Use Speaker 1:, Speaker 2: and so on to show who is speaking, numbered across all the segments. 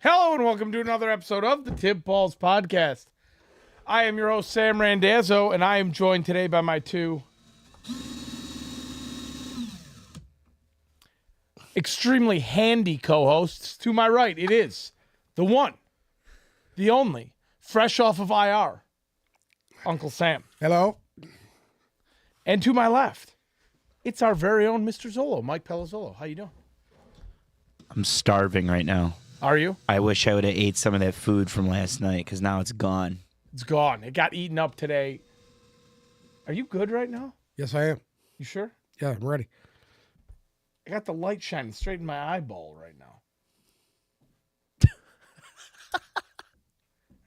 Speaker 1: Hello and welcome to another episode of the Tim Paul's Podcast. I am your host, Sam Randazzo, and I am joined today by my two extremely handy co-hosts. To my right, it is the one, the only, fresh off of IR, Uncle Sam.
Speaker 2: Hello.
Speaker 1: And to my left, it's our very own Mr. Zolo, Mike Pelazzolo. How you doing?
Speaker 3: I'm starving right now.
Speaker 1: Are you?
Speaker 3: I wish I would have ate some of that food from last night because now it's gone.
Speaker 1: It's gone. It got eaten up today. Are you good right now?
Speaker 2: Yes, I am.
Speaker 1: You sure?
Speaker 2: Yeah, I'm ready.
Speaker 1: I got the light shining straight in my eyeball right now.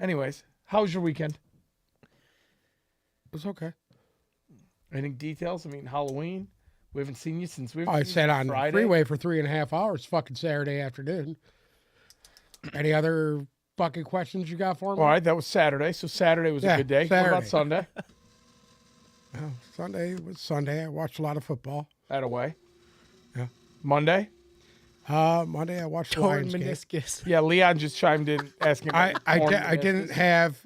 Speaker 1: Anyways, how was your weekend?
Speaker 2: It was okay.
Speaker 1: Any details? I mean, Halloween. We haven't seen you since
Speaker 2: I sat on
Speaker 1: Friday.
Speaker 2: the freeway for 3.5 hours fucking Saturday afternoon. Any other fucking questions you got for me?
Speaker 1: All right, that was Saturday, so Saturday was a good day.
Speaker 2: Saturday.
Speaker 1: What about Sunday?
Speaker 2: Oh, Sunday was Sunday. I watched a lot of football.
Speaker 1: That away.
Speaker 2: Yeah.
Speaker 1: Monday?
Speaker 2: Monday I watched the Lions game.
Speaker 4: meniscus.
Speaker 1: Yeah, Leon just chimed in asking about
Speaker 2: I didn't have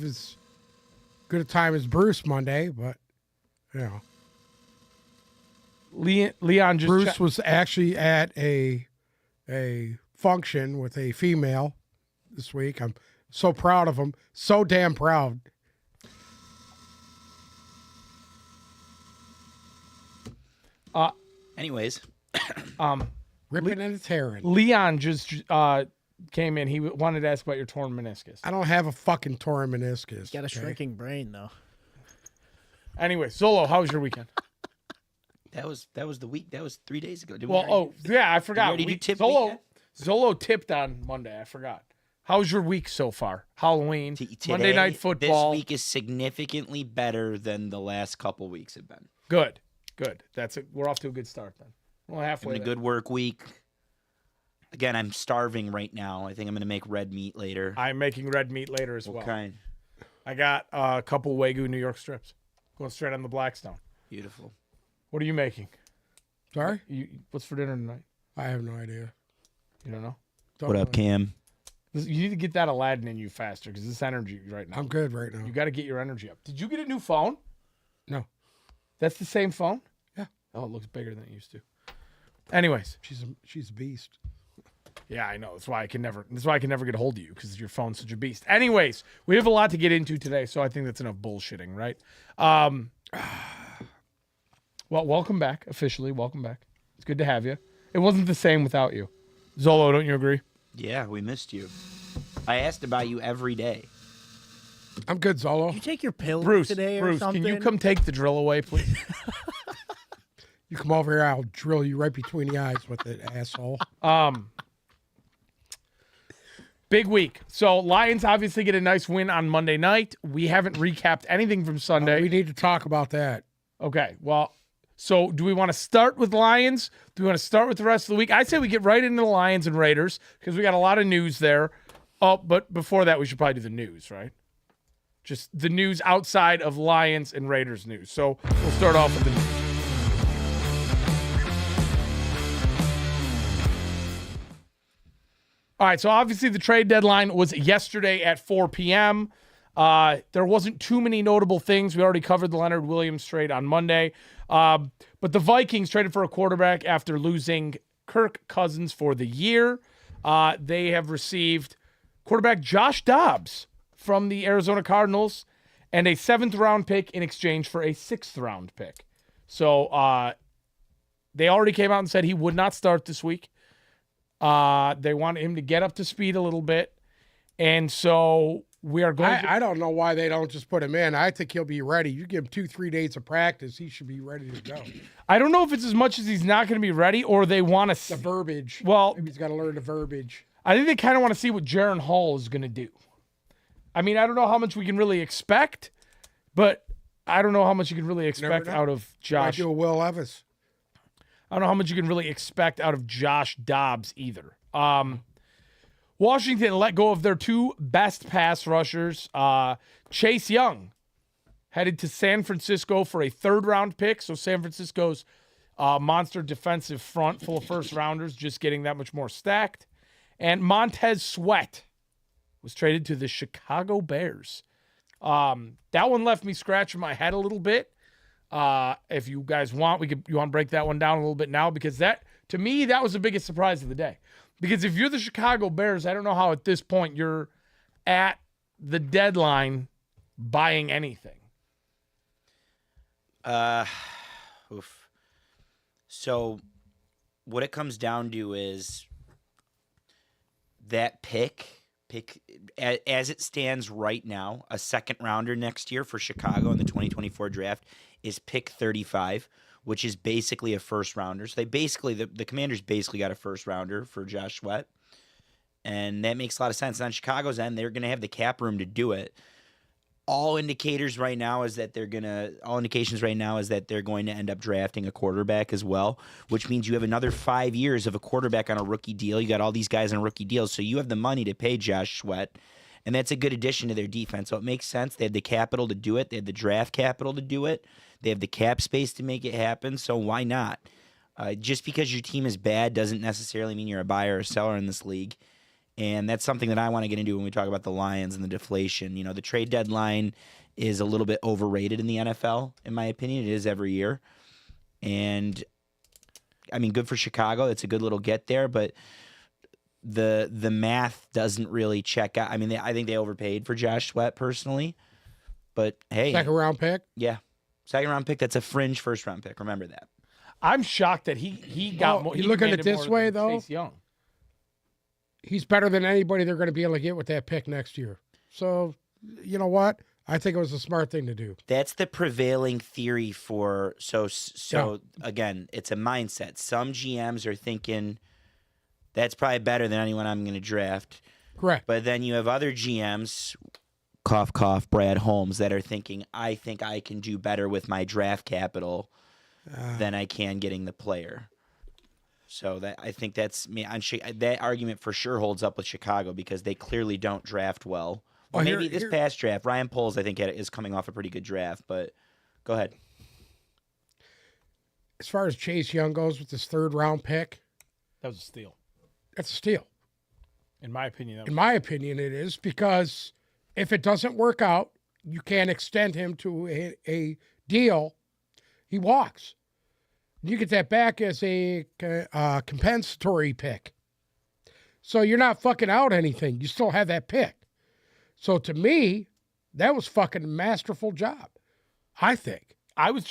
Speaker 2: as good a time as Bruce Monday, but you know.
Speaker 1: Leon just
Speaker 2: Bruce was actually at a function with a female this week. I'm so proud of him. So damn proud.
Speaker 3: Anyways,
Speaker 2: Ripping and tearing.
Speaker 1: Leon just came in. He wanted to ask about your torn meniscus.
Speaker 2: I don't have a fucking torn meniscus.
Speaker 4: Got a
Speaker 2: okay?
Speaker 4: shrinking brain though.
Speaker 1: Anyway, Zolo, how was your weekend?
Speaker 3: that was the week. That was 3 days ago. Did
Speaker 1: Well,
Speaker 3: we already-
Speaker 1: yeah, I forgot.
Speaker 3: already do tip
Speaker 1: Zolo tipped on Monday. I forgot. How's your week so far? Halloween,
Speaker 3: Today,
Speaker 1: Monday Night Football.
Speaker 3: This week is significantly better than the last couple weeks have been.
Speaker 1: Good. That's it. We're off to a good start then. Well, halfway.
Speaker 3: Having a good work week. Again, I'm starving right now. I think I'm going to make red meat later.
Speaker 1: I'm making red meat later as
Speaker 3: What
Speaker 1: well.
Speaker 3: kind?
Speaker 1: I got a couple Wagyu New York strips. Going straight on the Blackstone.
Speaker 3: Beautiful.
Speaker 1: What are you making?
Speaker 2: Sorry?
Speaker 1: What's for dinner tonight?
Speaker 2: I have no idea.
Speaker 1: You don't know?
Speaker 2: Don't
Speaker 3: What up,
Speaker 2: know.
Speaker 3: Cam?
Speaker 1: You need to get that Aladdin in you faster because this energy right now.
Speaker 2: I'm good right now.
Speaker 1: You got to get your energy up. Did you get a new phone?
Speaker 2: No.
Speaker 1: That's the same phone?
Speaker 2: Yeah.
Speaker 1: Oh, it looks bigger than it used to. Anyways.
Speaker 2: She's a beast.
Speaker 1: Yeah, I know. That's why I can never get a hold of you because your phone's such a beast. Anyways, we have a lot to get into today, so I think that's enough bullshitting, right? Well, welcome back. Officially, welcome back. It's good to have you. It wasn't the same without you. Zolo, don't you agree?
Speaker 3: Yeah, we missed you. I asked about you every day.
Speaker 2: I'm good, Zolo.
Speaker 4: Did you take your pills
Speaker 1: Bruce,
Speaker 4: today or something?
Speaker 1: can you come take the drill away, please?
Speaker 2: You come over here, I'll drill you right between the eyes with it, asshole.
Speaker 1: Big week. So Lions obviously get a nice win on Monday night. We haven't recapped anything from Sunday.
Speaker 2: We need to talk about that.
Speaker 1: Okay, well, so do we want to start with Lions? Do we want to start with the rest of the week? I say we get right into the Lions and Raiders because we got a lot of news there. Oh, but before that, we should probably do the news, right? Just the news outside of Lions and Raiders news. So we'll start off with the news. All right, so obviously the trade deadline was yesterday at 4 p.m. There wasn't too many notable things. We already covered the Leonard Williams trade on Monday. But the Vikings traded for a quarterback after losing Kirk Cousins for the year. They have received quarterback Josh Dobbs from the Arizona Cardinals and a 7th-round pick in exchange for a 6th-round pick. So they already came out and said he would not start this week. They wanted him to get up to speed a little bit. And so we are going
Speaker 2: I don't know why they don't just put him in. I think he'll be ready. You give him 2-3 days of practice, he should be ready to go.
Speaker 1: I don't know if it's as much as he's not going to be ready or they want
Speaker 2: The
Speaker 1: to.
Speaker 2: verbiage.
Speaker 1: Well,
Speaker 2: Maybe he's got to learn the verbiage.
Speaker 1: I think they kind of want to see what Jaron Hall is going to do. I mean, I don't know how much we can really expect, but I don't know how much you can really expect
Speaker 2: know.
Speaker 1: out of
Speaker 2: I
Speaker 1: Josh.
Speaker 2: do a Will Levis.
Speaker 1: I don't know how much you can really expect out of Josh Dobbs either. Washington let go of their 2 best pass rushers. Chase Young headed to San Francisco for a 3rd-round pick. So San Francisco's monster defensive front full of first-rounders just getting that much more stacked. And Montez Sweat was traded to the Chicago Bears. That one left me scratching my head a little bit. If you guys want, you want to break that one down a little bit now, because that, to me, that was the biggest surprise of the day. Because if you're the Chicago Bears, I don't know how at this point you're at the deadline buying anything.
Speaker 3: Oof. So what it comes down to is that pick as it stands right now, a second rounder next year for Chicago in the 2024 draft is pick 35, which is basically a first rounder. So they basically, the Commanders basically got a first rounder for Josh Sweat. And that makes a lot of sense. And on Chicago's end, they're going to have the cap room to do it. All indications right now is that they're going to end up drafting a quarterback as well, which means you have another 5 years of a quarterback on a rookie deal. You got all these guys on rookie deals, so you have the money to pay Josh Sweat, and that's a good addition to their defense. So it makes sense. They have the capital to do it. They have the draft capital to do it. They have the cap space to make it happen, so why not? Just because your team is bad doesn't necessarily mean you're a buyer or seller in this league. And that's something that I want to get into when we talk about the Lions and the deflation. You know, the trade deadline is a little bit overrated in the NFL, in my opinion. It is every year. And, I mean, good for Chicago. It's a good little get there, but the math doesn't really check out. I mean, I think they overpaid for Josh Sweat personally. But, hey.
Speaker 2: Second round pick?
Speaker 3: Yeah. Second round pick. That's a fringe first round pick. Remember that.
Speaker 1: I'm shocked that he got more.
Speaker 2: You look at it this way,
Speaker 1: than
Speaker 2: though?
Speaker 1: Chase Young.
Speaker 2: He's better than anybody they're going to be able to get with that pick next year. So, you know what? I think it was a smart thing to do.
Speaker 3: That's the prevailing theory for Again, it's a mindset. Some GMs are thinking that's probably better than anyone I'm going to draft.
Speaker 2: Correct.
Speaker 3: But then you have other GMs, cough cough, Brad Holmes, that are thinking I think I can do better with my draft capital than I can getting the player. So I think that's me. That argument for sure holds up with Chicago because they clearly don't draft well. Well, maybe this past draft, Ryan Poles, I think, is coming off a pretty good draft. But go ahead.
Speaker 2: As far as Chase Young goes with this third round pick,
Speaker 1: That was a steal.
Speaker 2: that's a steal.
Speaker 1: In my opinion.
Speaker 2: In my opinion, it is, because if it doesn't work out, you can't extend him to a deal. He walks. You get that back as a compensatory pick. So you're not fucking out anything. You still have that pick. So to me, that was fucking a masterful job, I think.
Speaker 1: I was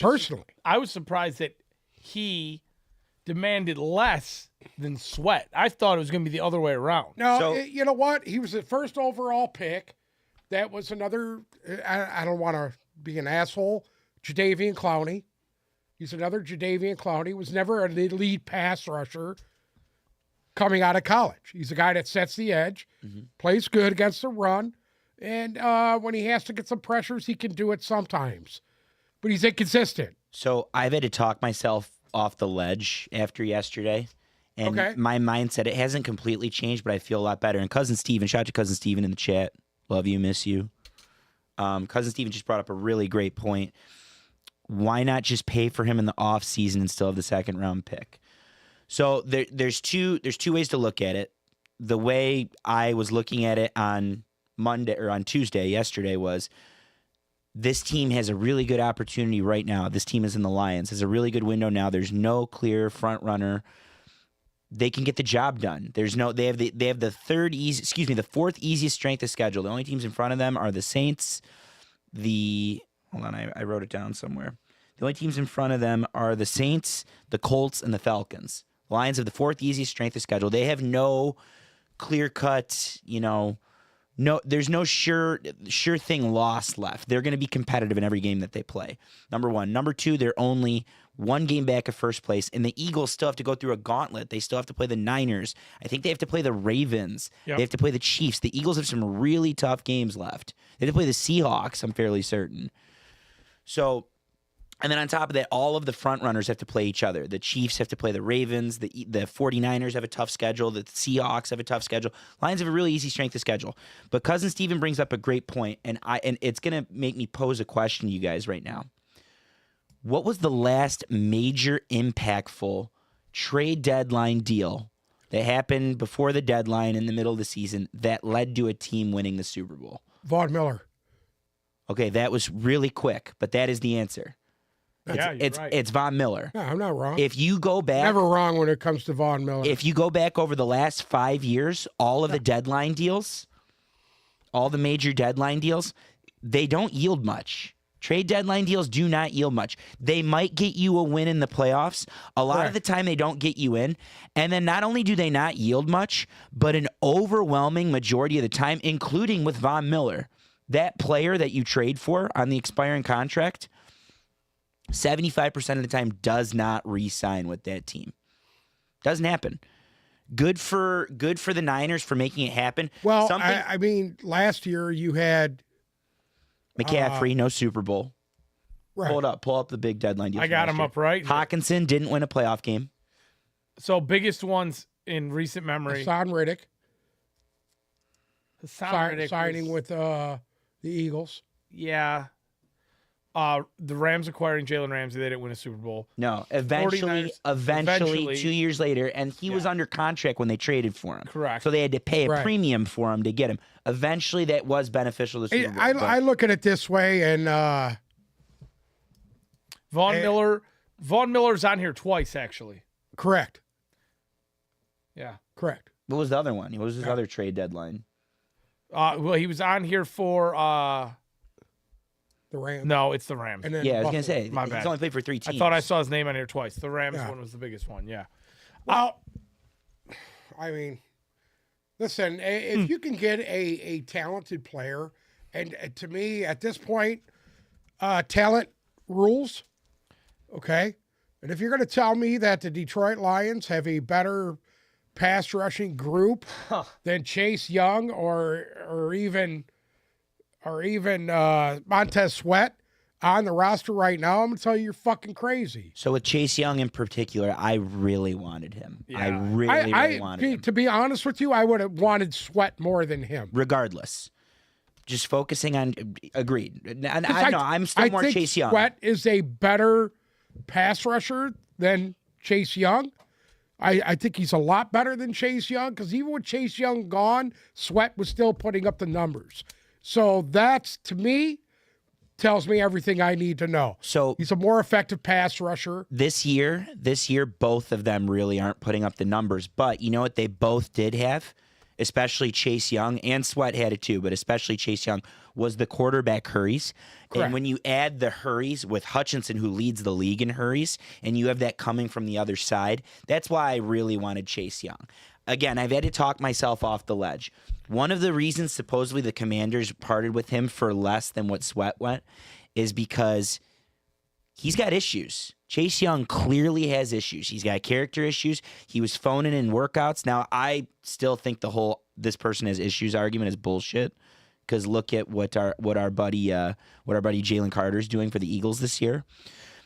Speaker 1: surprised that he demanded less than Sweat. I thought it was going to be the other way around.
Speaker 2: No, you know what? He was the first overall pick. That was another, I don't want to be an asshole, Jadeveon Clowney. He's another Jadeveon Clowney. Was never an elite pass rusher coming out of college. He's a guy that sets the edge, plays good against the run, and when he has to get some pressures, he can do it sometimes. But he's inconsistent.
Speaker 3: So I've had to talk myself off the ledge after yesterday. And my mindset, it hasn't completely changed, but I feel a lot better. And Cousin Steven, shout out to Cousin Steven in the chat. Love you, miss you. Cousin Steven just brought up a really great point. Why not just pay for him in the offseason and still have the second round pick? So there's two ways to look at it. The way I was looking at it on Monday or on Tuesday, yesterday, was this team has a really good opportunity right now. This team is in the Lions. Has a really good window now. There's no clear front runner. They can get the job done. They have the fourth easiest strength of schedule. The only teams in front of them are the Saints, hold on, I wrote it down somewhere. The only teams in front of them are the Saints, the Colts, and the Falcons. The Lions have the fourth easiest strength of schedule. They have no clear-cut, there's no sure thing loss left. They're going to be competitive in every game that they play. Number one. Number two, they're only one game back of first place, and the Eagles still have to go through a gauntlet. They still have to play the Niners. I think they have to play the Ravens. Yep. They have to play the Chiefs. The Eagles have some really tough games left. They have to play the Seahawks, I'm fairly certain. So, and then on top of that, all of the front runners have to play each other. The Chiefs have to play the Ravens. The 49ers have a tough schedule. The Seahawks have a tough schedule. Lions have a really easy strength of schedule. But Cousin Steven brings up a great point, and it's going to make me pose a question to you guys right now. What was the last major impactful trade deadline deal that happened before the deadline in the middle of the season that led to a team winning the Super Bowl?
Speaker 2: Von Miller.
Speaker 3: Okay, that was really quick, but that is the answer.
Speaker 1: Yeah, you're right.
Speaker 3: It's Von Miller.
Speaker 2: No, I'm not wrong.
Speaker 3: If you go back,
Speaker 2: Never wrong when it comes to Von Miller.
Speaker 3: if you go back over the last 5 years, all of the deadline deals, all the major deadline deals, they don't yield much. Trade deadline deals do not yield much. They might get you a win in the playoffs. A lot of the time, they don't get you in. And then not only do they not yield much, but an overwhelming majority of the time, including with Von Miller, that player that you trade for on the expiring contract, 75% of the time does not re-sign with that team. Doesn't happen. Good for the Niners for making it happen.
Speaker 2: well, I mean, last year you had
Speaker 3: McCaffrey, no Super Bowl.
Speaker 2: right.
Speaker 3: Pull up the big deadline deal.
Speaker 1: I got him up right.
Speaker 3: Hawkinson didn't win a playoff game.
Speaker 1: So biggest ones in recent memory.
Speaker 2: Hassan Riddick
Speaker 1: Hassan Reddick
Speaker 2: signing
Speaker 1: was-
Speaker 2: with the Eagles.
Speaker 1: Yeah. The Rams acquiring Jalen Ramsey, they didn't win a Super Bowl.
Speaker 3: No, eventually, 2 years later, and he was under contract when they traded for him.
Speaker 1: Correct.
Speaker 3: So they had to pay a
Speaker 2: Right.
Speaker 3: premium for him to get him. Eventually, that was beneficial to Super Bowl.
Speaker 2: I look at it this way, and
Speaker 1: Von Miller's on here twice, actually.
Speaker 2: correct.
Speaker 1: Yeah.
Speaker 3: What was the other one? What was his other trade deadline?
Speaker 1: Well, he was on here for
Speaker 2: The Rams.
Speaker 1: no, it's the Rams.
Speaker 2: And then
Speaker 3: Yeah, I was
Speaker 2: Buffalo.
Speaker 3: going to say,
Speaker 1: My
Speaker 3: he's
Speaker 1: bad.
Speaker 3: only played for 3 teams.
Speaker 1: I thought I saw his name on here twice. The Rams
Speaker 2: Yeah.
Speaker 1: one was the biggest one. Yeah.
Speaker 2: Well, I mean, listen, if you can get a talented player, and to me, at this point, talent rules, okay? And if you're going to tell me that the Detroit Lions have a better pass rushing group than Chase Young or even Montez Sweat on the roster right now, I'm going to tell you you're fucking crazy.
Speaker 3: So with Chase Young in particular, I really wanted him. I
Speaker 1: Yeah.
Speaker 3: really wanted him.
Speaker 2: To be honest with you, I would have wanted Sweat more than him.
Speaker 3: Regardless. Just focusing on agreed. And
Speaker 2: I
Speaker 3: know I'm still more
Speaker 2: think
Speaker 3: Chase Young.
Speaker 2: Sweat is a better pass rusher than Chase Young. I think he's a lot better than Chase Young because even with Chase Young gone, Sweat was still putting up the numbers. So that's, to me, tells me everything I need to know.
Speaker 3: So
Speaker 2: He's a more effective pass rusher.
Speaker 3: this year, both of them really aren't putting up the numbers. But you know what they both did have? Especially Chase Young, and Sweat had it too, but especially Chase Young, was the quarterback hurries.
Speaker 2: Correct.
Speaker 3: And when you add the hurries with Hutchinson, who leads the league in hurries, and you have that coming from the other side, that's why I really wanted Chase Young. Again, I've had to talk myself off the ledge. One of the reasons supposedly the Commanders parted with him for less than what Sweat went is because he's got issues. Chase Young clearly has issues. He's got character issues. He was phoning in workouts. Now, I still think the whole "this person has issues" argument is bullshit. Because look at what our buddy Jalen Carter's doing for the Eagles this year.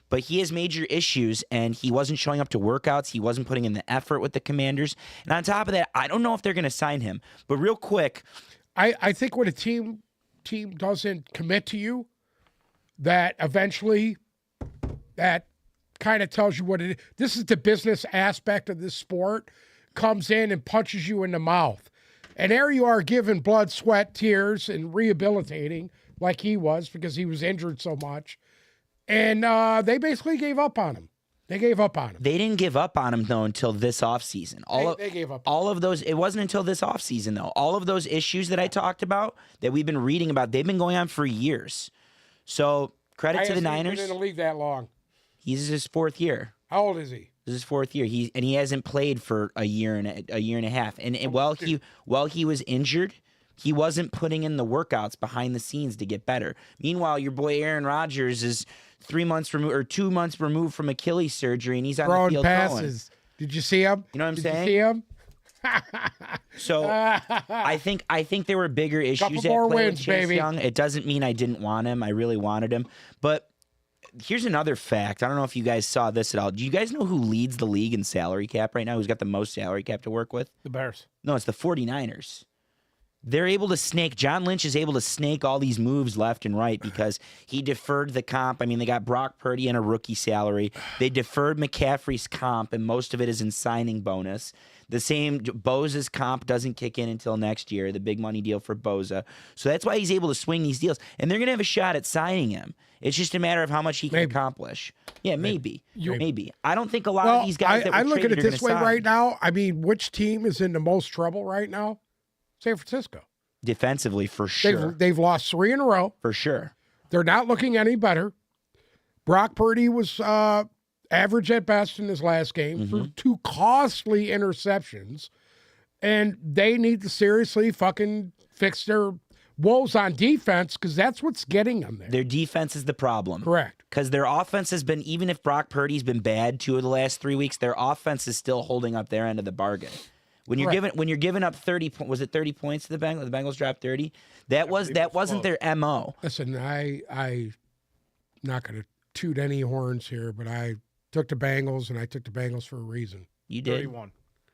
Speaker 3: But he has major issues, and he wasn't showing up to workouts. He wasn't putting in the effort with the Commanders. And on top of that, I don't know if they're going to sign him. But real quick,
Speaker 2: I think when a team doesn't commit to you, that eventually that kind of tells you what it is. This is the business aspect of this sport, comes in and punches you in the mouth. And there you are giving blood, sweat, tears, and rehabilitating like he was because he was injured so much. And they basically gave up on him. They gave up on him.
Speaker 3: they didn't give up on him, though, until this offseason.
Speaker 2: They gave up.
Speaker 3: All of those, it wasn't until this offseason, though. All of those issues that I talked about, that we've been reading about, they've been going on for years. So credit to the Niners.
Speaker 2: Been in the league that long.
Speaker 3: He's his 4th year.
Speaker 2: How old is he?
Speaker 3: This is his 4th year. He hasn't played for a year and a half. And while he was injured, he wasn't putting in the workouts behind the scenes to get better. Meanwhile, your boy Aaron Rodgers is 3 months removed or 2 months removed from Achilles surgery, and he's on the
Speaker 2: Throwing
Speaker 3: field
Speaker 2: passes. Did you see him?
Speaker 3: You know what I'm
Speaker 2: Did
Speaker 3: saying?
Speaker 2: you see him?
Speaker 3: So I think there were bigger issues
Speaker 2: Couple
Speaker 3: at
Speaker 2: more
Speaker 3: play
Speaker 2: wins,
Speaker 3: with Chase
Speaker 2: baby.
Speaker 3: Young. It doesn't mean I didn't want him. I really wanted him. But here's another fact. I don't know if you guys saw this at all. Do you guys know who leads the league in salary cap right now? Who's got the most salary cap to work with?
Speaker 1: The Bears.
Speaker 3: No, it's the 49ers. They're able to snake. John Lynch is able to snake all these moves left and right because he deferred the comp. I mean, they got Brock Purdy and a rookie salary. They deferred McCaffrey's comp, and most of it is in signing bonus. The same, Boza's comp doesn't kick in until next year, the big money deal for Boza. So that's why he's able to swing these deals. And they're going to have a shot at signing him. It's just a matter of how much he can accomplish. Yeah, maybe. Maybe. I don't think a lot of these guys that were
Speaker 2: I look at
Speaker 3: traded
Speaker 2: it
Speaker 3: are
Speaker 2: this
Speaker 3: gonna
Speaker 2: way
Speaker 3: sign.
Speaker 2: right now. I mean, which team is in the most trouble right now? San Francisco.
Speaker 3: Defensively, for sure.
Speaker 2: They've lost 3 in a row.
Speaker 3: For sure.
Speaker 2: They're not looking any better. Brock Purdy was average at best in his last game for 2 costly interceptions. And they need to seriously fucking fix their woes on defense because that's what's getting them there.
Speaker 3: Their defense is the problem.
Speaker 2: Correct.
Speaker 3: Because their offense has been, even if Brock Purdy's been bad 2 of the last 3 weeks, their offense is still holding up their end of the bargain. When you're giving up 30, was it 30 points to the Bengals? The Bengals dropped 30. That wasn't their MO.
Speaker 2: Listen, I not going to toot any horns here, but I took the Bengals, and I took the Bengals for a reason.
Speaker 3: You did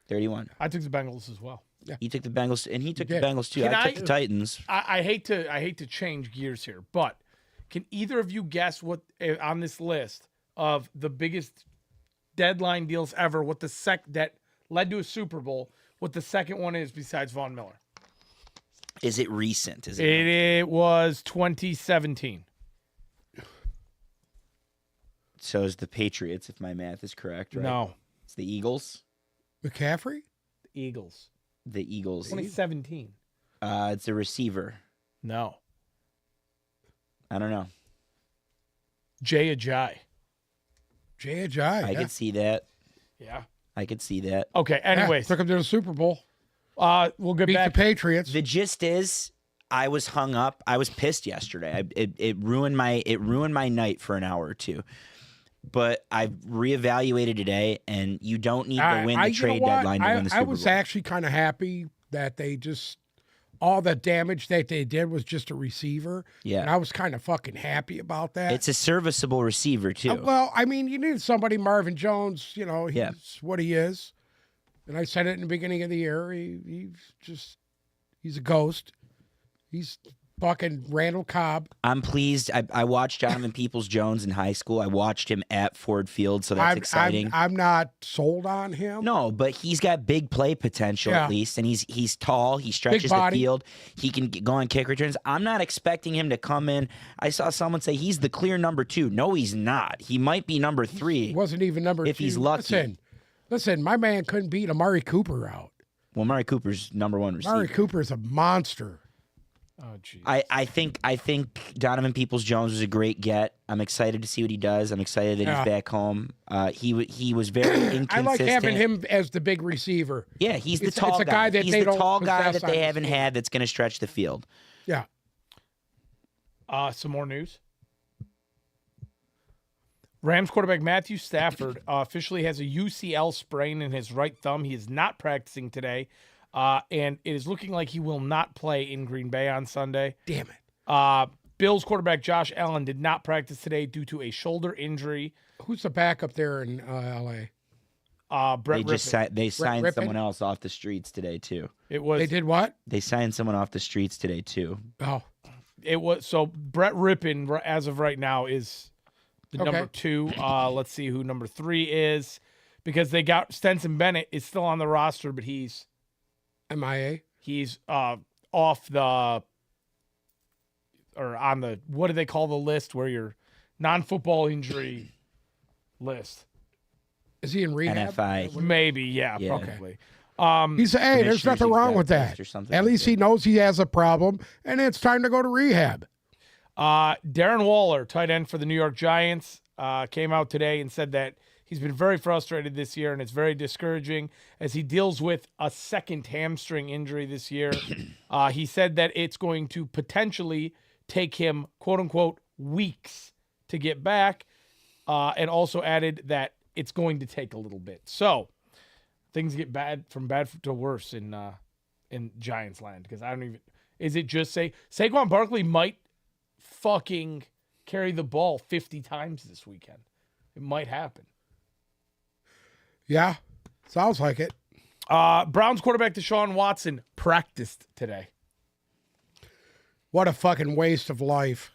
Speaker 1: 31. I took the Bengals as well.
Speaker 2: Yeah.
Speaker 3: You took the Bengals, and he took the
Speaker 2: did.
Speaker 3: Bengals too.
Speaker 1: Can
Speaker 3: I took the Titans.
Speaker 1: I hate to change gears here, but can either of you guess what on this list of the biggest deadline deals ever? What the that led to a Super Bowl? What the second one is besides Von Miller?
Speaker 3: Is it recent? Is it?
Speaker 1: It was 2017.
Speaker 3: So is the Patriots, if my math is correct, right?
Speaker 1: No,
Speaker 3: It's the Eagles.
Speaker 2: McCaffrey?
Speaker 1: the Eagles.
Speaker 3: The Eagles.
Speaker 1: 2017.
Speaker 3: It's a receiver.
Speaker 1: No,
Speaker 3: I don't know.
Speaker 1: Jay Ajayi.
Speaker 2: Jay Ajayi.
Speaker 3: I could see that.
Speaker 1: Yeah.
Speaker 3: I could see that.
Speaker 1: Okay. Anyways,
Speaker 2: took him to the Super Bowl.
Speaker 1: we'll get
Speaker 2: Beat
Speaker 1: back.
Speaker 2: the Patriots.
Speaker 3: The gist is, I was hung up. I was pissed yesterday. It ruined my night for an hour or two. But I've reevaluated today, and you don't need to win the trade deadline to win the Super
Speaker 2: I
Speaker 3: Bowl.
Speaker 2: was actually kind of happy that they just all the damage that they did was just a receiver.
Speaker 3: Yeah.
Speaker 2: And I was kind of fucking happy about that.
Speaker 3: It's a serviceable receiver too.
Speaker 2: Well, I mean, you need somebody, Marvin Jones, he's what he is. And I said it in the beginning of the year. He's a ghost. He's fucking Randall Cobb.
Speaker 3: I'm pleased. I watched Donovan Peoples-Jones in high school. I watched him at Ford Field, so that's exciting.
Speaker 2: I'm not sold on him.
Speaker 3: No, but he's got big play potential at least, and he's tall. He stretches the field. He can go on kick returns. I'm not expecting him to come in. I saw someone say he's the clear number 2. No, he's not. He might be number 3.
Speaker 2: He wasn't even number 2.
Speaker 3: If he's lucky.
Speaker 2: Listen, my man couldn't beat Amari Cooper out.
Speaker 3: Well, Amari Cooper's number 1 receiver.
Speaker 2: Amari Cooper's a monster.
Speaker 1: Oh, geez.
Speaker 3: I think Donovan Peoples-Jones was a great get. I'm excited to see what he does. I'm excited that he's back home. He was very inconsistent.
Speaker 2: I like having him as the big receiver.
Speaker 3: Yeah, he's the tall
Speaker 2: it's a guy that
Speaker 3: he's
Speaker 2: they
Speaker 3: the
Speaker 2: don't
Speaker 3: tall guy
Speaker 2: possess
Speaker 3: that
Speaker 2: on
Speaker 3: they
Speaker 2: this
Speaker 3: haven't
Speaker 2: team.
Speaker 3: had that's going to stretch the field.
Speaker 2: Yeah.
Speaker 1: Some more news. Rams quarterback Matthew Stafford officially has a UCL sprain in his right thumb. He is not practicing today, and it is looking like he will not play in Green Bay on Sunday.
Speaker 2: Damn it.
Speaker 1: Bills quarterback Josh Allen did not practice today due to a shoulder injury.
Speaker 2: Who's the backup there in L.A.?
Speaker 1: Brett Rippon.
Speaker 3: They signed
Speaker 2: Rippon?
Speaker 3: someone else off the streets today too.
Speaker 1: It was
Speaker 2: They did what?
Speaker 3: They signed someone off the streets today too.
Speaker 2: Oh,
Speaker 1: It was so Brett Rippon, as of right now, is the
Speaker 2: Okay.
Speaker 1: number 2. Let's see who number 3 is, because they got Stenson Bennett is still on the roster, but he's
Speaker 2: MIA.
Speaker 1: off the or on the, what do they call the list where your non-football injury list?
Speaker 2: Is he in rehab?
Speaker 3: NFI.
Speaker 1: Maybe, yeah,
Speaker 3: Yeah.
Speaker 1: probably.
Speaker 2: He's there's
Speaker 3: Commissioner's
Speaker 2: nothing wrong with
Speaker 3: exempt
Speaker 2: that.
Speaker 3: list or something
Speaker 2: At
Speaker 3: like
Speaker 2: least
Speaker 3: that.
Speaker 2: he knows he has a problem, and it's time to go to rehab.
Speaker 1: Darren Waller, tight end for the New York Giants, came out today and said that he's been very frustrated this year, and it's very discouraging as he deals with a second hamstring injury this year. He said that it's going to potentially take him, quote unquote, weeks to get back, and also added that it's going to take a little bit. So things get bad to worse in Giants land, because I don't even, is it just Saquon Barkley might fucking carry the ball 50 times this weekend. It might happen.
Speaker 2: Yeah, sounds like it.
Speaker 1: Browns quarterback Deshaun Watson practiced today.
Speaker 2: What a fucking waste of life.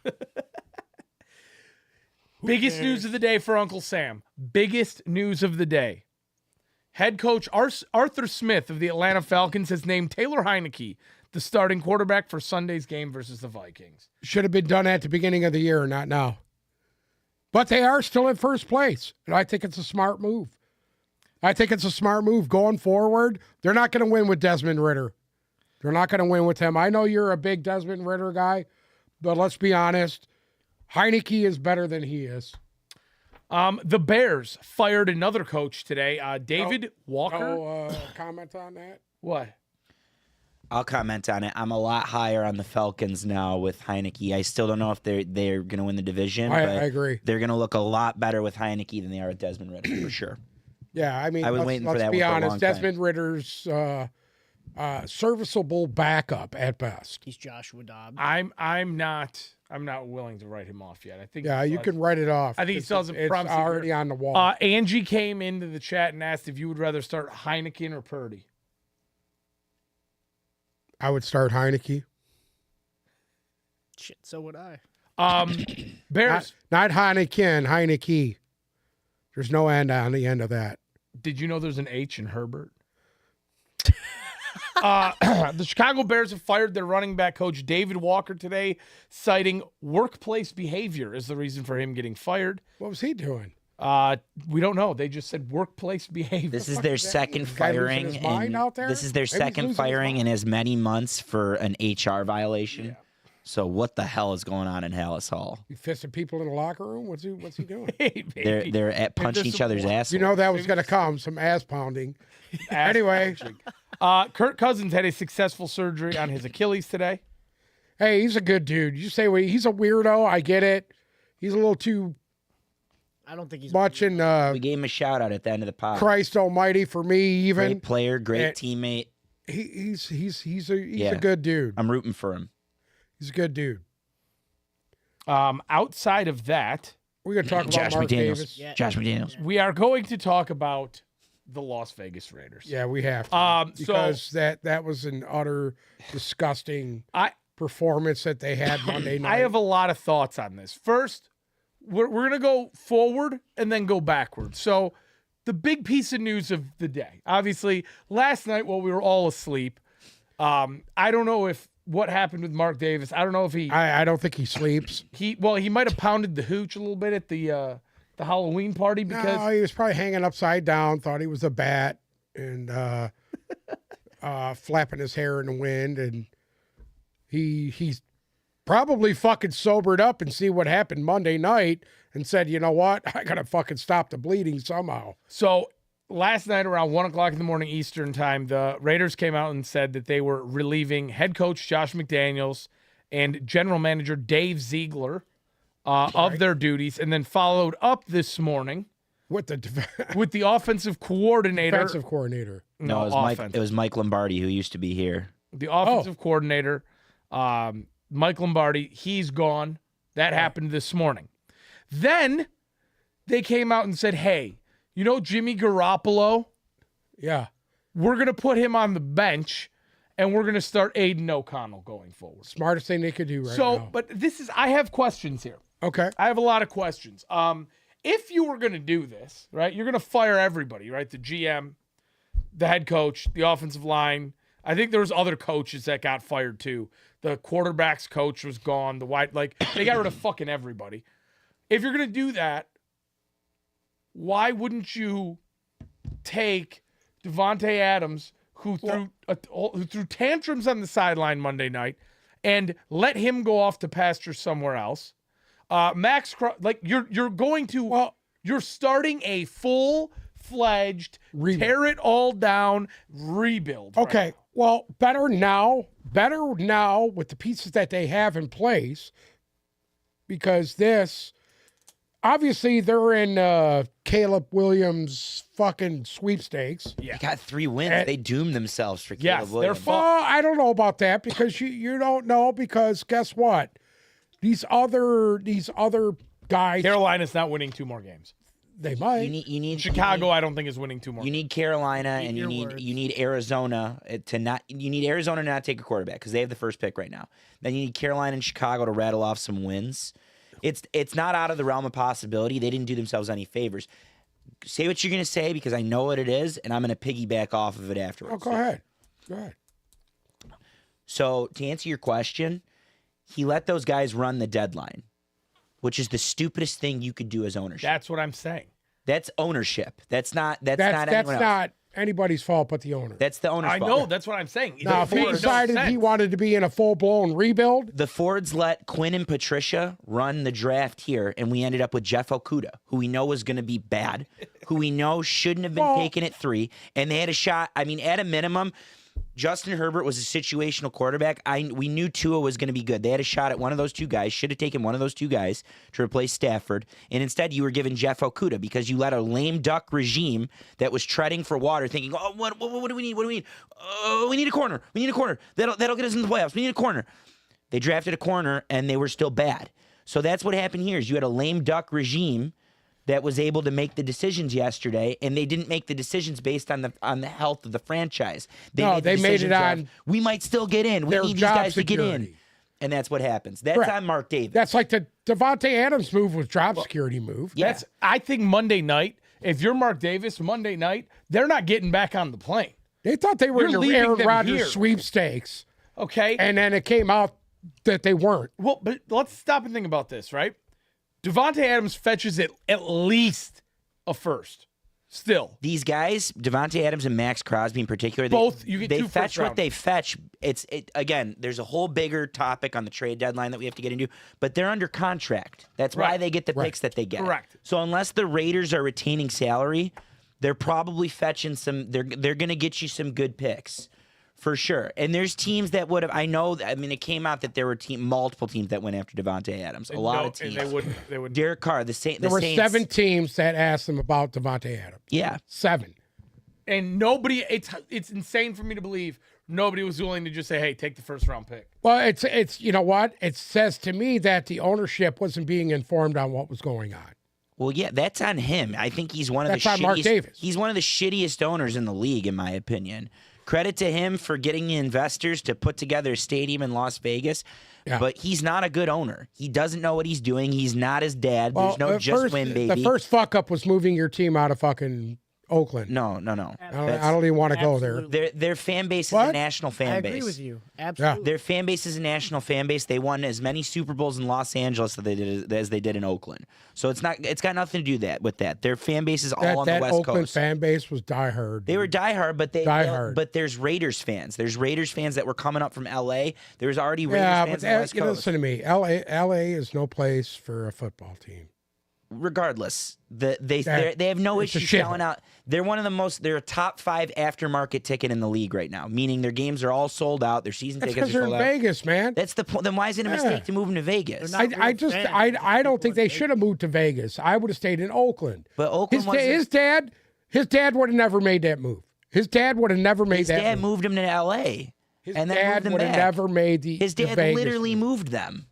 Speaker 1: Biggest news of the day for Uncle Sam. Biggest news of the day. Head coach Arthur Smith of the Atlanta Falcons has named Taylor Heineke the starting quarterback for Sunday's game versus the Vikings.
Speaker 2: Should have been done at the beginning of the year, not now. But they are still in first place, and I think it's a smart move. I think it's a smart move going forward. They're not going to win with Desmond Ridder. They're not going to win with him. I know you're a big Desmond Ridder guy, but let's be honest. Heineke is better than he is.
Speaker 1: The Bears fired another coach today, David Walker.
Speaker 2: Comment on that?
Speaker 1: What?
Speaker 3: I'll comment on it. I'm a lot higher on the Falcons now with Heineke. I still don't know if they're going to win the division.
Speaker 2: I
Speaker 3: but
Speaker 2: agree.
Speaker 3: They're going to look a lot better with Heineke than they are with Desmond Ritter, for sure.
Speaker 2: Yeah, I mean,
Speaker 3: I was waiting for that
Speaker 2: let's be
Speaker 3: one for a
Speaker 2: honest.
Speaker 3: long time.
Speaker 2: Desmond Ritter's serviceable backup at best.
Speaker 4: He's Joshua Dobbs.
Speaker 1: I'm not willing to write him off yet. I think
Speaker 2: Yeah, you can write it off.
Speaker 1: I think he still has a
Speaker 2: It's
Speaker 1: promising
Speaker 2: already
Speaker 1: career.
Speaker 2: on the wall.
Speaker 1: Angie came into the chat and asked if you would rather start Heineken or Purdy.
Speaker 2: I would start Heineke.
Speaker 4: Shit, so would I.
Speaker 1: Bears.
Speaker 2: Not Heineken, Heineke. There's no end on the end of that.
Speaker 1: Did you know there's an H in Herbert? The Chicago Bears have fired their running back coach David Walker today, citing workplace behavior as the reason for him getting fired.
Speaker 2: What was he doing?
Speaker 1: We don't know. They just said workplace behavior.
Speaker 3: This is their second
Speaker 2: Guy losing
Speaker 3: firing.
Speaker 2: his mind out there?
Speaker 3: This is their
Speaker 2: Maybe he's
Speaker 3: second
Speaker 2: losing his
Speaker 3: firing
Speaker 2: mind.
Speaker 3: in as many months for an HR violation.
Speaker 1: Yeah.
Speaker 3: So what the hell is going on in Hallis Hall?
Speaker 2: He fisting people in the locker room? What's he doing?
Speaker 1: Hey, baby.
Speaker 3: They're at punching
Speaker 1: there's
Speaker 3: each
Speaker 1: some
Speaker 3: other's
Speaker 1: more-
Speaker 3: asses.
Speaker 2: You know that was going to come, some ass pounding. Anyway,
Speaker 1: Kirk Cousins had a successful surgery on his Achilles today.
Speaker 2: hey, he's a good dude. You say he's a weirdo. I get it. He's a little too
Speaker 4: I don't think he's
Speaker 2: much in
Speaker 3: we gave him a shout out at the end of the pod.
Speaker 2: Christ Almighty for me. Even
Speaker 3: Great player, great
Speaker 2: Eh,
Speaker 3: teammate.
Speaker 2: he's
Speaker 3: Yeah.
Speaker 2: a good dude.
Speaker 3: I'm rooting for him.
Speaker 2: He's a good dude.
Speaker 1: Outside of that,
Speaker 2: We're going to talk about
Speaker 3: Josh
Speaker 2: Mark
Speaker 3: McDaniels.
Speaker 2: Davis.
Speaker 4: Yeah.
Speaker 3: Josh McDaniels.
Speaker 1: we are going to talk about the Las Vegas Raiders.
Speaker 2: Yeah, we have to.
Speaker 1: So
Speaker 2: Because that was an utter disgusting performance that they had Monday night.
Speaker 1: I have a lot of thoughts on this. First, we're going to go forward and then go backward. So the big piece of news of the day, obviously, last night while we were all asleep, I don't know if what happened with Mark Davis. I don't know if
Speaker 2: I don't think he sleeps.
Speaker 1: he might have pounded the hooch a little bit at the Halloween party because
Speaker 2: No, he was probably hanging upside down, thought he was a bat, and flapping his hair in the wind, and he's probably fucking sobered up and see what happened Monday night and said, you know what, I gotta fucking stop the bleeding somehow.
Speaker 1: So last night around 1 o'clock in the morning Eastern time, the Raiders came out and said that they were relieving head coach Josh McDaniels and general manager Dave Ziegler of their duties, and then followed up this morning
Speaker 2: With the
Speaker 1: with the offensive coordinator.
Speaker 2: defensive coordinator.
Speaker 3: No, it was
Speaker 1: offensive.
Speaker 3: It was Mike Lombardi who used to be here.
Speaker 1: The offensive coordinator, Mike Lombardi, he's gone. That happened this morning. Then they came out and said, hey, you know Jimmy Garoppolo?
Speaker 2: Yeah.
Speaker 1: We're going to put him on the bench, and we're going to start Aiden O'Connell going forward.
Speaker 2: Smartest thing they could do right
Speaker 1: So,
Speaker 2: now.
Speaker 1: but I have questions here.
Speaker 2: Okay.
Speaker 1: I have a lot of questions. If you were going to do this, right, you're going to fire everybody, right? The GM, the head coach, the offensive line. I think there was other coaches that got fired too. The quarterback's coach was gone. They got rid of fucking everybody. If you're going to do that, why wouldn't you take Devontae Adams, who threw tantrums on the sideline Monday night, and let him go off to pasture somewhere else? You're starting a full-fledged tear it all down rebuild. right
Speaker 2: Okay.
Speaker 1: now.
Speaker 2: Well, better now with the pieces that they have in place, because obviously they're in Caleb Williams' fucking sweepstakes.
Speaker 1: Yeah.
Speaker 3: They got 3 wins. They doomed themselves for
Speaker 1: Yes,
Speaker 3: Caleb
Speaker 1: they're
Speaker 3: Williams.
Speaker 2: Well, I don't know about that because you don't know, because guess what? These other guys,
Speaker 1: Carolina's not winning 2 more games.
Speaker 2: they might.
Speaker 3: You need
Speaker 1: Chicago, I don't think, is winning 2 more.
Speaker 3: You need Carolina and
Speaker 4: your
Speaker 3: you
Speaker 4: words.
Speaker 3: need Arizona to not take a quarterback because they have the first pick right now. Then you need Carolina and Chicago to rattle off some wins. It's not out of the realm of possibility. They didn't do themselves any favors. Say what you're going to say because I know what it is, and I'm going to piggyback off of it afterwards.
Speaker 2: Oh, go ahead. Go ahead.
Speaker 3: So to answer your question, he let those guys run the deadline, which is the stupidest thing you could do as ownership.
Speaker 1: That's what I'm saying.
Speaker 3: That's ownership. That's not anyone
Speaker 2: That's
Speaker 3: else.
Speaker 2: not anybody's fault but the owner.
Speaker 3: That's the owner's
Speaker 1: I
Speaker 3: fault.
Speaker 1: know. That's what I'm saying.
Speaker 2: Now, if he decided he wanted to be in a full-blown rebuild,
Speaker 3: The Fords let Quinn and Patricia run the draft here, and we ended up with Jeff Okuda, who we know was going to be bad, who we know shouldn't have been taken at 3, and they had a shot. I mean, at a minimum, Justin Herbert was a situational quarterback. We knew Tua was going to be good. They had a shot at one of those two guys, should have taken one of those two guys to replace Stafford, and instead you were given Jeff Okuda because you let a lame duck regime that was treading for water thinking, oh, what do we need? What do we need? Oh, we need a corner. We need a corner. That'll get us in the playoffs. We need a corner. They drafted a corner, and they were still bad. So that's what happened here is you had a lame duck regime that was able to make the decisions yesterday, and they didn't make the decisions based on the health of the franchise. They made
Speaker 2: it
Speaker 3: decisions
Speaker 2: on
Speaker 3: of, we might still get in. We
Speaker 2: their
Speaker 3: need these
Speaker 2: job
Speaker 3: guys to get in.
Speaker 2: security.
Speaker 3: And that's what happens. That's
Speaker 2: Correct.
Speaker 3: on Mark Davis.
Speaker 2: that's like the Devontae Adams move was job security move.
Speaker 3: Yeah.
Speaker 1: I think Monday night, if you're Mark Davis, Monday night, they're not getting back on the plane.
Speaker 2: They thought they were
Speaker 1: You're
Speaker 2: in the
Speaker 1: leaving
Speaker 2: Aaron
Speaker 1: them
Speaker 2: Rodgers
Speaker 1: here.
Speaker 2: sweepstakes,
Speaker 1: Okay?
Speaker 2: and then it came out that they weren't.
Speaker 1: Well, but let's stop and think about this, right? Devontae Adams fetches it at least a first. Still.
Speaker 3: These guys, Devontae Adams and Max Crosby in particular,
Speaker 1: Both, you get
Speaker 3: they
Speaker 1: two
Speaker 3: fetch
Speaker 1: first
Speaker 3: what
Speaker 1: round.
Speaker 3: they fetch. Again, there's a whole bigger topic on the trade deadline that we have to get into, but they're under contract. That's why
Speaker 1: Right.
Speaker 3: they get the picks that they get.
Speaker 1: Correct.
Speaker 3: So unless the Raiders are retaining salary, they're probably fetching some. They're going to get you some good picks. For sure. And there's teams that would have, it came out that there were multiple teams that went after Devontae Adams. A lot of teams.
Speaker 1: And they would.
Speaker 3: Derek Carr, the Saints.
Speaker 2: There were 7 teams that asked him about Devontae Adams.
Speaker 3: Yeah.
Speaker 2: 7.
Speaker 1: And nobody, it's insane for me to believe nobody was willing to just say, hey, take the first round pick.
Speaker 2: Well, it's you know what? It says to me that the ownership wasn't being informed on what was going on.
Speaker 3: Well, yeah, that's on him. I think he's one of
Speaker 2: That's
Speaker 3: the
Speaker 2: on Mark
Speaker 3: shittiest.
Speaker 2: Davis.
Speaker 3: He's one of the shittiest owners in the league, in my opinion. Credit to him for getting the investors to put together a stadium in Las Vegas.
Speaker 2: Yeah.
Speaker 3: But he's not a good owner. He doesn't know what he's doing. He's not his dad. There's no just win, baby.
Speaker 2: The first fuck up was moving your team out of fucking Oakland.
Speaker 3: No.
Speaker 2: I don't even want to go there.
Speaker 3: Their fan base is
Speaker 2: What?
Speaker 3: a national fan
Speaker 4: I
Speaker 3: base.
Speaker 4: agree with you. Absolutely.
Speaker 3: Their fan base is a national fan base. They won as many Super Bowls in Los Angeles as they did in Oakland. So it's got nothing to do with that. Their fan base is all on the
Speaker 2: That
Speaker 3: West
Speaker 2: Oakland
Speaker 3: Coast.
Speaker 2: fan base was diehard.
Speaker 3: They were diehard,
Speaker 2: Diehard.
Speaker 3: but there's Raiders fans. There's Raiders fans that were coming up from LA. There's already Raiders
Speaker 2: Yeah,
Speaker 3: fans
Speaker 2: but
Speaker 3: on the West Coast.
Speaker 2: listen to me. LA is no place for a football team.
Speaker 3: Regardless, they have no
Speaker 2: it's a
Speaker 3: issue
Speaker 2: shithole.
Speaker 3: selling out. They're one of the most. They're a top 5 aftermarket ticket in the league right now. Meaning their games are all sold out. Their season
Speaker 2: That's
Speaker 3: tickets
Speaker 2: because
Speaker 3: are
Speaker 2: they're in
Speaker 3: sold out.
Speaker 2: Vegas, man.
Speaker 3: That's the point. Then why is it a mistake to move them to Vegas?
Speaker 4: They're not-
Speaker 2: I just
Speaker 4: fans.
Speaker 2: I don't think they should have moved to Vegas. I would have stayed in Oakland.
Speaker 3: But Oakland
Speaker 2: His dad would have never made that move. His dad would have never made
Speaker 3: His
Speaker 2: that
Speaker 3: dad
Speaker 2: move.
Speaker 3: moved him to LA.
Speaker 2: His
Speaker 3: and then
Speaker 2: dad
Speaker 3: moved them
Speaker 2: would have
Speaker 3: back.
Speaker 2: never made the
Speaker 3: His
Speaker 2: the
Speaker 3: dad
Speaker 2: Vegas
Speaker 3: literally
Speaker 2: move.
Speaker 3: moved them.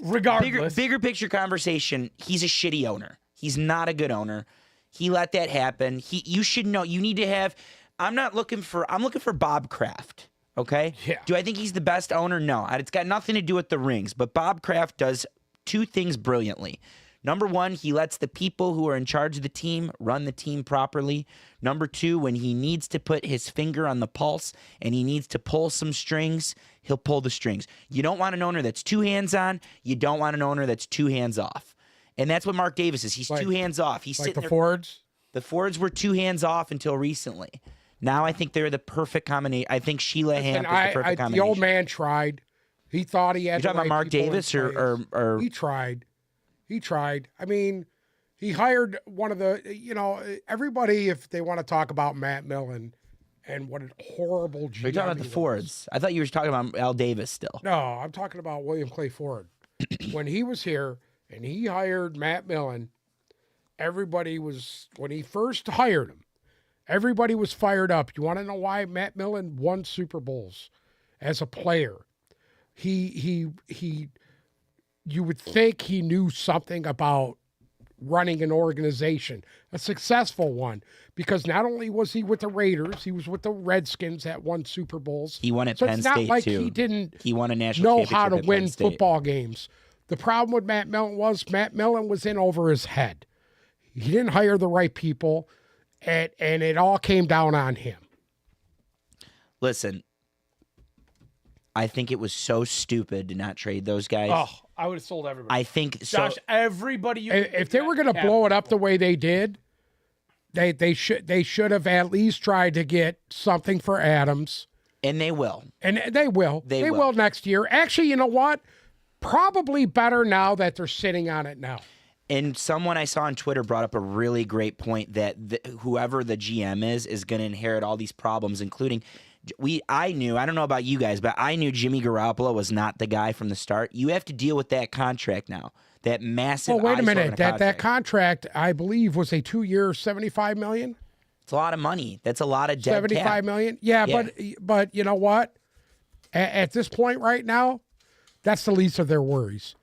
Speaker 1: Regardless.
Speaker 3: Bigger picture conversation. He's a shitty owner. He's not a good owner. He let that happen. You should know. You need to have. I'm looking for Bob Kraft. Okay.
Speaker 1: Yeah.
Speaker 3: Do I think he's the best owner? No. It's got nothing to do with the rings. But Bob Kraft does 2 things brilliantly. Number 1, he lets the people who are in charge of the team run the team properly. Number 2, when he needs to put his finger on the pulse and he needs to pull some strings, he'll pull the strings. You don't want an owner that's 2 hands on. You don't want an owner that's 2 hands off. And that's what Mark Davis is. He's 2 hands off. He's
Speaker 2: Like
Speaker 3: sitting
Speaker 2: the
Speaker 3: there.
Speaker 2: Fords.
Speaker 3: The Fords were 2 hands off until recently. Now I think they're the perfect combination. I think Sheila Hamp is the perfect combination.
Speaker 2: The old man tried. He thought he had.
Speaker 3: You're talking
Speaker 2: the
Speaker 3: about
Speaker 2: right
Speaker 3: Mark
Speaker 2: people in
Speaker 3: Davis
Speaker 2: place.
Speaker 3: or
Speaker 2: He tried. He tried. I mean, he hired one of the. Everybody, if they want to talk about Matt Millen and what a horrible GM.
Speaker 3: You're talking about the
Speaker 2: he was.
Speaker 3: Fords. I thought you were talking about Al Davis still.
Speaker 2: No, I'm talking about William Clay Ford. When he was here and he hired Matt Millen, when he first hired him, everybody was fired up. You want to know why? Matt Millen won Super Bowls as a player. You would think he knew something about running an organization, a successful one, because not only was he with the Raiders, he was with the Redskins that won Super Bowls.
Speaker 3: He won at
Speaker 2: so
Speaker 3: Penn
Speaker 2: it's not
Speaker 3: State
Speaker 2: like
Speaker 3: too.
Speaker 2: he didn't
Speaker 3: He won a national
Speaker 2: know
Speaker 3: championship
Speaker 2: how to
Speaker 3: at
Speaker 2: win
Speaker 3: Penn State.
Speaker 2: football games. The problem with Matt Millen was in over his head. He didn't hire the right people, and it all came down on him.
Speaker 3: Listen, I think it was so stupid to not trade those guys.
Speaker 1: Oh, I would have sold everybody.
Speaker 3: I think
Speaker 1: Josh,
Speaker 3: so.
Speaker 1: everybody.
Speaker 2: If they were going to blow it up the way they did, they should have at least tried to get something for Adams.
Speaker 3: And they will.
Speaker 2: And they will. They will next year. Actually, you know what? Probably better now that they're sitting on it now.
Speaker 3: And someone I saw on Twitter brought up a really great point that whoever the GM is going to inherit all these problems, including I don't know about you guys, but I knew Jimmy Garoppolo was not the guy from the start. You have to deal with that contract now. That massive.
Speaker 2: Oh, wait a minute. That
Speaker 3: contract.
Speaker 2: contract, I believe, was a 2-year, $75 million.
Speaker 3: It's a lot of money. That's a lot of dead
Speaker 2: $75
Speaker 3: cap.
Speaker 2: million. Yeah, but you know what? At this point right now, that's the least of their worries.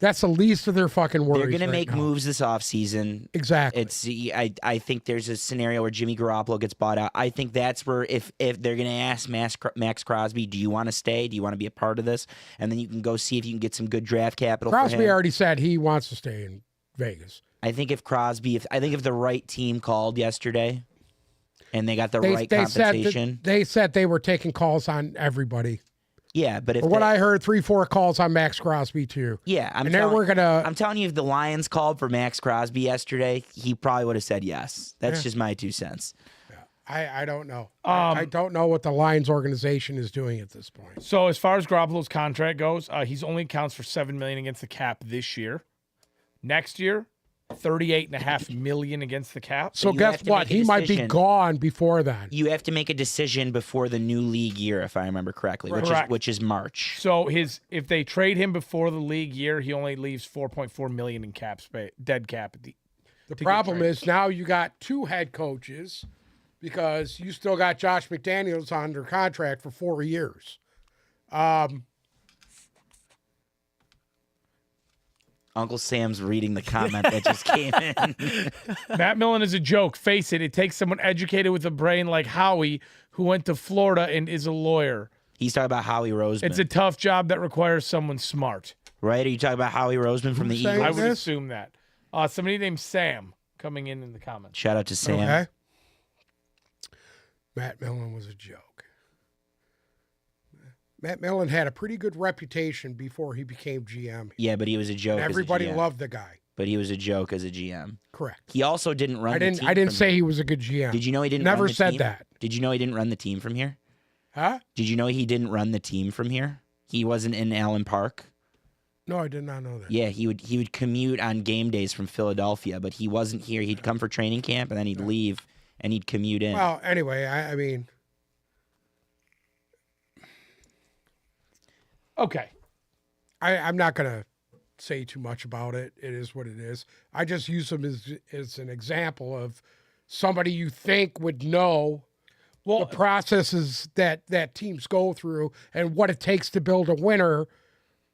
Speaker 2: That's the least of their fucking worries.
Speaker 3: They're going to make
Speaker 2: now.
Speaker 3: moves this offseason.
Speaker 2: Exactly.
Speaker 3: I think there's a scenario where Jimmy Garoppolo gets bought out. I think that's where if they're going to ask Max Crosby, do you want to stay? Do you want to be a part of this? And then you can go see if you can get some good draft capital.
Speaker 2: Crosby
Speaker 3: for him.
Speaker 2: already said he wants to stay in Vegas.
Speaker 3: I think if the right team called yesterday and they got the right compensation.
Speaker 2: They said they were taking calls on everybody.
Speaker 3: Yeah, but if
Speaker 2: what I heard, 3-4 calls on Max Crosby too.
Speaker 3: Yeah, I'm telling you, if the Lions called for Max Crosby yesterday, he probably would have said yes. That's just my 2 cents.
Speaker 2: Yeah. I don't know. I don't know what the Lions organization is doing at this point.
Speaker 1: So as far as Garoppolo's contract goes, he's only accounts for $7 million against the cap this year. Next year, $38.5 million against the cap.
Speaker 2: So guess what? He might be gone before then.
Speaker 3: You have to make a decision before the new league year, if I remember correctly, which is March.
Speaker 1: So if they trade him before the league year, he only leaves $4.4 million in cap space, dead cap.
Speaker 2: The problem is now you got 2 head coaches because you still got Josh McDaniels under contract for 4 years.
Speaker 3: Uncle Sam's reading the comment that just came in.
Speaker 1: Matt Millen is a joke. Face it. It takes someone educated with a brain like Howie, who went to Florida and is a lawyer.
Speaker 3: He's talking about Howie Roseman.
Speaker 1: It's a tough job that requires someone smart.
Speaker 3: Right? Are you talking about Howie Roseman from the Eagles?
Speaker 1: I would assume that. Somebody named Sam coming in the comments.
Speaker 3: Shout out to Sam.
Speaker 2: Okay. Matt Millen was a joke. Matt Millen had a pretty good reputation before he became GM.
Speaker 3: Yeah, but he was a joke.
Speaker 2: Everybody
Speaker 3: as a GM.
Speaker 2: loved the guy.
Speaker 3: But he was a joke as a GM.
Speaker 2: Correct.
Speaker 3: He also didn't run the team.
Speaker 2: I didn't say he was a good GM.
Speaker 3: Did you know he didn't
Speaker 2: Never
Speaker 3: run the
Speaker 2: said
Speaker 3: team?
Speaker 2: that.
Speaker 3: Did you know he didn't run the team from here?
Speaker 2: Huh?
Speaker 3: Did you know he didn't run the team from here? He wasn't in Allen Park.
Speaker 2: No, I did not know that.
Speaker 3: Yeah, he would commute on game days from Philadelphia, but he wasn't here. He'd come for training camp, and then he'd leave, and he'd commute in.
Speaker 2: Well, anyway, I mean...
Speaker 1: Okay.
Speaker 2: I'm not going to say too much about it. It is what it is. I just use him as an example of somebody you think would know the processes that teams go through and what it takes to build a winner,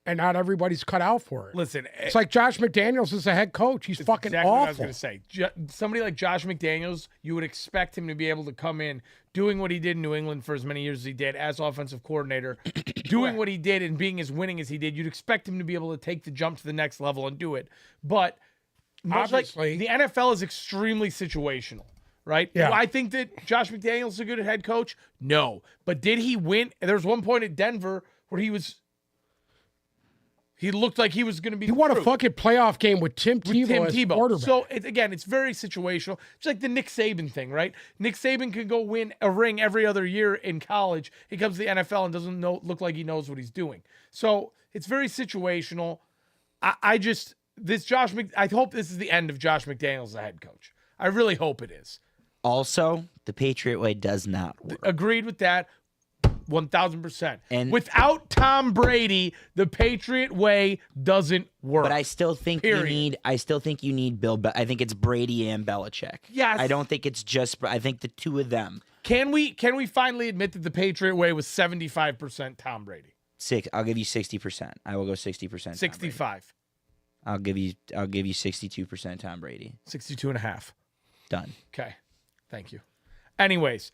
Speaker 2: and not everybody's cut out for it.
Speaker 1: Listen,
Speaker 2: it's like Josh McDaniels is a head coach. He's fucking
Speaker 1: exactly
Speaker 2: awful.
Speaker 1: What I was going to say. Somebody like Josh McDaniels, you would expect him to be able to come in doing what he did in New England for as many years as he did as offensive coordinator, doing what he did and being as winning as he did. You'd expect him to be able to take the jump to the next level and do it. But much like the NFL is extremely situational, right?
Speaker 2: Yeah.
Speaker 1: Do I think that Josh McDaniels is a good head coach? No. But did he win? There was one point at Denver where he looked like he was going to be.
Speaker 2: He won a fucking playoff game with Tim Tebow as quarterback.
Speaker 1: So it's very situational. It's like the Nick Saban thing, right? Nick Saban could go win a ring every other year in college. He comes to the NFL and doesn't look like he knows what he's doing. So it's very situational. I hope this is the end of Josh McDaniels as a head coach. I really hope it is.
Speaker 3: Also, the Patriot way does not work.
Speaker 1: Agreed with that. 1,000%.
Speaker 3: And
Speaker 1: without Tom Brady, the Patriot way doesn't work.
Speaker 3: But I still think you need Bill. I think it's Brady and Belichick.
Speaker 1: Yes.
Speaker 3: I don't think it's just. I think the two of them.
Speaker 1: Can we finally admit that the Patriot way was 75% Tom Brady?
Speaker 3: I'll give you 60%. I will go 60%.
Speaker 1: 65.
Speaker 3: I'll give you 62% Tom Brady.
Speaker 1: 62.5.
Speaker 3: Done.
Speaker 1: Okay. Thank you. Anyways,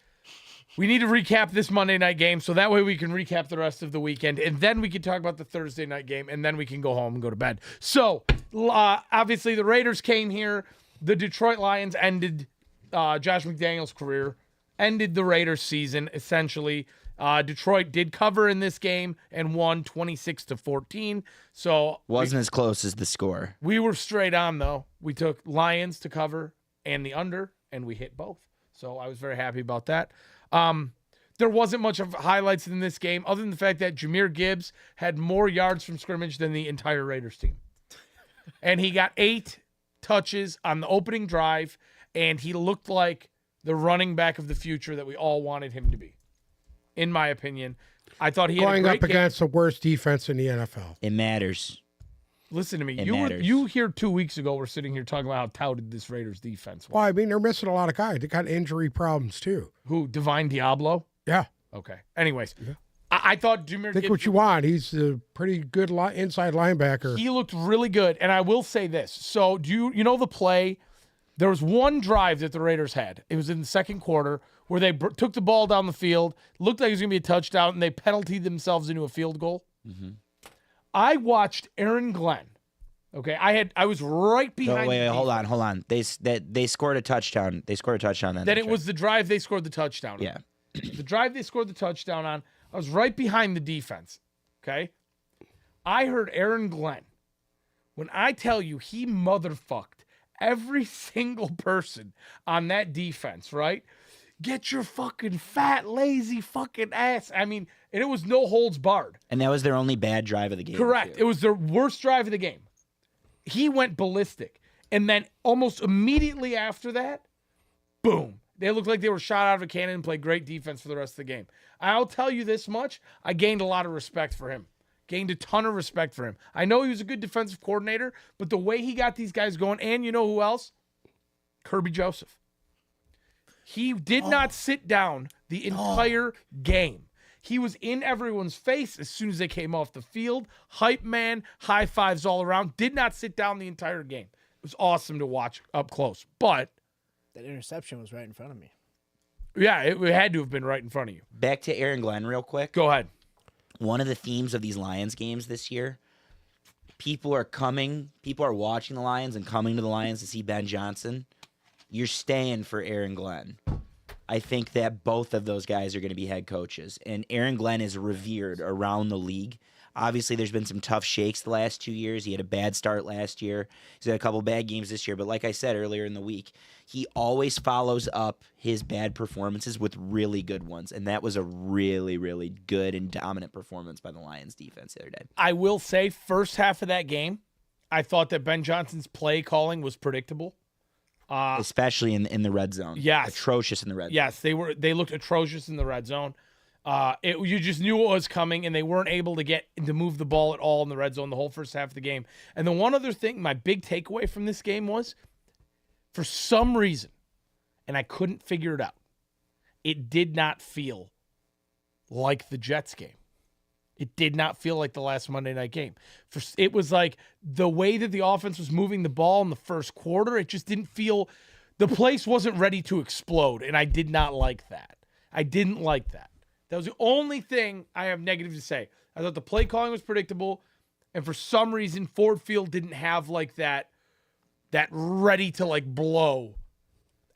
Speaker 1: we need to recap this Monday night game so that way we can recap the rest of the weekend, and then we can talk about the Thursday night game, and then we can go home and go to bed. So, obviously, the Raiders came here. the Detroit Lions ended Josh McDaniels' career, ended the Raiders' season, essentially. Detroit did cover in this game and won 26-14. So
Speaker 3: Wasn't as close as the score.
Speaker 1: we were straight on, though. We took Lions to cover and the under, and we hit both. So I was very happy about that. There wasn't much of highlights in this game other than the fact that Jahmyr Gibbs had more yards from scrimmage than the entire Raiders team. And he got 8 touches on the opening drive, and he looked like the running back of the future that we all wanted him to be. In my opinion, I thought he had
Speaker 2: Going
Speaker 1: a
Speaker 2: up
Speaker 1: great game.
Speaker 2: against the worst defense in the NFL.
Speaker 3: It matters.
Speaker 1: Listen to me.
Speaker 3: It
Speaker 1: You
Speaker 3: matters.
Speaker 1: here 2 weeks ago, we're sitting here talking about how touted this Raiders defense was.
Speaker 2: Well, I mean, they're missing a lot of guys. They got injury problems too.
Speaker 1: Who? Divine Diablo?
Speaker 2: Yeah.
Speaker 1: Okay. Anyways, I thought Jahmyr
Speaker 2: Think
Speaker 1: Gibbs,
Speaker 2: what you want. He's a pretty good inside linebacker.
Speaker 1: he looked really good. And I will say this. So do you know the play? There was one drive that the Raiders had. It was in the second quarter where they took the ball down the field, looked like it was going to be a touchdown, and they penaltied themselves into a field goal.
Speaker 3: Mm-hmm.
Speaker 1: I watched Aaron Glenn. Okay, I was right behind.
Speaker 3: No, wait,
Speaker 1: the
Speaker 3: hold
Speaker 1: defense.
Speaker 3: on, hold on. They scored a touchdown. They scored a touchdown then.
Speaker 1: Then it was the drive they scored the touchdown on.
Speaker 3: Yeah.
Speaker 1: The drive they scored the touchdown on, I was right behind the defense. Okay? I heard Aaron Glenn. When I tell you he motherfucked every single person on that defense, right? Get your fucking fat, lazy fucking ass. I mean, and it was no holds barred.
Speaker 3: And that was their only bad drive of the game.
Speaker 1: Correct.
Speaker 3: too.
Speaker 1: It was their worst drive of the game. He went ballistic. And then almost immediately after that, boom. They looked like they were shot out of a cannon and played great defense for the rest of the game. I'll tell you this much. I gained a lot of respect for him. Gained a ton of respect for him. I know he was a good defensive coordinator, but the way he got these guys going, and you know who else? Kirby Joseph. He did not sit down the entire game. He was in everyone's face as soon as they came off the field. Hype man, high fives all around. Did not sit down the entire game. It was awesome to watch up close. But
Speaker 4: That interception was right in front of me.
Speaker 1: yeah, it had to have been right in front of you.
Speaker 3: Back to Aaron Glenn real quick.
Speaker 1: Go ahead.
Speaker 3: One of the themes of these Lions games this year, people are watching the Lions and coming to the Lions to see Ben Johnson. You're staying for Aaron Glenn. I think that both of those guys are going to be head coaches. And Aaron Glenn is revered around the league. Obviously, there's been some tough shakes the last 2 years. He had a bad start last year. He's had a couple bad games this year. But like I said earlier in the week, he always follows up his bad performances with really good ones. And that was a really, really good and dominant performance by the Lions defense the other day.
Speaker 1: I will say, first half of that game, I thought that Ben Johnson's play calling was predictable.
Speaker 3: Especially in the red zone.
Speaker 1: Yes.
Speaker 3: Atrocious in the red zone.
Speaker 1: Yes, they looked atrocious in the red zone. You just knew what was coming, and they weren't able to move the ball at all in the red zone the whole first half of the game. And the one other thing, my big takeaway from this game was, for some reason, and I couldn't figure it out, it did not feel like the Jets game. It did not feel like the last Monday night game. It was like the way that the offense was moving the ball in the first quarter, it just didn't feel, the place wasn't ready to explode, and I did not like that. I didn't like that. That was the only thing I have negative to say. I thought the play calling was predictable, and for some reason, Ford Field didn't have like that ready to like blow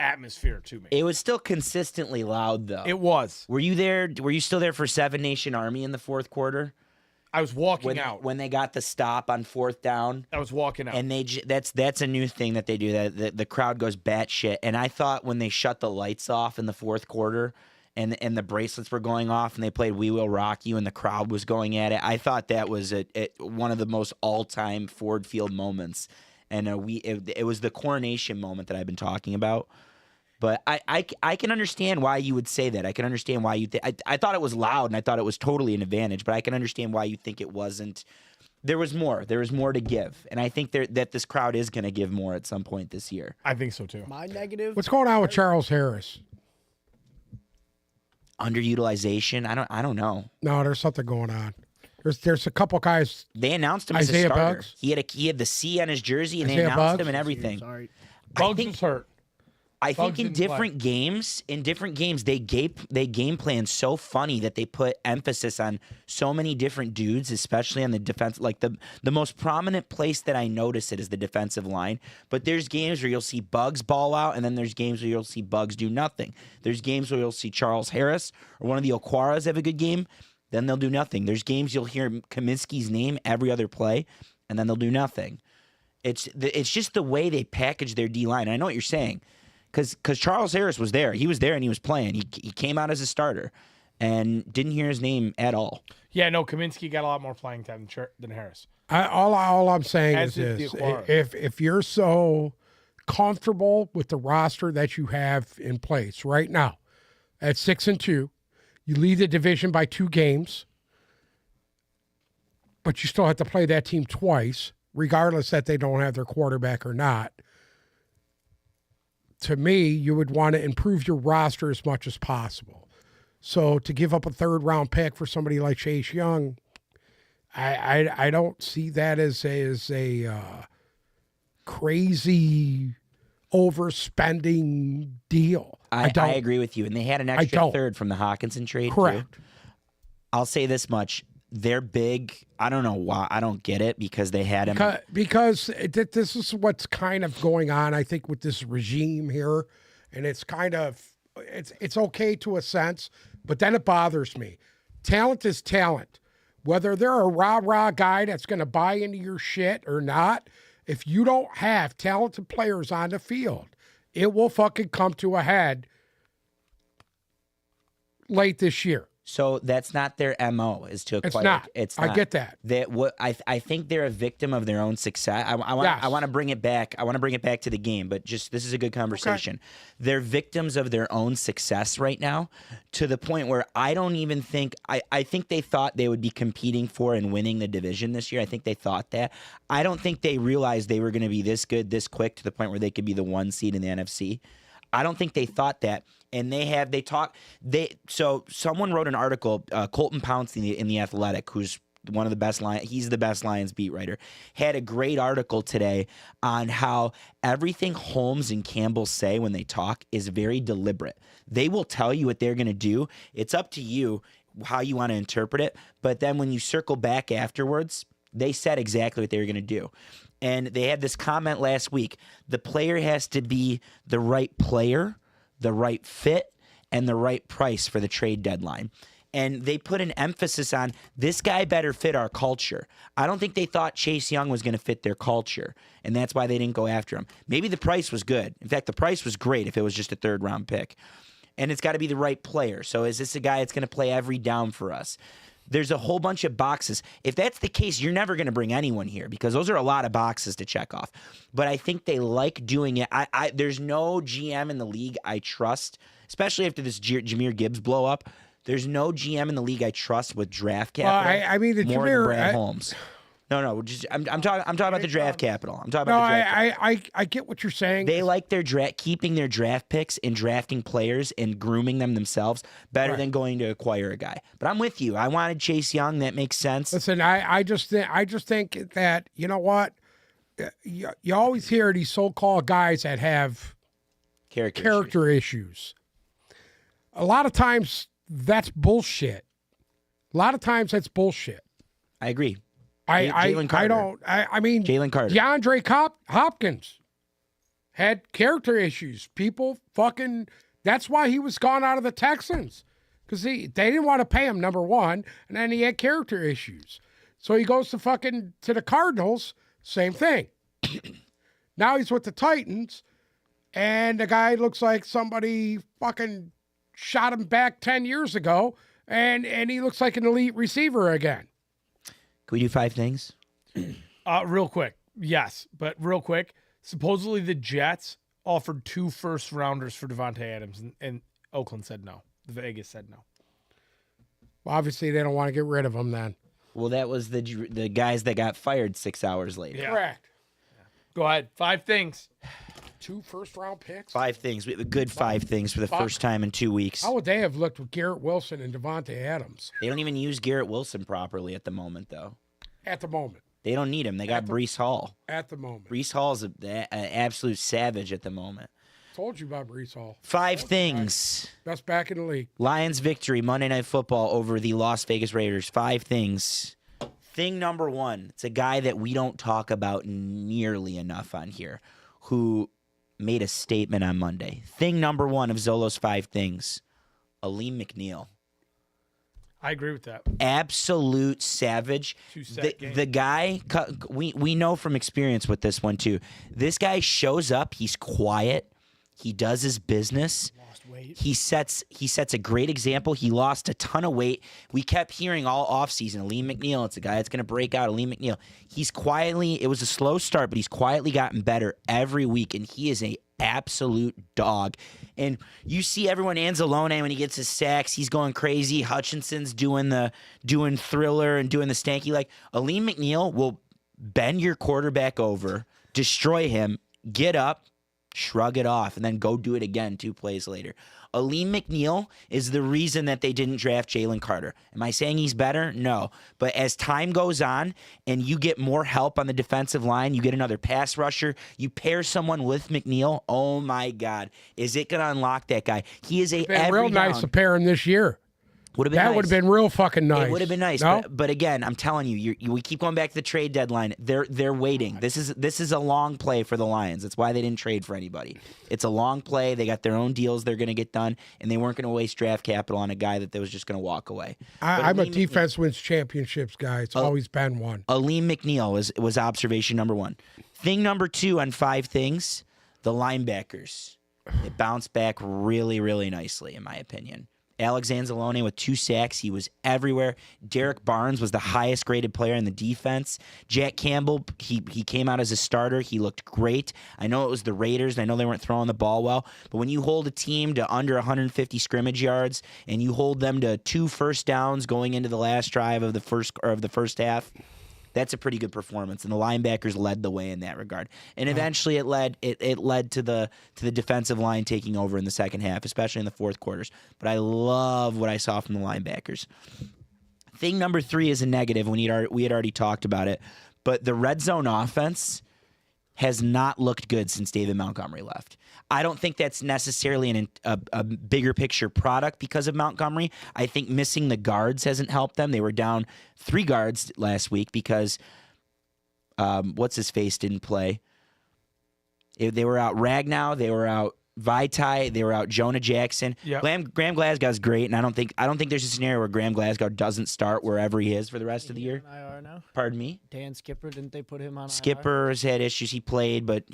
Speaker 1: atmosphere to me.
Speaker 3: It was still consistently loud, though.
Speaker 1: It was.
Speaker 3: Were you there? Were you still there for Seven Nation Army in the fourth quarter?
Speaker 1: I was walking out.
Speaker 3: When they got the stop on fourth down.
Speaker 1: I was walking out.
Speaker 3: And that's a new thing that they do. That the crowd goes batshit. And I thought when they shut the lights off in the fourth quarter, and the bracelets were going off, and they played "We Will Rock You," and the crowd was going at it. I thought that was one of the most all-time Ford Field moments. And it was the coronation moment that I've been talking about. But I can understand why you would say that. I can understand why you think. I thought it was loud, and I thought it was totally an advantage. But I can understand why you think it wasn't. There was more. There was more to give, and I think that this crowd is going to give more at some point this year.
Speaker 1: I think so too.
Speaker 4: My negative.
Speaker 2: What's going on with Charles Harris?
Speaker 3: Underutilization. I don't know.
Speaker 2: No, there's something going on. There's a couple guys.
Speaker 3: They announced him as a
Speaker 2: Isaiah
Speaker 3: starter.
Speaker 2: Bugs?
Speaker 3: He had the C on his jersey, and they
Speaker 2: Isaiah
Speaker 3: announced
Speaker 2: Bugs?
Speaker 3: him and everything.
Speaker 4: Sorry.
Speaker 1: Bugs was hurt.
Speaker 3: I think
Speaker 1: Bugs
Speaker 3: in
Speaker 1: didn't play.
Speaker 3: different games, they game plan so funny that they put emphasis on so many different dudes, especially on the defense. Like the most prominent place that I notice it is the defensive line. But there's games where you'll see Bugs ball out, and then there's games where you'll see Bugs do nothing. There's games where you'll see Charles Harris or one of the Okwaras have a good game, then they'll do nothing. There's games you'll hear Kaminsky's name every other play, and then they'll do nothing. It's just the way they package their D-line. And I know what you're saying. Because Charles Harris was there. He was there and he was playing. He came out as a starter and didn't hear his name at all.
Speaker 1: Yeah, no, Kaminsky got a lot more playing time than Harris.
Speaker 2: All I'm saying
Speaker 1: As
Speaker 2: is
Speaker 1: did
Speaker 2: this:
Speaker 1: the Aquara.
Speaker 2: if you're so comfortable with the roster that you have in place right now, at 6-2, you lead the division by 2 games, but you still have to play that team twice, regardless that they don't have their quarterback or not. To me, you would want to improve your roster as much as possible. So to give up a 3rd-round pick for somebody like Chase Young, I don't see that as a crazy overspending deal.
Speaker 3: I agree with you. And they had an extra 3rd from the Hawkinson trade.
Speaker 2: Correct.
Speaker 3: Too. I'll say this much. They're big. I don't know why. I don't get it because they had him.
Speaker 2: Because this is what's kind of going on, I think, with this regime here. And it's kind of, it's okay to a sense, but then it bothers me. Talent is talent. Whether they're a rah-rah guy that's going to buy into your shit or not, if you don't have talented players on the field, it will fucking come to a head late this year.
Speaker 3: So that's not their MO is to acquire.
Speaker 2: It's not.
Speaker 3: It's not.
Speaker 2: I get that.
Speaker 3: I think they're a victim of their own success. I want to bring it back. I want to bring it back to the game, but just this is a good conversation. Okay. They're victims of their own success right now to the point where I don't even think I think they thought they would be competing for and winning the division this year. I think they thought that. I don't think they realized they were going to be this good this quick to the point where they could be the 1 seed in the NFC. I don't think they thought that. And so someone wrote an article, Colton Pounce in the Athletic, who's one of the best he's the best Lions beat writer, had a great article today on how everything Holmes and Campbell say when they talk is very deliberate. They will tell you what they're going to do. It's up to you how you want to interpret it. But then when you circle back afterwards, they said exactly what they were going to do. And they had this comment last week. The player has to be the right player, the right fit, and the right price for the trade deadline. And they put an emphasis on this guy better fit our culture. I don't think they thought Chase Young was going to fit their culture, and that's why they didn't go after him. Maybe the price was good. In fact, the price was great if it was just a 3rd-round pick. And it's got to be the right player. So is this a guy that's going to play every down for us? There's a whole bunch of boxes. If that's the case, you're never going to bring anyone here because those are a lot of boxes to check off. But I think they like doing it. There's no GM in the league I trust, especially after this Jahmyr Gibbs blow up. There's no GM in the league I trust with draft capital.
Speaker 2: I mean, the
Speaker 3: more
Speaker 2: Jahmyr,
Speaker 3: than Brad Holmes. No, I'm talking about the draft capital. I'm talking about the draft capital.
Speaker 2: I get what you're saying.
Speaker 3: They like their keeping their draft picks and drafting players and grooming them themselves better than going to acquire a guy. But I'm with you. I wanted Chase Young. That makes sense.
Speaker 2: Listen, I just think that, you know what? You always hear these so-called guys that have character issues. A lot of times that's bullshit. A lot of times that's bullshit.
Speaker 3: I agree.
Speaker 2: I mean,
Speaker 3: Jalen Carter.
Speaker 2: DeAndre Hopkins had character issues. People that's why he was gone out of the Texans. Because they didn't want to pay him, number one, and then he had character issues. So he goes to the Cardinals, same thing. Now he's with the Titans, and the guy looks like somebody fucking shot him back 10 years ago, and he looks like an elite receiver again.
Speaker 3: Can we do 5 things?
Speaker 1: Real quick. Yes, but real quick. Supposedly the Jets offered 2 first-rounders for Devontae Adams, and Oakland said no. Vegas said no.
Speaker 2: Well, obviously, they don't want to get rid of him then.
Speaker 3: Well, that was the guys that got fired 6 hours later.
Speaker 1: Yeah.
Speaker 2: Correct.
Speaker 1: Go ahead. 5 things.
Speaker 2: 2 first-round picks?
Speaker 3: 5 things. We have a good 5 things for the first time in 2 weeks.
Speaker 2: How would they have looked with Garrett Wilson and Devontae Adams?
Speaker 3: They don't even use Garrett Wilson properly at the moment, though.
Speaker 2: At the moment.
Speaker 3: They don't need him. They got Breece Hall.
Speaker 2: At the moment.
Speaker 3: Breece Hall is an absolute savage at the moment.
Speaker 2: Told you about Brees Hall.
Speaker 3: 5 things.
Speaker 2: Best back in the league.
Speaker 3: Lions victory, Monday Night Football over the Las Vegas Raiders. 5 things. Thing number 1, it's a guy that we don't talk about nearly enough on here, who made a statement on Monday. Thing number 1 of Zolo's 5 things, Aleem McNeil.
Speaker 1: I agree with that.
Speaker 3: Absolute savage. The guy, we know from experience with this one too. This guy shows up, he's quiet, he does his business. He sets a great example. He lost a ton of weight. We kept hearing all offseason, Aleem McNeil, it's a guy that's going to break out, Aleem McNeil. He's quietly, it was a slow start, but he's quietly gotten better every week, and he is a absolute dog. And you see everyone, Anzalone, when he gets his sacks, he's going crazy. Hutchinson's doing Thriller and doing the stanky. Like, Aleem McNeil will bend your quarterback over, destroy him, get up, shrug it off, and then go do it again 2 plays later. Aleem McNeil is the reason that they didn't draft Jalen Carter. Am I saying he's better? No. But as time goes on and you get more help on the defensive line, you get another pass rusher, you pair someone with McNeil, oh my God, is it going to unlock that guy? He is
Speaker 2: real nice to pair him this year.
Speaker 3: Would have been
Speaker 2: would have been real fucking nice.
Speaker 3: It would have been nice,
Speaker 2: no?
Speaker 3: but again, I'm telling you, we keep going back to the trade deadline. They're waiting. This is a long play for the Lions. That's why they didn't trade for anybody. It's a long play. They got their own deals they're going to get done, and they weren't going to waste draft capital on a guy that was just going to walk away.
Speaker 2: I'm a defense wins championships guy. It's always been one.
Speaker 3: Aleem McNeil was observation number 1. Thing number 2 on 5 things, the linebackers. It bounced back really, really nicely, in my opinion. Alex Anzalone with 2 sacks. He was everywhere. Derek Barnes was the highest graded player in the defense. Jack Campbell, he came out as a starter. He looked great. I know it was the Raiders, and I know they weren't throwing the ball well, but when you hold a team to under 150 scrimmage yards and you hold them to 2 first downs going into the last drive of the first half, that's a pretty good performance, and the linebackers led the way in that regard. And eventually, it led to the defensive line taking over in the second half, especially in the fourth quarters. But I love what I saw from the linebackers. Thing number 3 is a negative. We had already talked about it, but the red zone offense has not looked good since David Montgomery left. I don't think that's necessarily a bigger picture product because of Montgomery. I think missing the guards hasn't helped them. They were down 3 guards last week because what's-his-face didn't play. They were out Ragnow. They were out Vaitai. They were out Jonah Jackson.
Speaker 1: Yep.
Speaker 3: Graham Glasgow's great, and I don't think there's a scenario where Graham Glasgow doesn't start wherever he is for the rest of the year.
Speaker 4: IR now?
Speaker 3: Pardon me?
Speaker 4: Dan Skipper, didn't they put him on IR?
Speaker 3: Skipper's had issues. He played, but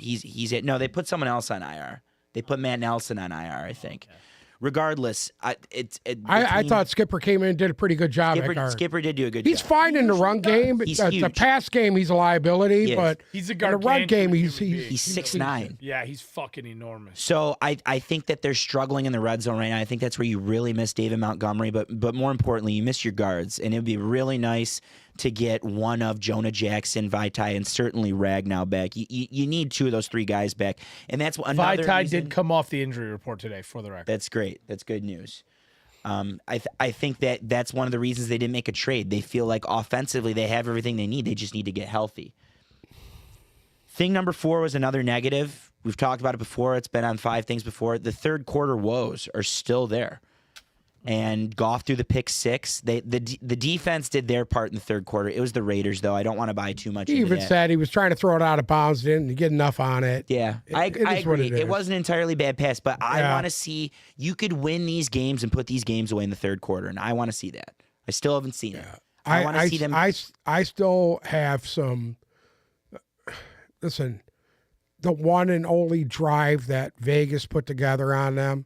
Speaker 3: no, they put someone else on IR. They put Matt Nelson on IR, I think. Okay. Regardless, I
Speaker 2: thought Skipper came in and did a pretty good job.
Speaker 3: Skipper did do a good
Speaker 2: job. He's fine in the run game.
Speaker 3: He's huge.
Speaker 2: The pass game, he's a liability, but
Speaker 1: he's a
Speaker 2: in the run game, he's
Speaker 3: 6'9".
Speaker 1: Yeah, he's fucking enormous.
Speaker 3: So I think that they're struggling in the red zone right now. I think that's where you really miss David Montgomery, but more importantly, you miss your guards, and it would be really nice to get one of Jonah Jackson, Vaitai, and certainly Ragnow back. You need 2 of those 3 guys back, and that's another
Speaker 1: Vaitai
Speaker 3: reason.
Speaker 1: did come off the injury report today, for the record.
Speaker 3: That's great. That's good news. I think that's one of the reasons they didn't make a trade. They feel like offensively they have everything they need. They just need to get healthy. Thing number 4 was another negative. We've talked about it before. It's been on 5 things before. The third quarter woes are still there. And Goff threw the pick 6. The defense did their part in the third quarter. It was the Raiders, though. I don't want to buy too much.
Speaker 2: He even said he was trying to throw it out of bounds, didn't get enough on it.
Speaker 3: Yeah, I agree. It wasn't an entirely bad pass, but I want to see you could win these games and put these games away in the third quarter, and I want to see that. I still haven't seen it. I want to see them.
Speaker 2: I still have some. Listen, the one and only drive that Vegas put together on them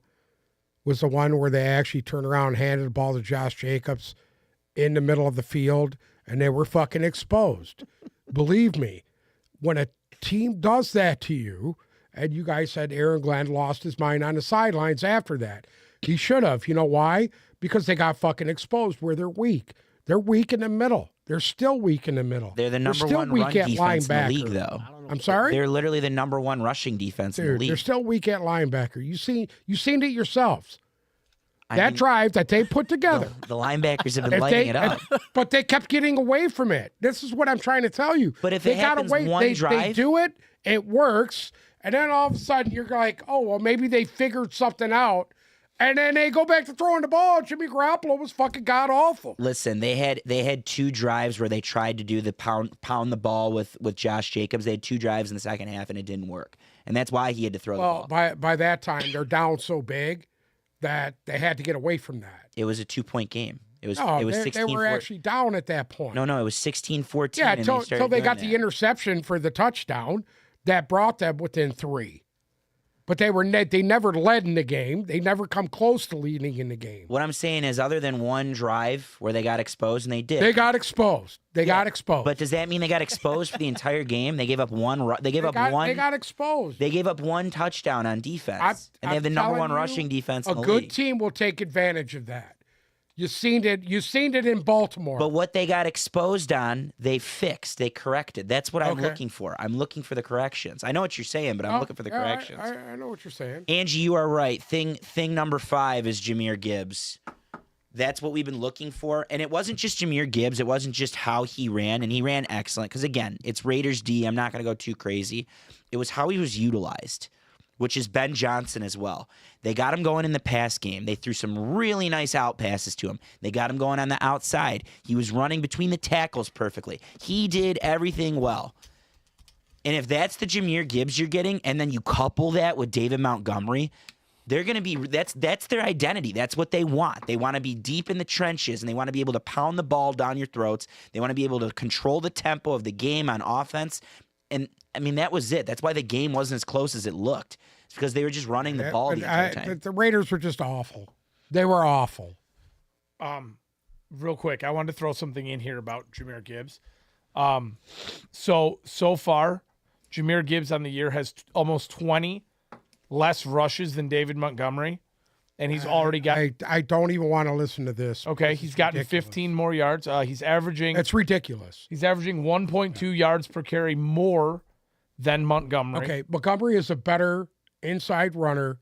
Speaker 2: was the one where they actually turned around and handed the ball to Josh Jacobs in the middle of the field, and they were fucking exposed. Believe me, when a team does that to you, and you guys said Aaron Glenn lost his mind on the sidelines after that. He should have. You know why? Because they got fucking exposed where they're weak. They're weak in the middle. They're still weak in the middle.
Speaker 3: They're the number 1 run defense in the league, though.
Speaker 2: I'm sorry?
Speaker 3: They're literally the number 1 rushing defense in the league.
Speaker 2: They're still weak at linebacker. You seen it yourselves. Drive that they put together.
Speaker 3: The linebackers have been lighting it up.
Speaker 2: But they kept getting away from it. This is what I'm trying to tell you.
Speaker 3: But if they got away,
Speaker 2: they do it, it works, And then all of a sudden you're like, oh, well, maybe they figured something out. And then they go back to throwing the ball. Jimmy Garoppolo was fucking god awful.
Speaker 3: Listen, they had 2 drives where they tried to do the pound the ball with Josh Jacobs. They had 2 drives in the second half, and it didn't work. And that's why he had to throw the ball.
Speaker 2: By that time, they're down so big that they had to get away from that.
Speaker 3: It was a 2-point game. It was 16.
Speaker 2: They were actually down at that point.
Speaker 3: No, it was 16-14.
Speaker 2: Yeah,
Speaker 3: until
Speaker 2: they got the interception for the touchdown that brought them within 3. But they never led in the game. They never come close to leading in the game.
Speaker 3: What I'm saying is, other than one drive where they got exposed, and they did.
Speaker 2: They got exposed. They got exposed.
Speaker 3: But does that mean they got exposed for the entire game? They gave up one. They got
Speaker 2: exposed.
Speaker 3: They gave up 1 touchdown on defense, and they have the number 1 rushing defense in the league.
Speaker 2: A good team will take advantage of that. You've seen it in Baltimore.
Speaker 3: But what they got exposed on, they fixed. They corrected. That's what I'm looking for. I'm looking for the corrections. I know what you're saying, but I'm looking for the corrections.
Speaker 2: I know what you're saying.
Speaker 3: Angie, you are right. Thing number 5 is Jahmyr Gibbs. That's what we've been looking for. And it wasn't just Jahmyr Gibbs. It wasn't just how he ran, and he ran excellent. Because, again, it's Raiders D. I'm not going to go too crazy. It was how he was utilized, which is Ben Johnson as well. They got him going in the pass game. They threw some really nice out passes to him. They got him going on the outside. He was running between the tackles perfectly. He did everything well. And if that's the Jahmyr Gibbs you're getting, and then you couple that with David Montgomery, they're going to be that's their identity. That's what they want. They want to be deep in the trenches, and they want to be able to pound the ball down your throats. They want to be able to control the tempo of the game on offense. And, I mean, that was it. That's why the game wasn't as close as it looked. It's because they were just running the ball the entire time. The
Speaker 2: Raiders were just awful. They were awful.
Speaker 1: Real quick, I wanted to throw something in here about Jahmyr Gibbs. So far, Jahmyr Gibbs on the year has almost 20 less rushes than David Montgomery, and he's already got.
Speaker 2: I don't even want to listen to this.
Speaker 1: Okay, he's gotten 15 more yards. He's averaging.
Speaker 2: It's ridiculous.
Speaker 1: He's averaging 1.2 yards per carry more than Montgomery.
Speaker 2: Okay, Montgomery is a better inside runner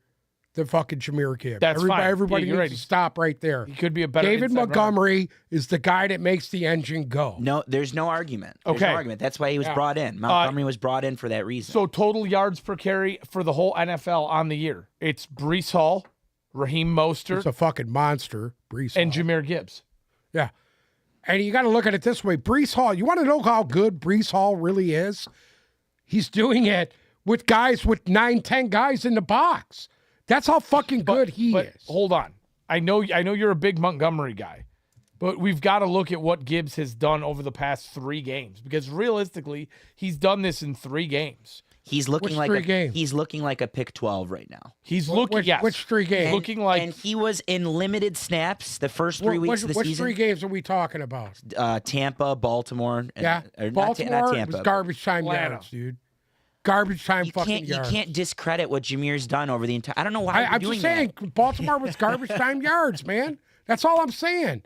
Speaker 2: than fucking Jahmyr Gibbs.
Speaker 1: That's fine.
Speaker 2: Everybody needs to stop right there.
Speaker 1: He could be a better
Speaker 2: David Montgomery is the guy that makes the engine go.
Speaker 3: No, there's no argument. There's no argument. That's why he was brought in. Montgomery was brought in for that reason.
Speaker 1: So total yards per carry for the whole NFL on the year, it's Breece Hall, Raheem Mostert.
Speaker 2: It's a fucking monster, Breece Hall.
Speaker 1: And Jahmyr Gibbs.
Speaker 2: Yeah. And you got to look at it this way. Breece Hall, you want to know how good Breece Hall really is? He's doing it with guys with 9-10 guys in the box. That's how fucking good he is.
Speaker 1: Hold on. I know you're a big Montgomery guy, but we've got to look at what Gibbs has done over the past 3 games, because realistically, he's done this in 3 games.
Speaker 3: He's looking he's looking like a pick 12 right now.
Speaker 1: He's looking
Speaker 2: Which 3 games?
Speaker 1: Looking like,
Speaker 3: and he was in limited snaps the first 3 weeks of the season.
Speaker 2: Which 3 games are we talking about?
Speaker 3: Tampa, Baltimore,
Speaker 2: Baltimore
Speaker 3: not Tampa,
Speaker 2: was garbage time yards, dude. Garbage time fucking yards.
Speaker 3: You can't discredit what Jahmyr's done over the entire. I don't know why
Speaker 2: I'm just saying, Baltimore was garbage time yards, man. That's all I'm saying.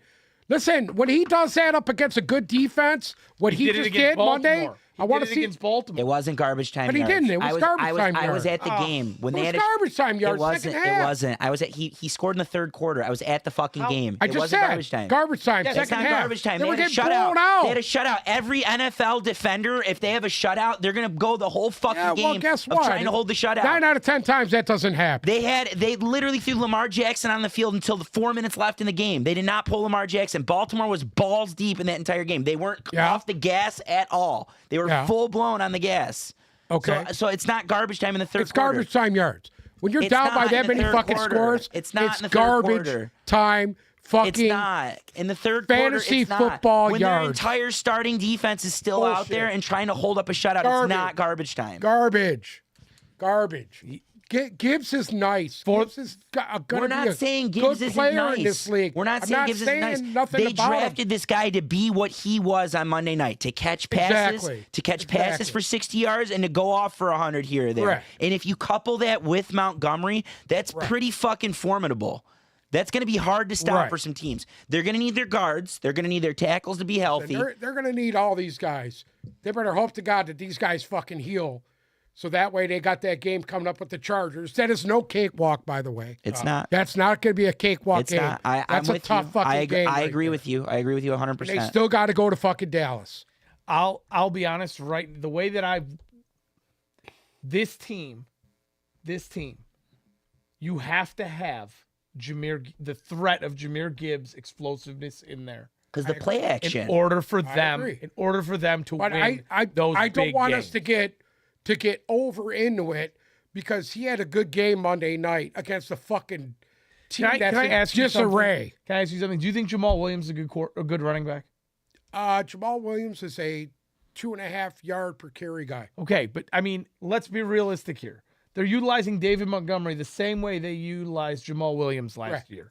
Speaker 2: Listen, when he does that up against a good defense, what he just did Monday, I want to see
Speaker 1: against Baltimore.
Speaker 3: It wasn't garbage time
Speaker 2: but
Speaker 3: yards.
Speaker 2: He didn't. It was garbage time yards.
Speaker 3: I was at the game when they had
Speaker 2: garbage time yards.
Speaker 3: It wasn't. I was at. He scored in the 3rd quarter. I was at the fucking game.
Speaker 2: I just said
Speaker 3: garbage time.
Speaker 2: Garbage time.
Speaker 3: Yeah,
Speaker 2: second
Speaker 3: not
Speaker 2: half.
Speaker 3: Garbage time.
Speaker 2: They were
Speaker 3: had
Speaker 2: getting
Speaker 3: a shutout.
Speaker 2: blown out.
Speaker 3: They had a shutout. Every NFL defender, if they have a shutout, they're gonna go the whole fucking game.
Speaker 2: Well, guess what?
Speaker 3: Of trying to hold the shutout.
Speaker 2: 9 out of 10 times that doesn't happen.
Speaker 3: They literally threw Lamar Jackson on the field until the 4 minutes left in the game. They did not pull Lamar Jackson. Baltimore was balls deep in that entire game. They weren't off the gas at all. They were full blown on the gas.
Speaker 2: Okay.
Speaker 3: So it's not garbage time in the 3rd quarter.
Speaker 2: It's garbage time yards. When you're down by that many fucking scores,
Speaker 3: it's not in the 3rd
Speaker 2: garbage
Speaker 3: quarter.
Speaker 2: Time fucking.
Speaker 3: It's not. In the 3rd
Speaker 2: fantasy
Speaker 3: quarter, it's
Speaker 2: football
Speaker 3: not. When
Speaker 2: yards.
Speaker 3: their entire starting defense is still out there and trying to hold up a shutout, it's not garbage time.
Speaker 2: Garbage. Gibbs is nice. Gibbs is
Speaker 3: We're not saying Gibbs isn't nice.
Speaker 2: In this league.
Speaker 3: We're not saying Gibbs isn't nice. They drafted this guy to be what he was on Monday night, to catch passes, passes for 60 yards and to go off for 100 here or there.
Speaker 2: Correct.
Speaker 3: And if you couple that with Montgomery, that's pretty fucking formidable. That's going to be hard to stop for some teams. They're going to need their guards. They're going to need their tackles to be healthy.
Speaker 2: They're going to need all these guys. They better hope to God that these guys fucking heal. So that way they got that game coming up with the Chargers. That is no cakewalk, by the way.
Speaker 3: It's not.
Speaker 2: That's not going to be a cakewalk game.
Speaker 3: Not.
Speaker 2: That's a tough fucking game.
Speaker 3: I agree with you. I agree with you 100%.
Speaker 2: They still got to go to fucking Dallas.
Speaker 1: I'll be honest, the way that this team, you have to have the threat of Jahmyr Gibbs' explosiveness in there.
Speaker 3: Because the play action.
Speaker 1: In order for
Speaker 2: agree.
Speaker 1: them to
Speaker 2: But
Speaker 1: win
Speaker 2: I
Speaker 1: those
Speaker 2: don't
Speaker 1: big
Speaker 2: want
Speaker 1: games.
Speaker 2: us to get over into it because he had a good game Monday night against the fucking team that's in disarray.
Speaker 1: Can I ask you something? Do you think Jamal Williams is a good running back?
Speaker 2: Jamal Williams is a 2.5 yard per carry guy.
Speaker 1: Okay, but I mean, let's be realistic here. They're utilizing David Montgomery the same way they utilized Jamal Williams last year,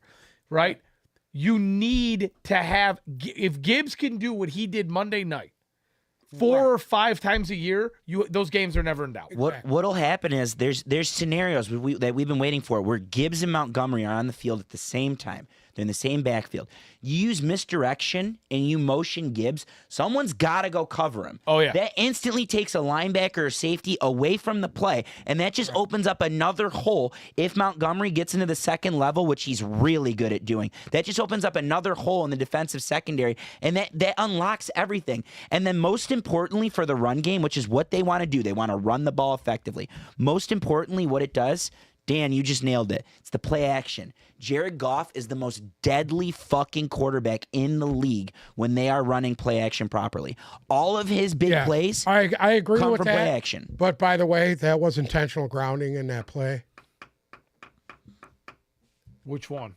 Speaker 1: right? You need to have, if Gibbs can do what he did Monday night, 4 or 5 times a year, those games are never in doubt.
Speaker 3: What'll happen is there's scenarios that we've been waiting for where Gibbs and Montgomery are on the field at the same time. They're in the same backfield. You use misdirection and you motion Gibbs, someone's got to go cover him.
Speaker 1: Oh, yeah.
Speaker 3: That instantly takes a linebacker or safety away from the play, and that just opens up another hole if Montgomery gets into the second level, which he's really good at doing. That just opens up another hole in the defensive secondary, and that unlocks everything. And then most importantly for the run game, which is what they want to do, they want to run the ball effectively. Most importantly, what it does, Dan, you just nailed it. It's the play action. Jared Goff is the most deadly fucking quarterback in the league when they are running play action properly. All of his big plays
Speaker 2: I agree
Speaker 3: come
Speaker 2: with
Speaker 3: from
Speaker 2: that.
Speaker 3: play action.
Speaker 2: But by the way, that was intentional grounding in that play.
Speaker 1: Which one?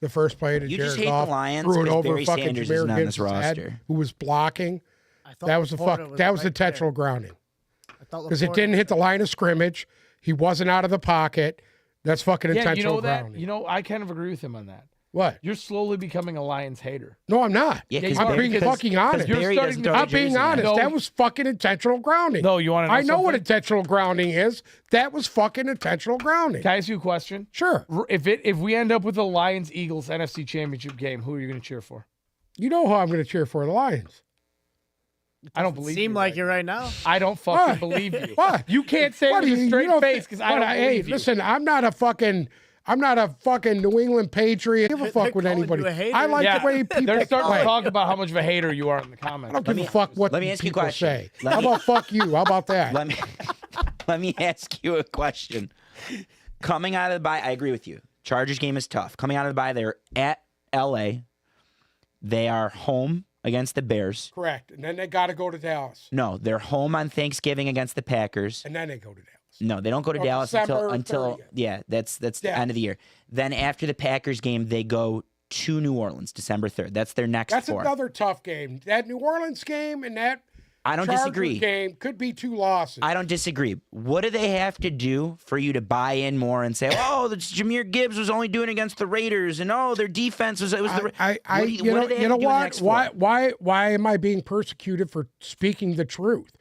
Speaker 2: The first play to
Speaker 3: You
Speaker 2: Jared
Speaker 3: just hate
Speaker 2: Goff
Speaker 3: the Lions
Speaker 2: threw it
Speaker 3: because
Speaker 2: over
Speaker 3: Barry
Speaker 2: fucking
Speaker 3: Sanders
Speaker 2: Jahmyr
Speaker 3: isn't on this
Speaker 2: Gibbs' head,
Speaker 3: roster.
Speaker 2: who was blocking.
Speaker 4: I thought
Speaker 2: That was
Speaker 4: Laporta
Speaker 2: intentional grounding because it
Speaker 4: Laporta-
Speaker 2: didn't hit the line of scrimmage. He wasn't out of the pocket. That's fucking
Speaker 1: Yeah,
Speaker 2: intentional
Speaker 1: you know that.
Speaker 2: grounding.
Speaker 1: You know, I kind of agree with him on that.
Speaker 2: What?
Speaker 1: You're slowly becoming a Lions hater.
Speaker 2: No, I'm not.
Speaker 3: Yeah,
Speaker 1: Yeah,
Speaker 3: 'cause
Speaker 1: you are,
Speaker 2: I'm being
Speaker 1: because-
Speaker 2: fucking honest.
Speaker 1: you're
Speaker 3: Barry
Speaker 1: starting
Speaker 3: doesn't
Speaker 1: to-
Speaker 3: throw
Speaker 2: I'm
Speaker 3: the
Speaker 2: being
Speaker 3: jersey on.
Speaker 2: honest.
Speaker 1: No.
Speaker 2: That was fucking intentional grounding.
Speaker 1: No, you want to know
Speaker 2: I know what
Speaker 1: something?
Speaker 2: intentional grounding is. That was fucking intentional grounding.
Speaker 1: Can I ask you a question?
Speaker 2: Sure.
Speaker 1: If we end up with a Lions-Eagles NFC Championship game, who are you going to cheer for?
Speaker 2: You know who I'm going to cheer for, the Lions.
Speaker 1: I don't believe
Speaker 4: Seem
Speaker 1: you
Speaker 4: like
Speaker 1: right
Speaker 4: you right now.
Speaker 1: I don't fucking
Speaker 2: What?
Speaker 1: believe you.
Speaker 2: What?
Speaker 1: You can't say
Speaker 2: What
Speaker 1: it with
Speaker 2: do
Speaker 1: a
Speaker 2: you-
Speaker 1: straight
Speaker 2: you don't
Speaker 1: face
Speaker 2: think-
Speaker 1: because I don't
Speaker 2: Hey,
Speaker 1: believe you.
Speaker 2: listen, I'm not a fucking New England Patriot. Give a fuck with
Speaker 4: calling
Speaker 2: anybody.
Speaker 4: you a hater.
Speaker 2: I like the way people
Speaker 1: they're starting
Speaker 2: play.
Speaker 1: to talk about how much of a hater you are in the comments.
Speaker 2: I don't give a fuck what
Speaker 3: let me ask you a
Speaker 2: people
Speaker 3: question.
Speaker 2: say.
Speaker 3: Let
Speaker 2: How
Speaker 3: me-
Speaker 2: about fuck you? How about that?
Speaker 3: Let me ask you a question. Coming out of the bye, I agree with you. Chargers game is tough. Coming out of the bye, they're at LA. They are home against the Bears.
Speaker 2: Correct. And then they got to go to Dallas.
Speaker 3: No, they're home on Thanksgiving against the Packers.
Speaker 2: And then they go to Dallas.
Speaker 3: No, they don't go to
Speaker 2: Oh,
Speaker 3: Dallas
Speaker 2: December
Speaker 3: until
Speaker 2: 30th.
Speaker 3: yeah, that's the
Speaker 2: Dallas.
Speaker 3: end of the year. Then after the Packers game, they go to New Orleans, December 3rd. That's their next
Speaker 2: That's
Speaker 3: 4.
Speaker 2: another tough game. That New Orleans game and that
Speaker 3: I don't
Speaker 2: Charger
Speaker 3: disagree.
Speaker 2: game could be 2 losses.
Speaker 3: I don't disagree. What do they have to do for you to buy in more and say, "Oh, Jahmyr Gibbs was only doing against the Raiders," and "Oh, their defense was the." What do they have to do in the next 4?
Speaker 2: Why am I being persecuted for speaking the truth?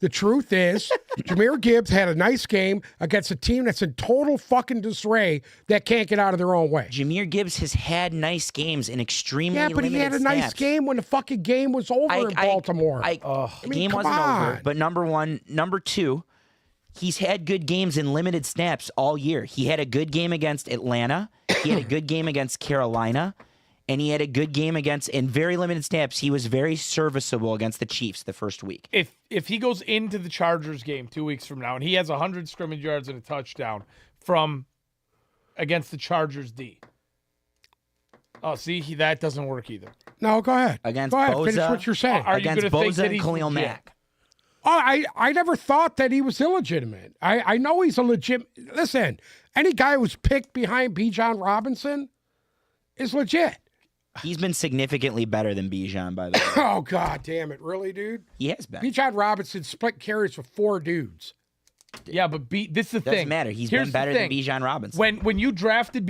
Speaker 2: The truth is, Jahmyr Gibbs had a nice game against a team that's in total fucking disarray that can't get out of their own way.
Speaker 3: Jahmyr Gibbs has had nice games in extremely
Speaker 2: Yeah, but he had a
Speaker 3: limited
Speaker 2: nice
Speaker 3: snaps.
Speaker 2: game when the fucking game was over in Baltimore.
Speaker 3: The game
Speaker 2: come
Speaker 3: wasn't over.
Speaker 2: on.
Speaker 3: But number 1, number 2, he's had good games in limited snaps all year. He had a good game against Atlanta. He had a good game against Carolina. And he had a good game against, in very limited snaps, he was very serviceable against the Chiefs the first week.
Speaker 1: If he goes into the Chargers game 2 weeks from now and he has 100 scrimmage yards and a touchdown from against the Chargers D. Oh, see, that doesn't work either.
Speaker 2: No, go ahead.
Speaker 3: Against
Speaker 2: go ahead.
Speaker 3: Boza,
Speaker 2: Finish what you're saying.
Speaker 1: Are you
Speaker 3: against
Speaker 1: gonna think
Speaker 3: Boza
Speaker 1: that
Speaker 3: and
Speaker 1: he's
Speaker 3: Khalil
Speaker 1: legit?
Speaker 3: Mack.
Speaker 2: Oh, I never thought that he was illegitimate. I know he's a legit. Listen, any guy who's picked behind Bijan Robinson is legit.
Speaker 3: He's been significantly better than Bijan, by the way.
Speaker 2: Oh, God damn it. Really, dude?
Speaker 3: He has been.
Speaker 2: Bijan Robinson split carries with 4 dudes.
Speaker 1: Yeah, but this is the
Speaker 3: Doesn't
Speaker 1: thing.
Speaker 3: matter. He's
Speaker 1: Here's
Speaker 3: been
Speaker 1: the
Speaker 3: better than
Speaker 1: thing.
Speaker 3: Bijan Robinson.
Speaker 1: When you drafted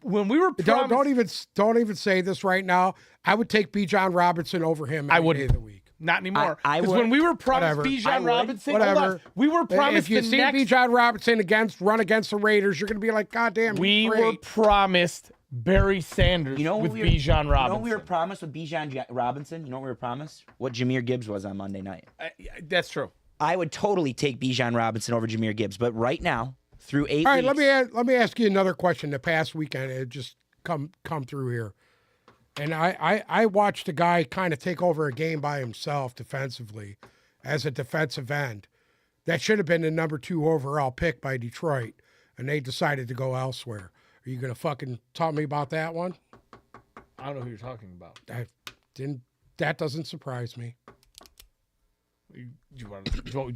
Speaker 1: when we were promised,
Speaker 2: Don't even say this right now. I would take Bijan Robinson over him
Speaker 1: I
Speaker 2: any
Speaker 1: wouldn't.
Speaker 2: day of the week.
Speaker 1: not anymore.
Speaker 3: I
Speaker 1: Because
Speaker 3: would-
Speaker 1: when we were promised
Speaker 2: Whatever.
Speaker 3: I
Speaker 1: Bijan
Speaker 3: would.
Speaker 1: Robinson, hold
Speaker 2: Whatever.
Speaker 1: on. We were promised
Speaker 2: If you
Speaker 1: the
Speaker 2: see
Speaker 1: next.
Speaker 2: Bijan Robinson run against the Raiders, you're going to be like, God damn,
Speaker 1: We
Speaker 2: great.
Speaker 1: were promised Barry Sanders
Speaker 3: You know what
Speaker 1: with
Speaker 3: we were,
Speaker 1: Bijan Robinson.
Speaker 3: You know what we were promised with Bijan Robinson? You know what we were promised? What Jahmyr Gibbs was on Monday night.
Speaker 1: That's true.
Speaker 3: I would totally take Bijan Robinson over Jahmyr Gibbs, but right now, through 8
Speaker 2: All right,
Speaker 3: weeks,
Speaker 2: let me ask you another question. The past weekend, it just come through here, and I watched a guy kind of take over a game by himself defensively, as a defensive end. that should have been the number 2 overall pick by Detroit, and they decided to go elsewhere. Are you going to fucking tell me about that one?
Speaker 1: I don't know who you're talking about.
Speaker 2: That doesn't surprise me.
Speaker 1: Would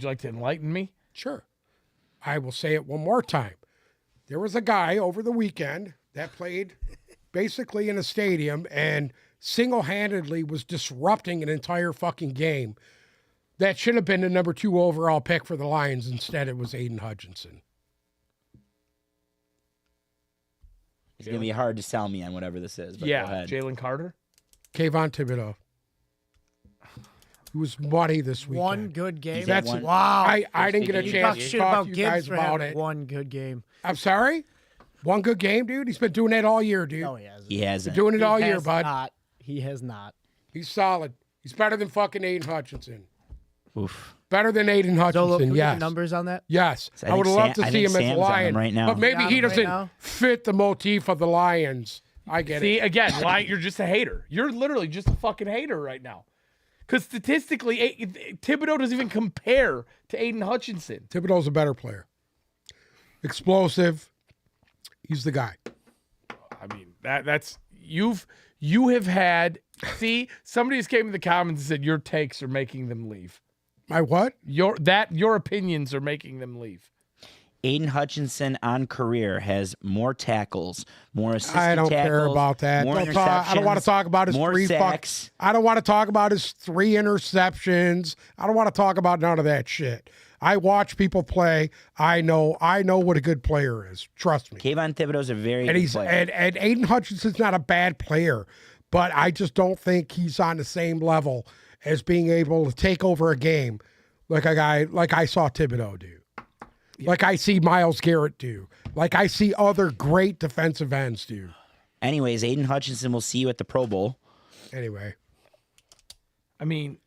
Speaker 1: you like to enlighten me?
Speaker 2: Sure. I will say it one more time. There was a guy over the weekend that played basically in a stadium and single-handedly was disrupting an entire fucking game. That should have been the number 2 overall pick for the Lions. Instead, it was Aiden Hutchinson.
Speaker 3: It's going to be hard to sell me on whatever this is. But go ahead.
Speaker 1: Jalen Carter.
Speaker 2: Kayvon Thibodeau. He was money this weekend.
Speaker 4: One good game.
Speaker 2: That's
Speaker 4: wow.
Speaker 2: I didn't get a
Speaker 4: You
Speaker 2: chance
Speaker 4: talk
Speaker 2: to
Speaker 4: shit
Speaker 2: talk
Speaker 4: about
Speaker 2: to you
Speaker 4: Gibbs
Speaker 2: guys
Speaker 4: for
Speaker 2: about
Speaker 4: having
Speaker 2: it.
Speaker 4: one good game.
Speaker 2: I'm sorry? One good game, dude? He's been doing that all year, dude.
Speaker 4: No, he hasn't.
Speaker 3: He hasn't.
Speaker 2: Doing it all
Speaker 4: He
Speaker 2: year,
Speaker 4: has
Speaker 2: bud.
Speaker 4: not. He has not.
Speaker 2: He's solid. He's better than fucking Aiden Hutchinson.
Speaker 3: Oof.
Speaker 2: Better than Aiden
Speaker 4: Zolo, can
Speaker 2: Hutchinson,
Speaker 4: we get
Speaker 2: yes.
Speaker 4: numbers on that?
Speaker 2: Yes.
Speaker 3: I
Speaker 2: I would
Speaker 3: think
Speaker 2: love to
Speaker 3: I
Speaker 2: see
Speaker 3: think
Speaker 2: him as a
Speaker 3: Sam's on
Speaker 2: Lion.
Speaker 3: him right now.
Speaker 2: But maybe
Speaker 4: Got
Speaker 2: he
Speaker 4: him right
Speaker 2: doesn't
Speaker 4: now?
Speaker 2: fit the motif of the Lions. I get
Speaker 1: See,
Speaker 2: it.
Speaker 1: again, why you're just a hater. You're literally just a fucking hater right now. Because statistically, Thibodeau doesn't even compare to Aiden Hutchinson.
Speaker 2: Thibodeau's a better player. Explosive. He's the guy.
Speaker 1: I mean, that's you have had. See, somebody just came in the comments and said your takes are making them leave.
Speaker 2: My what?
Speaker 1: Your opinions are making them leave.
Speaker 3: Aiden Hutchinson on career has more tackles, more assisted
Speaker 2: I don't
Speaker 3: tackles,
Speaker 2: care about that.
Speaker 3: more
Speaker 2: Don't talk- I don't want to
Speaker 3: interceptions,
Speaker 2: talk about his
Speaker 3: more
Speaker 2: 3
Speaker 3: sacks.
Speaker 2: I don't want to talk about his 3 interceptions. I don't want to talk about none of that shit. I watch people play. I know what a good player is. Trust me.
Speaker 3: Kayvon Thibodeau's a very
Speaker 2: And
Speaker 3: good
Speaker 2: he's
Speaker 3: player.
Speaker 2: and Aiden Hutchinson's not a bad player, but I just don't think he's on the same level as being able to take over a game like a guy like I saw Thibodeau do. Like I see Myles Garrett do. Like I see other great defensive ends do.
Speaker 3: Anyways, Aiden Hutchinson will see you at the Pro Bowl.
Speaker 2: Anyway.
Speaker 1: I mean,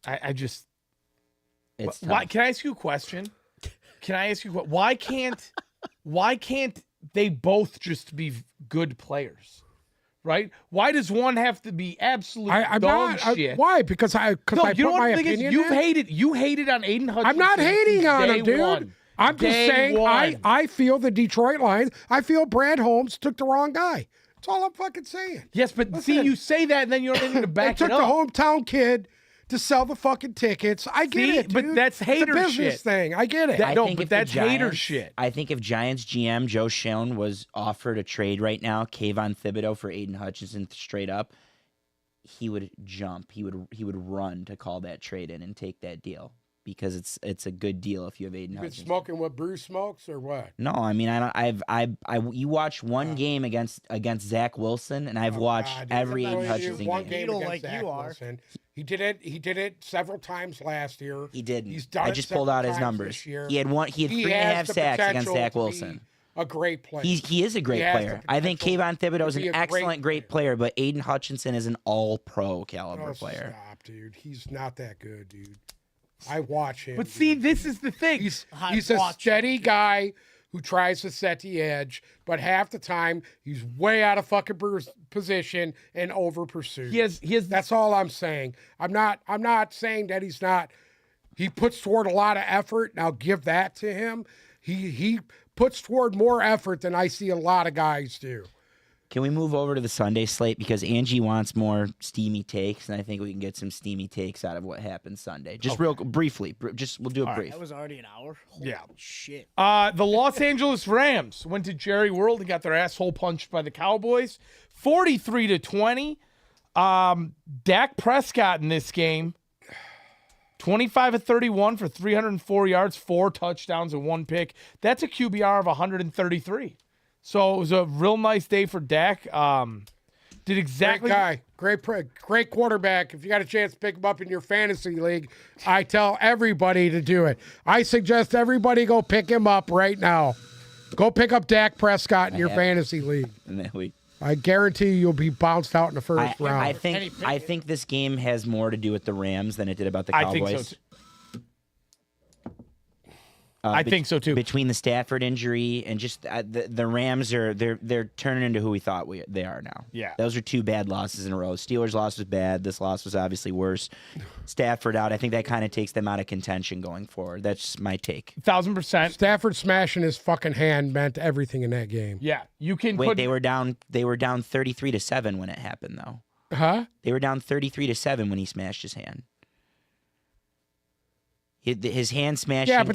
Speaker 1: I just.
Speaker 3: It's
Speaker 1: Why?
Speaker 3: tough.
Speaker 1: Can I ask you a question? Can I ask you why can't they both just be good players? Right? Why does one have to be absolute
Speaker 2: I'm
Speaker 1: dog
Speaker 2: not.
Speaker 1: shit?
Speaker 2: Why? Because I
Speaker 1: No,
Speaker 2: put
Speaker 1: you know
Speaker 2: my
Speaker 1: what the thing is?
Speaker 2: opinion
Speaker 1: You hated on Aiden Hutchinson.
Speaker 2: I'm not hating
Speaker 1: since
Speaker 2: on
Speaker 1: day
Speaker 2: him, dude.
Speaker 1: one.
Speaker 2: I'm just
Speaker 1: Day
Speaker 2: saying
Speaker 1: one.
Speaker 2: I feel the Detroit Lions. I feel Brad Holmes took the wrong guy. That's all I'm fucking saying.
Speaker 1: Yes, but see,
Speaker 2: Listen.
Speaker 1: you say that, and then you're going to
Speaker 2: They
Speaker 1: back
Speaker 2: took
Speaker 1: it
Speaker 2: the
Speaker 1: up.
Speaker 2: hometown kid to sell the fucking tickets. I get
Speaker 1: See?
Speaker 2: it,
Speaker 1: But
Speaker 2: dude.
Speaker 1: that's hater
Speaker 2: it's a business
Speaker 1: shit.
Speaker 2: thing. I get it.
Speaker 1: That- No,
Speaker 3: think
Speaker 1: but
Speaker 3: if the
Speaker 1: that's hater
Speaker 3: Giants-
Speaker 1: shit.
Speaker 3: I think if Giants GM Joe Schoen was offered a trade right now, Kayvon Thibodeau for Aiden Hutchinson straight up, he would jump. He would run to call that trade in and take that deal because it's a good deal if you have Aiden
Speaker 2: You been
Speaker 3: Hutchinson.
Speaker 2: smoking what Bruce smokes or what?
Speaker 3: No, I mean you watch one game against Zach Wilson, and I've watched
Speaker 2: God, dude.
Speaker 3: every
Speaker 2: That's
Speaker 3: Aiden
Speaker 2: all you do.
Speaker 3: Hutchinson
Speaker 2: One
Speaker 3: game.
Speaker 2: game
Speaker 4: Needle
Speaker 2: against
Speaker 4: like
Speaker 2: Zach
Speaker 4: you are.
Speaker 2: Wilson. He did it several times last year.
Speaker 3: He didn't.
Speaker 2: He's done
Speaker 3: I
Speaker 2: it
Speaker 3: just pulled
Speaker 2: several
Speaker 3: out his
Speaker 2: times
Speaker 3: numbers.
Speaker 2: this year.
Speaker 3: He had 3.5
Speaker 2: has the
Speaker 3: sacks against
Speaker 2: potential
Speaker 3: Zach
Speaker 2: to be
Speaker 3: Wilson.
Speaker 2: A great player.
Speaker 3: He is a great
Speaker 2: He has the
Speaker 3: player. I think
Speaker 2: potential
Speaker 3: Kayvon Thibodeau is
Speaker 2: to be
Speaker 3: an
Speaker 2: a great
Speaker 3: excellent, great player, but Aiden Hutchinson is an all-pro caliber
Speaker 2: Oh,
Speaker 3: player.
Speaker 2: Stop, dude. He's not that good, dude. I watch him.
Speaker 1: But see, this is the thing.
Speaker 2: he's
Speaker 4: I
Speaker 2: a
Speaker 4: watch
Speaker 2: steady guy who tries to set the edge, but half the time he's way out of fucking position and over pursuit.
Speaker 1: he has
Speaker 2: That's all I'm saying. I'm not saying that he's not. He puts toward a lot of effort, and I'll give that to him. He puts toward more effort than I see a lot of guys do.
Speaker 3: Can we move over to the Sunday slate because Angie wants more steamy takes, and I think we can get some steamy takes out of what happened Sunday. Just real briefly, just we'll do it brief.
Speaker 4: That was already an hour. Holy
Speaker 1: Yeah.
Speaker 4: shit.
Speaker 1: The Los Angeles Rams went to Jerry World and got their asshole punched by the Cowboys, 43-20. Dak Prescott in this game, 25 of 31 for 304 yards, 4 touchdowns, and 1 pick. That's a QBR of 133. So it was a real nice day for Dak. Did exactly.
Speaker 2: Great guy, great quarterback. If you got a chance to pick him up in your fantasy league, I tell everybody to do it. I suggest everybody go pick him up right now. Go pick up Dak Prescott in your fantasy league.
Speaker 3: And then we.
Speaker 2: I guarantee you'll be bounced out in the first round.
Speaker 3: I think this game has more to do with the Rams than it did about the
Speaker 1: I
Speaker 3: Cowboys.
Speaker 1: think so too. I think so too.
Speaker 3: Between the Stafford injury and just the Rams they're turning into who we thought they are now.
Speaker 1: Yeah.
Speaker 3: Those are 2 bad losses in a row. Steelers loss was bad. This loss was obviously worse. Stafford out. I think that kind of takes them out of contention going forward. That's my take.
Speaker 1: 1,000%.
Speaker 2: Stafford smashing his fucking hand meant everything in that game.
Speaker 1: Yeah, you can
Speaker 3: Wait,
Speaker 1: put.
Speaker 3: they were down 33-7 when it happened though.
Speaker 2: Huh?
Speaker 3: They were down 33-7 when he smashed his hand. His hand smashing.
Speaker 2: Yeah, but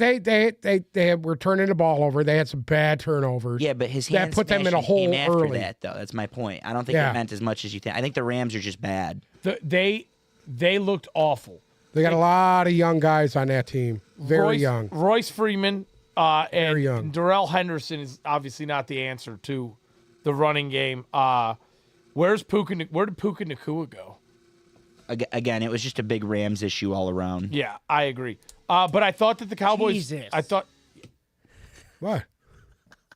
Speaker 2: they were turning the ball over. They had some bad turnovers.
Speaker 3: Yeah, but his
Speaker 2: that
Speaker 3: hand
Speaker 2: put them in a
Speaker 3: smashing
Speaker 2: hole
Speaker 3: came after
Speaker 2: early.
Speaker 3: that, though. That's my point. I don't think
Speaker 2: Yeah.
Speaker 3: it meant as much as you think. I think the Rams are just bad.
Speaker 1: They looked awful.
Speaker 2: They got a lot of young guys on that team. Very young.
Speaker 1: Royce Freeman and
Speaker 2: Very young.
Speaker 1: Darrell Henderson is obviously not the answer to the running game. Where did Puka Nacua go?
Speaker 3: Again, it was just a big Rams issue all around.
Speaker 1: Yeah, I agree. But I thought that the Cowboys.
Speaker 4: Jesus.
Speaker 1: I thought
Speaker 2: What?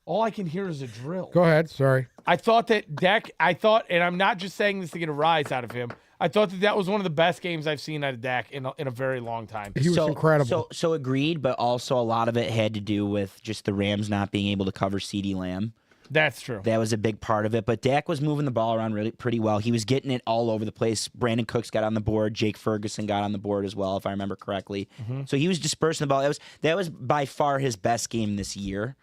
Speaker 1: all I can hear is a drill.
Speaker 2: Go ahead. Sorry.
Speaker 1: I thought that Dak. And I'm not just saying this to get a rise out of him. I thought that was one of the best games I've seen out of Dak in a very long time.
Speaker 2: He was incredible.
Speaker 3: So agreed, but also a lot of it had to do with just the Rams not being able to cover CeeDee Lamb.
Speaker 1: That's true.
Speaker 3: That was a big part of it. But Dak was moving the ball around really pretty well. He was getting it all over the place. Brandon Cooks got on the board. Jake Ferguson got on the board as well, if I remember correctly. So he was dispersing the ball. That was by far his best game this year.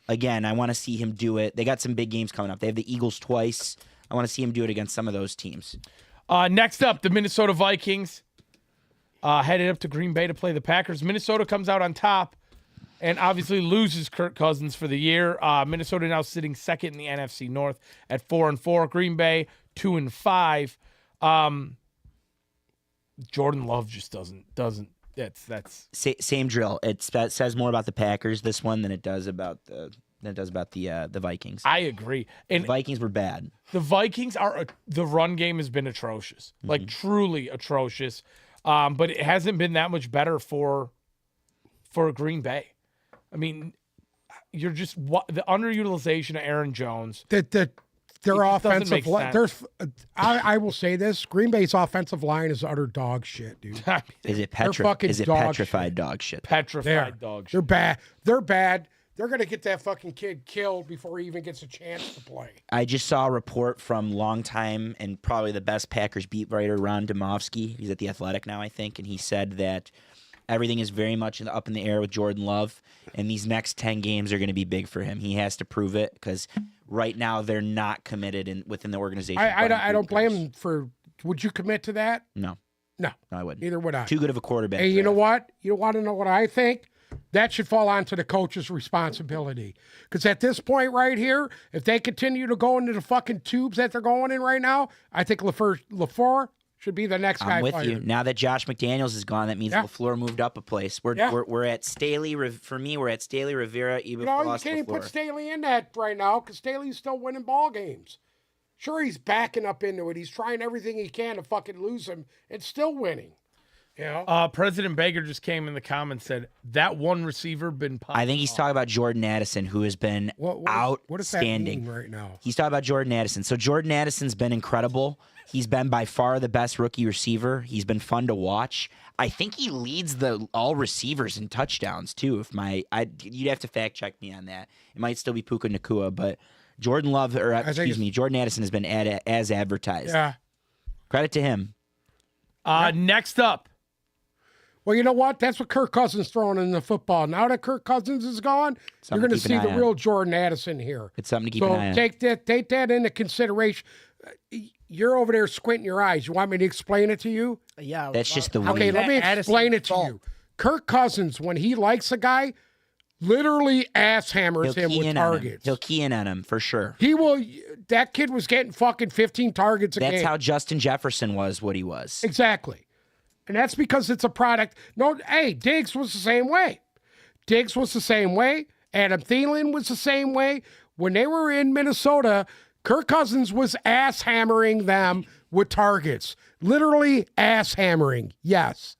Speaker 3: Again, I want to see him do it. They got some big games coming up. They have the Eagles twice. I want to see him do it against some of those teams.
Speaker 1: Next up, the Minnesota Vikings headed up to Green Bay to play the Packers. Minnesota comes out on top and obviously loses Kirk Cousins for the year. Minnesota now sitting second in the NFC North at 4-4. Green Bay 2-5. Jordan Love just doesn't. That's
Speaker 3: Same drill. That says more about the Packers this one than it does about the Vikings.
Speaker 1: I agree. And
Speaker 3: The Vikings were bad.
Speaker 1: the Vikings the run game has been atrocious, like truly atrocious. But it hasn't been that much better for Green Bay. I mean, you're just the underutilization of Aaron Jones.
Speaker 2: Their
Speaker 1: just doesn't
Speaker 2: offensive
Speaker 1: make
Speaker 2: line.
Speaker 1: sense.
Speaker 2: I will say this: Green Bay's offensive line is utter dog shit, dude.
Speaker 3: Is it
Speaker 2: fucking dog
Speaker 3: petrified
Speaker 2: shit.
Speaker 3: dog shit?
Speaker 1: Petrified dog
Speaker 2: They're
Speaker 1: shit.
Speaker 2: bad. They're bad. They're gonna get that fucking kid killed before he even gets a chance to play.
Speaker 3: I just saw a report from longtime and probably the best Packers beat writer, Ron Domofsky. He's at The Athletic now, I think, and he said that everything is very much up in the air with Jordan Love, and these next 10 games are going to be big for him. He has to prove it because right now they're not committed within the organization.
Speaker 2: I don't blame him for. Would you commit to that?
Speaker 3: No,
Speaker 2: No,
Speaker 3: I wouldn't.
Speaker 2: neither would I.
Speaker 3: Too good of a quarterback.
Speaker 2: Hey,
Speaker 3: for
Speaker 2: you know
Speaker 3: that.
Speaker 2: what? You want to know what I think? That should fall onto the coach's responsibility. Because at this point right here, if they continue to go into the fucking tubes that they're going in right now, I think LaFleur should be the next guy
Speaker 3: I'm with
Speaker 2: fired.
Speaker 3: you. Now that Josh McDaniels is gone, that means
Speaker 2: Yeah.
Speaker 3: LaFleur moved up a place. We're at Staley. For me, we're at Staley, Rivera,
Speaker 2: You know, you
Speaker 3: Eberfloss,
Speaker 2: can't even put
Speaker 3: LaFleur.
Speaker 2: Staley in that right now because Staley's still winning ball games. Sure, he's backing up into it. He's trying everything he can to fucking lose him and still winning. You know?
Speaker 1: President Baker just came in the comments and said that one receiver been popped
Speaker 3: I think he's
Speaker 1: off.
Speaker 3: talking about Jordan Addison, who has been
Speaker 2: What does that
Speaker 3: outstanding.
Speaker 2: mean right now?
Speaker 3: He's talking about Jordan Addison. So Jordan Addison's been incredible. He's been by far the best rookie receiver. He's been fun to watch. I think he leads all receivers in touchdowns too. You'd have to fact check me on that. It might still be Puka Nacua, but Jordan Addison has been as advertised.
Speaker 2: Yeah.
Speaker 3: Credit to him.
Speaker 1: Next up,
Speaker 2: Well, you know what? That's what Kirk Cousins throwing in the football. Now that Kirk Cousins is gone,
Speaker 3: Something
Speaker 2: you're going to
Speaker 3: to keep an
Speaker 2: see the
Speaker 3: eye on.
Speaker 2: real Jordan Addison here.
Speaker 3: It's something to keep
Speaker 2: So
Speaker 3: an eye on.
Speaker 2: take that into consideration. You're over there squinting your eyes. You want me to explain it to you?
Speaker 4: Yeah.
Speaker 3: That's just the
Speaker 2: Okay,
Speaker 3: way.
Speaker 2: let me explain it to you. Kirk Cousins, when he likes a guy, literally ass hammers him with targets.
Speaker 3: He'll key in on him for sure.
Speaker 2: He will. That kid was getting fucking 15 targets a game.
Speaker 3: That's how Justin Jefferson was what he was.
Speaker 2: Exactly. And that's because it's a product. No, hey, Diggs was the same way. Diggs was the same way. Adam Thielen was the same way. When they were in Minnesota, Kirk Cousins was ass hammering them with targets. Literally ass hammering. Yes.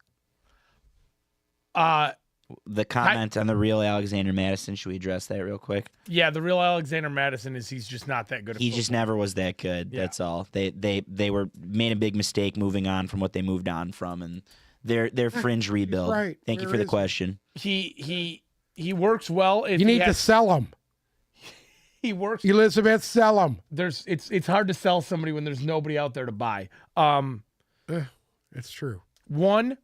Speaker 3: The comment on the real Alexander Madison, should we address that real quick?
Speaker 1: yeah, the real Alexander Madison is he's just not that good. At
Speaker 3: He just
Speaker 1: football.
Speaker 3: never was that good.
Speaker 1: Yeah.
Speaker 3: That's all. They made a big mistake moving on from what they moved on from, and their fringe rebuild.
Speaker 2: right.
Speaker 3: Thank you
Speaker 2: Where
Speaker 3: for the
Speaker 2: is-
Speaker 3: question.
Speaker 1: he He works well. If
Speaker 2: You need
Speaker 1: he
Speaker 2: to
Speaker 1: has,
Speaker 2: sell him.
Speaker 1: He works.
Speaker 2: Elizabeth, sell him.
Speaker 1: It's hard to sell somebody when there's nobody out there to buy.
Speaker 2: It's true.
Speaker 1: One,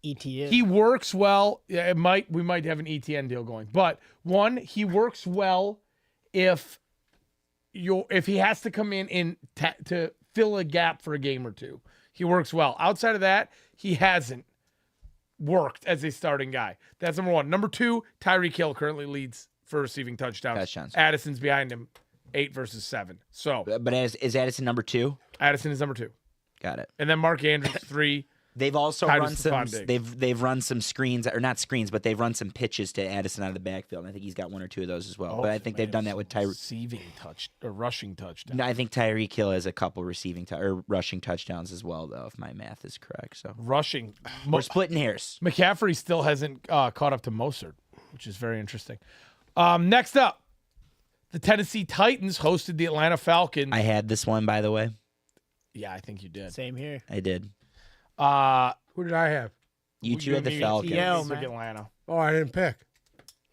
Speaker 4: ETN.
Speaker 1: he works well. Yeah, we might have an ETN deal going, but one, he works well if he has to come in to fill a gap for a game or two. He works well. Outside of that, he hasn't worked as a starting guy. That's number one. Number two, Tyreek Hill currently leads for receiving touchdowns. Addison's behind him, 8 versus 7. So,
Speaker 3: But is Addison number 2?
Speaker 1: Addison is number 2,
Speaker 3: Got it.
Speaker 1: and then Mark Andrews 3.
Speaker 3: They've also
Speaker 1: Titus
Speaker 3: run some.
Speaker 1: Stephon Diggs.
Speaker 3: They've run some screens, or not screens, but they've run some pitches to Addison out of the backfield. And I think he's got 1 or 2 of those as well. But I think they've done that with Tyreek.
Speaker 1: Receiving rushing touchdown.
Speaker 3: No, I think Tyreek Hill has a couple or rushing touchdowns as well, though, if my math is correct. So
Speaker 1: Rushing.
Speaker 3: we're splitting hairs.
Speaker 1: McCaffrey still hasn't caught up to Mostert, which is very interesting. Next up, the Tennessee Titans hosted the Atlanta Falcons.
Speaker 3: I had this one, by the way.
Speaker 1: Yeah, I think you did.
Speaker 4: Same here.
Speaker 3: I did.
Speaker 2: Who did I have?
Speaker 3: You two had the Falcons.
Speaker 4: Yeah,
Speaker 1: Took
Speaker 4: man.
Speaker 1: Atlanta.
Speaker 2: Oh, I didn't pick.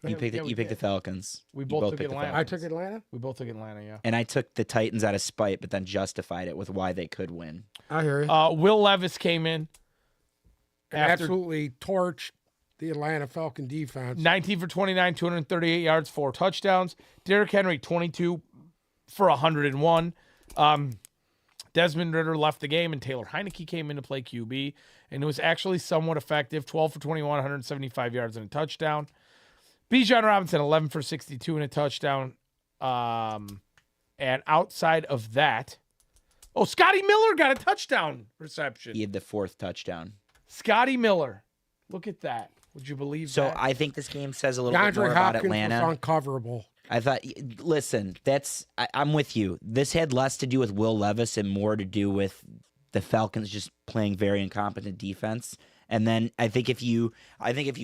Speaker 3: You picked
Speaker 1: Yeah, we
Speaker 3: the
Speaker 1: did.
Speaker 3: Falcons.
Speaker 1: We
Speaker 3: You
Speaker 1: both took
Speaker 3: picked the
Speaker 1: Atlanta.
Speaker 2: I
Speaker 3: Falcons.
Speaker 2: took Atlanta.
Speaker 1: We both took Atlanta, yeah.
Speaker 3: And I took the Titans out of spite, but then justified it with why they could win.
Speaker 2: I hear you.
Speaker 1: Will Levis came in after
Speaker 2: Absolutely torched the Atlanta Falcon defense.
Speaker 1: 19 for 29, 238 yards, 4 touchdowns. Derrick Henry, 22 for 101. Desmond Ridder left the game, and Taylor Heineke came in to play QB, and it was actually somewhat effective. 12 for 21, 175 yards and a touchdown. Bijan Robinson, 11 for 62 and a touchdown. And outside of that, Scotty Miller got a touchdown reception.
Speaker 3: He had the 4th touchdown.
Speaker 1: Scotty Miller. Look at that. Would you believe
Speaker 3: So
Speaker 1: that?
Speaker 3: I think this game says a little bit more
Speaker 2: DeAndre
Speaker 3: about
Speaker 2: Hopkins
Speaker 3: Atlanta.
Speaker 2: was uncoverable.
Speaker 3: I thought, listen, I'm with you. This had less to do with Will Levis and more to do with the Falcons just playing very incompetent defense. And then I think if you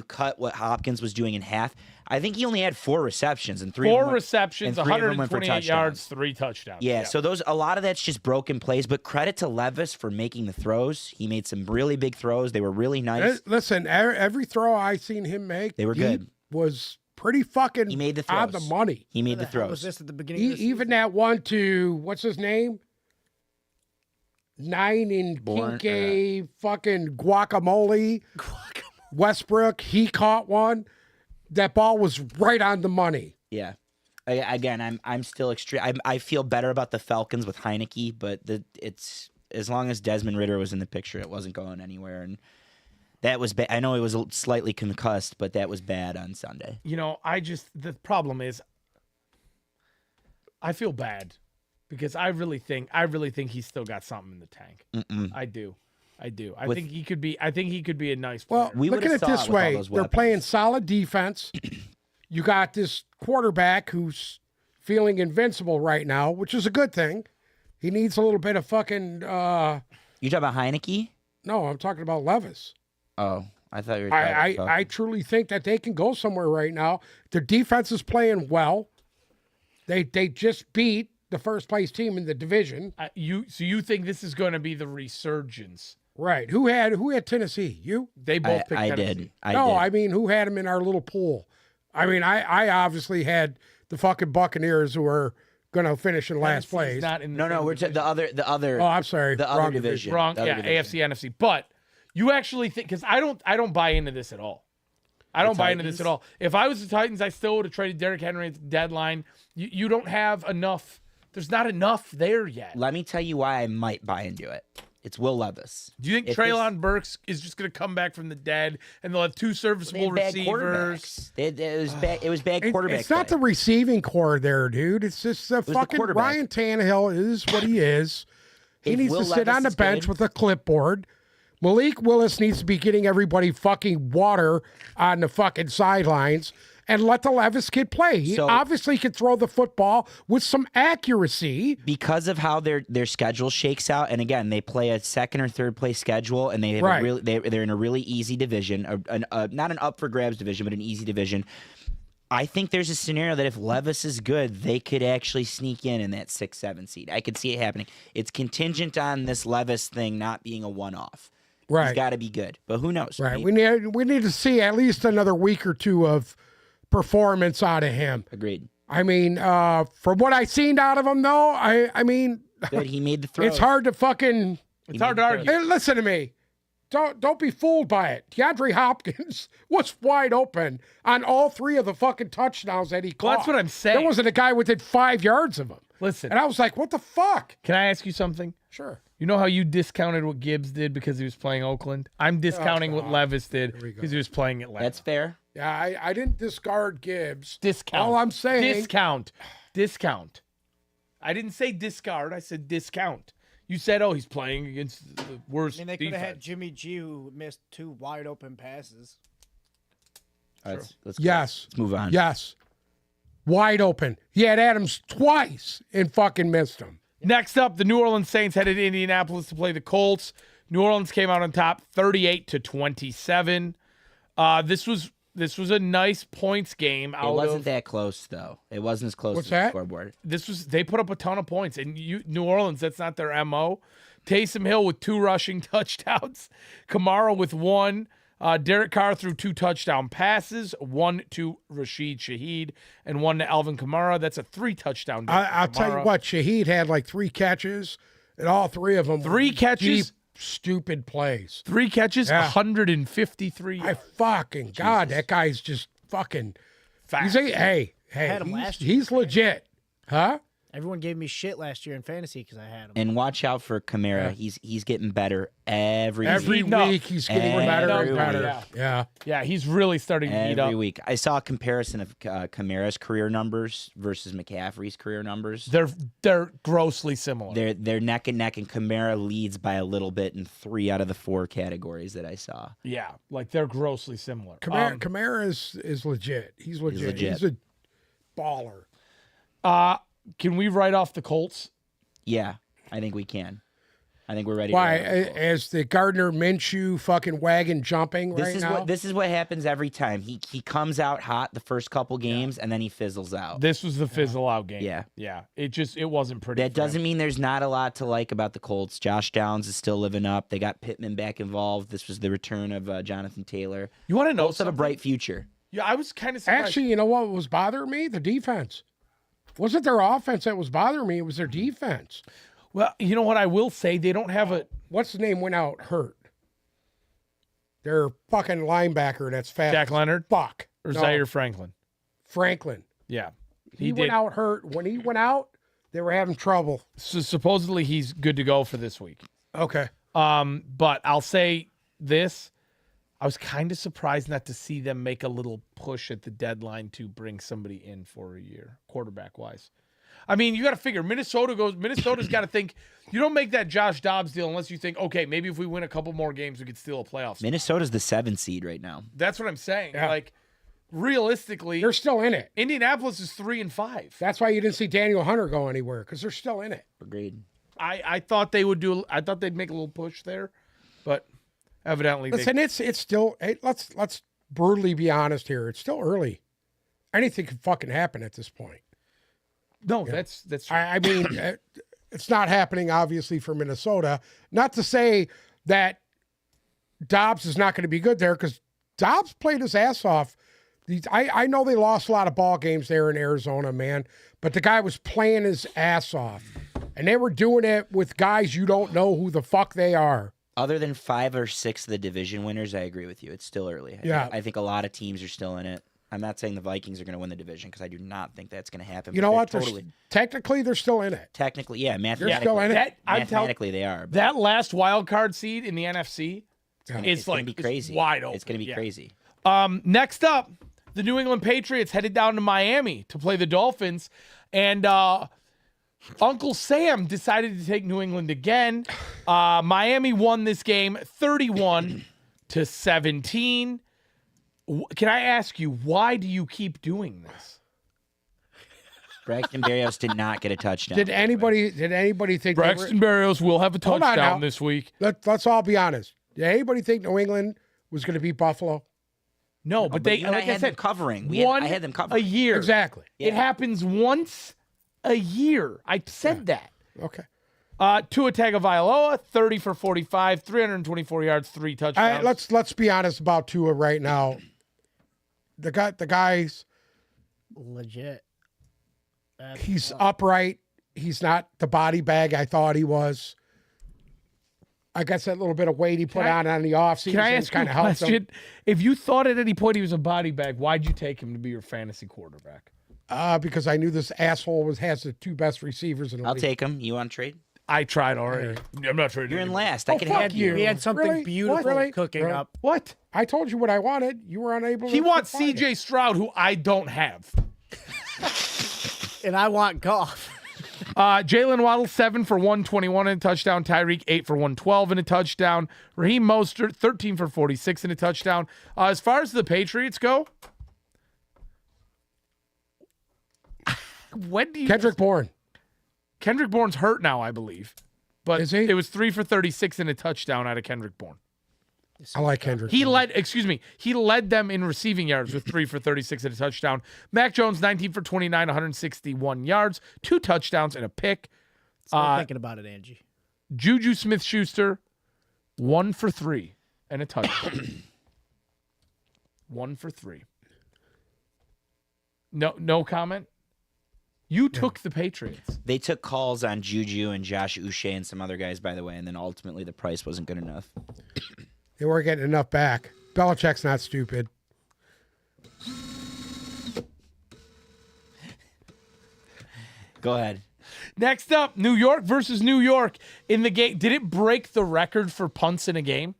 Speaker 3: cut what Hopkins was doing in half, I think he only had 4 receptions and 3 of them
Speaker 1: 4
Speaker 3: went-
Speaker 1: receptions,
Speaker 3: and 3 of them went for
Speaker 1: 128
Speaker 3: touchdowns.
Speaker 1: yards, 3 touchdowns.
Speaker 3: Yeah, so a lot of that's just broken plays, but credit to Levis for making the throws. He made some really big throws. They were really nice.
Speaker 2: Listen, every throw I seen him make,
Speaker 3: They were
Speaker 2: he
Speaker 3: good.
Speaker 2: was pretty fucking
Speaker 3: He made the
Speaker 2: on
Speaker 3: throws.
Speaker 2: the money.
Speaker 3: He made the
Speaker 4: What hell was
Speaker 3: throws.
Speaker 4: this at the beginning of the
Speaker 2: Even that one to what's his name? 9 in Kincaid, fucking guacamole. Westbrook, he caught one. That ball was right on the money.
Speaker 3: Yeah. Again, I'm still extreme. I feel better about the Falcons with Heineke, but it's as long as Desmond Ridder was in the picture, it wasn't going anywhere, and that was bad. I know he was slightly concussed, but that was bad on Sunday.
Speaker 1: The problem is I feel bad because I really think he's still got something in the tank. I do. I think he could be a nice player.
Speaker 2: Well,
Speaker 3: We
Speaker 2: look at
Speaker 3: would've
Speaker 2: it
Speaker 3: saw
Speaker 2: this
Speaker 3: it with all
Speaker 2: way.
Speaker 3: those
Speaker 2: They're
Speaker 3: weapons.
Speaker 2: playing solid defense. You got this quarterback who's feeling invincible right now, which is a good thing. He needs a little bit of fucking
Speaker 3: You talking about Heineke?
Speaker 2: no, I'm talking about Levis.
Speaker 3: Oh, I thought you were talking about
Speaker 2: I truly think that they can go somewhere right now. Their defense is playing well. They just beat the first place team in the division.
Speaker 1: You think this is going to be the resurgence?
Speaker 2: Right. Who had Tennessee? You?
Speaker 1: They both picked
Speaker 3: I
Speaker 1: Tennessee.
Speaker 3: did. I
Speaker 2: No,
Speaker 3: did.
Speaker 2: I mean, who had them in our little pool? I mean, I obviously had the fucking Buccaneers who are going to finish in last
Speaker 1: Tennessee's
Speaker 2: place.
Speaker 1: Not in the
Speaker 3: No,
Speaker 1: same
Speaker 3: we're
Speaker 1: division.
Speaker 3: the other.
Speaker 2: Oh, I'm sorry.
Speaker 3: The
Speaker 2: Wrong
Speaker 3: other division.
Speaker 1: Wrong.
Speaker 3: The other
Speaker 1: Yeah,
Speaker 3: division.
Speaker 1: AFC, NFC. But you actually think because I don't buy into this at all. I don't buy into this at all. If I was the Titans, I still would have traded Derrick Henry at the deadline. You don't have enough. There's not enough there yet.
Speaker 3: Let me tell you why I might buy into it. It's Will Levis.
Speaker 1: Do you think
Speaker 3: If
Speaker 1: Treylon Burks is just going to come back from the dead and they'll have 2
Speaker 3: They
Speaker 1: serviceable
Speaker 3: had bad
Speaker 1: receivers?
Speaker 3: quarterbacks. It was bad quarterback.
Speaker 2: It's not the
Speaker 3: play.
Speaker 2: receiving core there, dude. It's just the
Speaker 3: the
Speaker 2: fucking
Speaker 3: quarterback.
Speaker 2: Ryan Tannehill is what he is. He
Speaker 3: If
Speaker 2: needs
Speaker 3: Will
Speaker 2: to sit
Speaker 3: Levis
Speaker 2: on the
Speaker 3: is
Speaker 2: bench
Speaker 3: good-
Speaker 2: with a clipboard. Malik Willis needs to be getting everybody fucking water on the fucking sidelines and let the Levis kid play. He
Speaker 3: So-
Speaker 2: obviously can throw the football with some accuracy.
Speaker 3: because of how their schedule shakes out, and again, they play a second or third place schedule, and they have
Speaker 2: Right.
Speaker 3: they're in a really easy division, not an up for grabs division, but an easy division. I think there's a scenario that if Levis is good, they could actually sneak in that 6-7 seed. I could see it happening. It's contingent on this Levis thing not being a one-off. He's
Speaker 2: Right.
Speaker 3: got to be good, but who knows?
Speaker 2: Right.
Speaker 3: Maybe-
Speaker 2: We need to see at least another week or two of performance out of him.
Speaker 3: Agreed.
Speaker 2: I mean, from what I seen out of him, though, I mean,
Speaker 3: Good. He made the throw.
Speaker 2: it's hard to fucking.
Speaker 1: It's hard to argue.
Speaker 2: Hey, listen to me. Don't be fooled by it. DeAndre Hopkins was wide open on all 3 of the fucking touchdowns that he caught.
Speaker 1: Well, that's what I'm saying.
Speaker 2: There wasn't a guy within 5 yards of him.
Speaker 1: Listen,
Speaker 2: And I was like, what the fuck?
Speaker 1: can I ask you something?
Speaker 2: Sure.
Speaker 1: You know how you discounted what Gibbs did because he was playing Oakland? I'm discounting what Levis did
Speaker 2: we go.
Speaker 1: because he was playing Atlanta.
Speaker 3: That's fair.
Speaker 2: Yeah, I didn't discard Gibbs.
Speaker 1: discount.
Speaker 2: All I'm saying.
Speaker 1: Discount. I didn't say discard. I said discount. You said, oh, he's playing against the worst
Speaker 4: I mean, they could have had
Speaker 1: defense.
Speaker 4: Jimmy G, who missed 2 wide open passes.
Speaker 3: Let's go.
Speaker 2: Yes.
Speaker 3: Let's move on.
Speaker 2: Yes. Wide open. He had Adams twice and fucking missed him.
Speaker 1: Next up, the New Orleans Saints headed to Indianapolis to play the Colts. New Orleans came out on top 38-27. This was a nice points game.
Speaker 3: It wasn't that close, though. It wasn't as close
Speaker 2: What's
Speaker 3: as
Speaker 2: that?
Speaker 3: the scoreboard.
Speaker 1: They put up a ton of points, and New Orleans, that's not their MO. Taysom Hill with 2 rushing touchdowns, Kamara with 1. Derek Carr threw 2 touchdown passes, 1 to Rashid Shaheed and 1 to Alvin Kamara. That's a 3 touchdown day for
Speaker 2: I'll tell you
Speaker 1: Kamara.
Speaker 2: what, Shaheed had like 3 catches, and all 3 of them
Speaker 1: 3
Speaker 2: were
Speaker 1: catches?
Speaker 2: deep, stupid plays.
Speaker 1: 3 catches,
Speaker 2: Yeah.
Speaker 1: 153
Speaker 2: I fucking God, that guy's just fucking.
Speaker 1: Facts.
Speaker 2: Hey,
Speaker 4: had him last year.
Speaker 2: he's legit, huh?
Speaker 4: Everyone gave me shit last year in fantasy because I had him.
Speaker 3: And watch out for Kamara. He's getting better every
Speaker 2: Every
Speaker 1: heating up.
Speaker 2: week he's getting
Speaker 3: Every
Speaker 2: better and
Speaker 3: week.
Speaker 2: better. Yeah.
Speaker 1: Yeah, he's really starting to heat up.
Speaker 3: every week. I saw a comparison of Kamara's career numbers versus McCaffrey's career numbers.
Speaker 1: They're grossly similar.
Speaker 3: They're neck and neck, and Kamara leads by a little bit in 3 out of the 4 categories that I saw.
Speaker 1: Yeah, like they're grossly similar.
Speaker 2: Kamara is legit. He's legit.
Speaker 3: legit.
Speaker 2: He's a baller.
Speaker 1: Can we write off the Colts?
Speaker 3: Yeah, I think we can. I think we're ready.
Speaker 2: Why?
Speaker 3: To write off the Colts.
Speaker 2: As the Gardner Minshew fucking wagon jumping right now?
Speaker 3: This is what happens every time. He comes out hot the first couple games and then he fizzles out.
Speaker 1: This was the fizzle out game.
Speaker 3: Yeah.
Speaker 1: Yeah. It wasn't pretty.
Speaker 3: That doesn't mean there's not a lot to like about the Colts. Josh Downs is still living up. They got Pittman back involved. This was the return of Jonathan Taylor.
Speaker 1: You want to know
Speaker 3: Colts have a
Speaker 1: something?
Speaker 3: bright future.
Speaker 1: Yeah, I was kind of surprised.
Speaker 2: Actually, you know what was bothering me? The defense. Wasn't their offense that was bothering me. It was their defense.
Speaker 1: Well, you know what I will say? They don't have a
Speaker 2: What's the name went out hurt? Their fucking linebacker that's fast.
Speaker 1: Jack Leonard
Speaker 2: Fuck.
Speaker 1: or
Speaker 2: No,
Speaker 1: Zaire Franklin.
Speaker 2: Franklin.
Speaker 1: Yeah.
Speaker 2: He went out hurt. When he went out, they were having trouble.
Speaker 1: So supposedly he's good to go for this week.
Speaker 2: Okay.
Speaker 1: But I'll say this. I was kind of surprised not to see them make a little push at the deadline to bring somebody in for a year, quarterback wise. I mean, you got to figure Minnesota's got to think you don't make that Josh Dobbs deal unless you think, okay, maybe if we win a couple more games, we could steal a playoff spot.
Speaker 3: Minnesota's the 7th seed right now.
Speaker 1: That's what I'm saying.
Speaker 2: Yeah.
Speaker 1: Like, realistically,
Speaker 2: They're still in it.
Speaker 1: Indianapolis is 3-5.
Speaker 2: That's why you didn't see Daniel Hunter go anywhere, because they're still in it.
Speaker 3: Agreed.
Speaker 1: I thought they would do. I thought they'd make a little push there, but evidently they.
Speaker 2: Listen, it's still. Let's brutally be honest here. It's still early. Anything could fucking happen at this point.
Speaker 1: No, that's true.
Speaker 2: I mean, it's not happening obviously for Minnesota. Not to say that Dobbs is not going to be good there, because Dobbs played his ass off. I know they lost a lot of ball games there in Arizona, man, but the guy was playing his ass off, and they were doing it with guys you don't know who the fuck they are.
Speaker 3: Other than 5 or 6 of the division winners, I agree with you. It's still early. I think a lot of teams are still in it. I'm not saying the Vikings are going to win the division, because I do not think that's going to happen.
Speaker 2: You
Speaker 3: but
Speaker 2: know
Speaker 3: they're
Speaker 2: what? Technically, they're still in it.
Speaker 3: Technically, yeah,
Speaker 2: They're still in it.
Speaker 3: mathematically they are. But
Speaker 1: That last wild card seed in the NFC
Speaker 3: it's going
Speaker 1: like
Speaker 3: to be crazy.
Speaker 1: It's wide open.
Speaker 3: It's going to be
Speaker 1: Yeah.
Speaker 3: crazy.
Speaker 1: Next up, the New England Patriots headed down to Miami to play the Dolphins, and Uncle Sam decided to take New England again. Miami won this game 31-17. Can I ask you, why do you keep doing this?
Speaker 3: Braxton Berrios did not get a touchdown.
Speaker 2: Did anybody think
Speaker 1: Braxton Berrios will have a
Speaker 2: Hold on now.
Speaker 1: touchdown this week.
Speaker 2: Let's all be honest. Did anybody think New England was going to beat Buffalo?
Speaker 1: No, but they,
Speaker 3: you and
Speaker 1: like
Speaker 3: I
Speaker 1: I
Speaker 3: had
Speaker 1: said,
Speaker 3: them covering.
Speaker 1: one
Speaker 3: I had them
Speaker 1: a
Speaker 3: covering.
Speaker 1: year.
Speaker 2: Exactly.
Speaker 1: It happens once a year. I said that.
Speaker 2: Okay.
Speaker 1: Tua Tagovailoa, 30 for 45, 324 yards, 3 touchdowns.
Speaker 2: Let's be honest about Tua right now. The guy's
Speaker 4: legit.
Speaker 2: He's upright. He's not the body bag I thought he was. I guess that little bit of weight he put on the offseason
Speaker 1: Can I ask you a question? If you thought at any point he was a body bag, why'd you take him to be your fantasy quarterback?
Speaker 2: Because I knew this asshole has the 2 best receivers in the
Speaker 3: I'll
Speaker 2: league.
Speaker 3: take him. You on trade?
Speaker 1: I tried already. I'm not trading.
Speaker 3: You're in
Speaker 1: anymore.
Speaker 3: last. I can
Speaker 2: fuck
Speaker 3: help
Speaker 2: you.
Speaker 3: you.
Speaker 4: He had something
Speaker 2: Really?
Speaker 4: beautiful
Speaker 2: What? Really?
Speaker 4: cooking
Speaker 2: Really?
Speaker 4: up.
Speaker 1: What?
Speaker 2: I told you what I wanted. You were unable to
Speaker 1: He wants
Speaker 2: find it.
Speaker 1: C.J. Stroud, who I don't have.
Speaker 4: And I want golf.
Speaker 1: Jalen Waddle, 7 for 121 and a touchdown. Tyreek, 8 for 112 and a touchdown. Raheem Mostert, 13 for 46 and a touchdown. As far as the Patriots go, when do you...
Speaker 2: Kendrick Bourne.
Speaker 1: Kendrick Bourne's hurt now, I believe. But
Speaker 2: Is he?
Speaker 1: it was 3 for 36 and a touchdown out of Kendrick Bourne.
Speaker 2: I like Kendrick.
Speaker 1: He led them in receiving yards with 3 for 36 and a touchdown. Mac Jones, 19 for 29, 161 yards, 2 touchdowns and a pick.
Speaker 4: Still thinking about it, Angie.
Speaker 1: Juju Smith-Schuster, 1 for 3 and a touchdown. 1 for 3. No comment? You took the Patriots.
Speaker 3: They took calls on Juju and Josh Uche and some other guys, by the way, and then ultimately the price wasn't good enough.
Speaker 2: They weren't getting enough back. Belichick's not stupid.
Speaker 3: Go ahead.
Speaker 1: Next up, New York versus New York in the game. Did it break the record for punts in a game?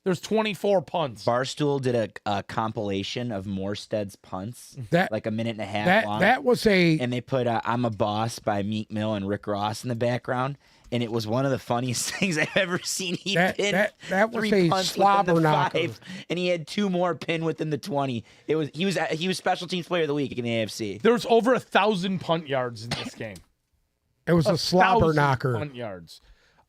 Speaker 1: There's 24 punts.
Speaker 3: Barstool did a compilation of Morstead's punts, like a minute and a half long.
Speaker 2: That was a...
Speaker 3: And they put "I'm a Boss" by Meek Mill and Rick Ross in the background. And it was one of the funniest things I've ever seen. He pinned
Speaker 2: that was
Speaker 3: 3
Speaker 2: a
Speaker 3: punts
Speaker 2: slobber
Speaker 3: within the
Speaker 2: knocker.
Speaker 3: 5, and he had 2 more pinned within the 20. He was special teams player of the week in the AFC.
Speaker 1: There was over 1,000 punt yards in this game.
Speaker 2: It was a slobber
Speaker 1: 1,000
Speaker 2: knocker.
Speaker 1: punt yards.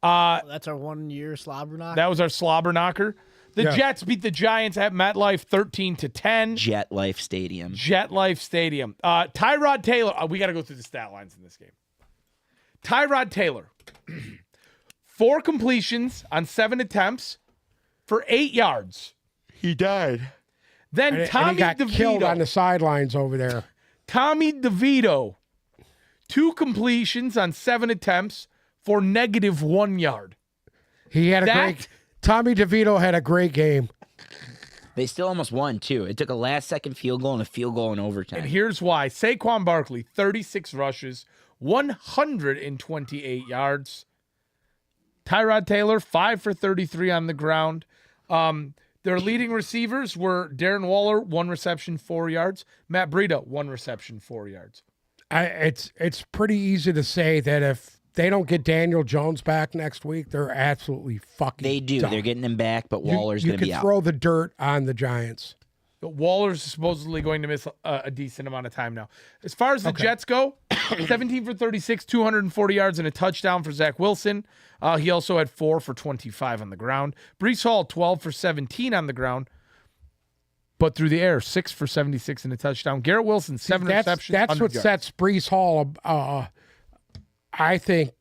Speaker 4: That's our 1-year slobber knock.
Speaker 1: That was our slobber knocker. The Jets beat the Giants at MetLife 13-10.
Speaker 3: Jet Life Stadium.
Speaker 1: MetLife Stadium. Tyrod Taylor. We got to go through the stat lines in this game. Tyrod Taylor. 4 completions on 7 attempts for 8 yards.
Speaker 3: He died.
Speaker 1: Then
Speaker 2: And
Speaker 1: Tommy
Speaker 2: he got killed on the sidelines over there.
Speaker 1: Tommy DeVito. 2 completions on 7 attempts for -1 yard.
Speaker 2: He had a great... Tommy DeVito had a great game.
Speaker 3: They still almost won, too. It took a last-second field goal and a field goal in overtime.
Speaker 1: And here's why. Saquon Barkley, 36 rushes, 128 yards. Tyrod Taylor, 5 for 33 on the ground. Their leading receivers were Darren Waller, 1 reception, 4 yards. Matt Breida, 1 reception, 4 yards.
Speaker 2: It's pretty easy to say that if they don't get Daniel Jones back next week, they're absolutely fucking
Speaker 3: They do.
Speaker 2: done.
Speaker 3: They're getting him back, but Waller's going to be
Speaker 2: You
Speaker 3: out.
Speaker 2: can throw the dirt on the Giants.
Speaker 1: Waller's supposedly going to miss a decent amount of time now. As far as the Jets go, 17 for 36, 240 yards and a touchdown for Zach Wilson. He also had 4 for 25 on the ground. Breece Hall, 12 for 17 on the ground, but through the air, 6 for 76 and a touchdown. Garrett Wilson, 7 receptions.
Speaker 2: That's what sets Breece Hall, I think,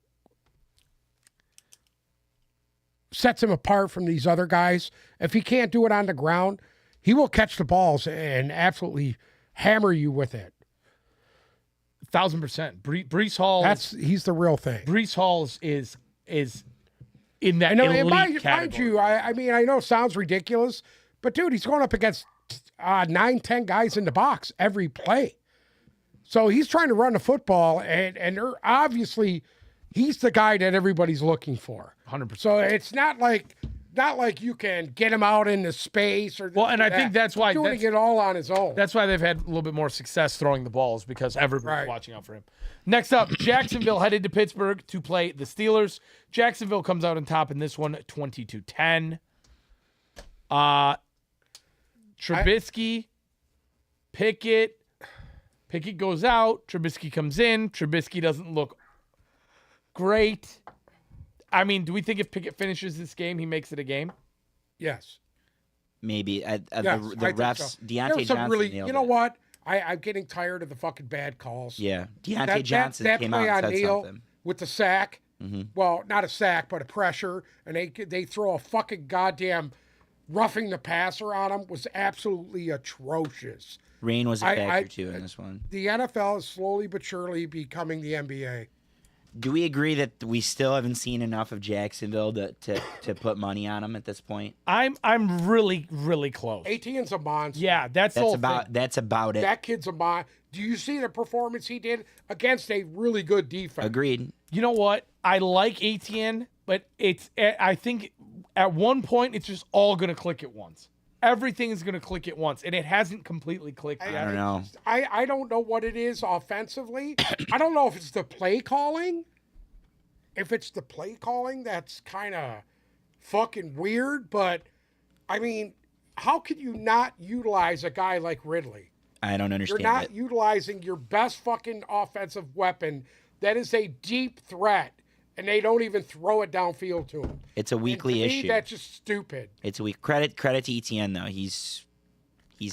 Speaker 2: sets him apart from these other guys. If he can't do it on the ground, he will catch the balls and absolutely hammer you with it.
Speaker 1: 1,000%. Breece Hall.
Speaker 2: He's the real thing.
Speaker 1: Breece Hall is in that elite
Speaker 2: mind
Speaker 1: category.
Speaker 2: you, I mean, I know it sounds ridiculous, but dude, he's going up against 9-10 guys in the box every play. So he's trying to run the football, and obviously he's the guy that everybody's looking for.
Speaker 1: 100%.
Speaker 2: So it's not like you can get him out into space or
Speaker 1: Well, and I think that's why
Speaker 2: he's doing it all on his own.
Speaker 1: That's why they've had a little bit more success throwing the balls, because everybody's
Speaker 2: Right.
Speaker 1: watching out for him. Next up, Jacksonville headed to Pittsburgh to play the Steelers. Jacksonville comes out on top in this one, 20-10. Trubisky, Pickett goes out. Trubisky comes in. Trubisky doesn't look great. I mean, do we think if Pickett finishes this game, he makes it a game?
Speaker 2: Yes.
Speaker 3: Maybe.
Speaker 2: Yes,
Speaker 3: The
Speaker 2: I think
Speaker 3: refs,
Speaker 2: so.
Speaker 3: Deontay
Speaker 2: There was some
Speaker 3: Johnson
Speaker 2: really,
Speaker 3: nailed
Speaker 2: you know
Speaker 3: it.
Speaker 2: what? I'm getting tired of the fucking bad calls.
Speaker 3: Yeah. Deontay Johnson
Speaker 2: that
Speaker 3: came out
Speaker 2: play
Speaker 3: and
Speaker 2: on
Speaker 3: said
Speaker 2: Neal
Speaker 3: something.
Speaker 2: with the sack.
Speaker 3: Mm-hmm.
Speaker 2: Well, not a sack, but a pressure, and they throw a fucking goddamn roughing the passer on him was absolutely atrocious.
Speaker 3: Rain was a factor too in this one.
Speaker 2: The NFL is slowly but surely becoming the NBA.
Speaker 3: Do we agree that we still haven't seen enough of Jacksonville to put money on them at this point?
Speaker 1: I'm really, really close.
Speaker 2: Etienne's a monster.
Speaker 1: Yeah, that's
Speaker 3: about it.
Speaker 2: That kid's a monster. Do you see the performance he did against a really good defense?
Speaker 3: Agreed.
Speaker 1: You know what? I like Etienne, but I think at one point it's just all going to click at once. Everything is going to click at once, and it hasn't completely clicked yet.
Speaker 3: I don't know.
Speaker 2: I don't know what it is offensively. I don't know if it's the play calling. If it's the play calling, that's kind of fucking weird. But, I mean, how could you not utilize a guy like Ridley?
Speaker 3: I don't understand
Speaker 2: You're not
Speaker 3: it.
Speaker 2: utilizing your best fucking offensive weapon that is a deep threat, and they don't even throw it downfield to him.
Speaker 3: It's a weekly
Speaker 2: to me,
Speaker 3: issue.
Speaker 2: that's just stupid.
Speaker 3: It's a week. Credit to Etienne though. He's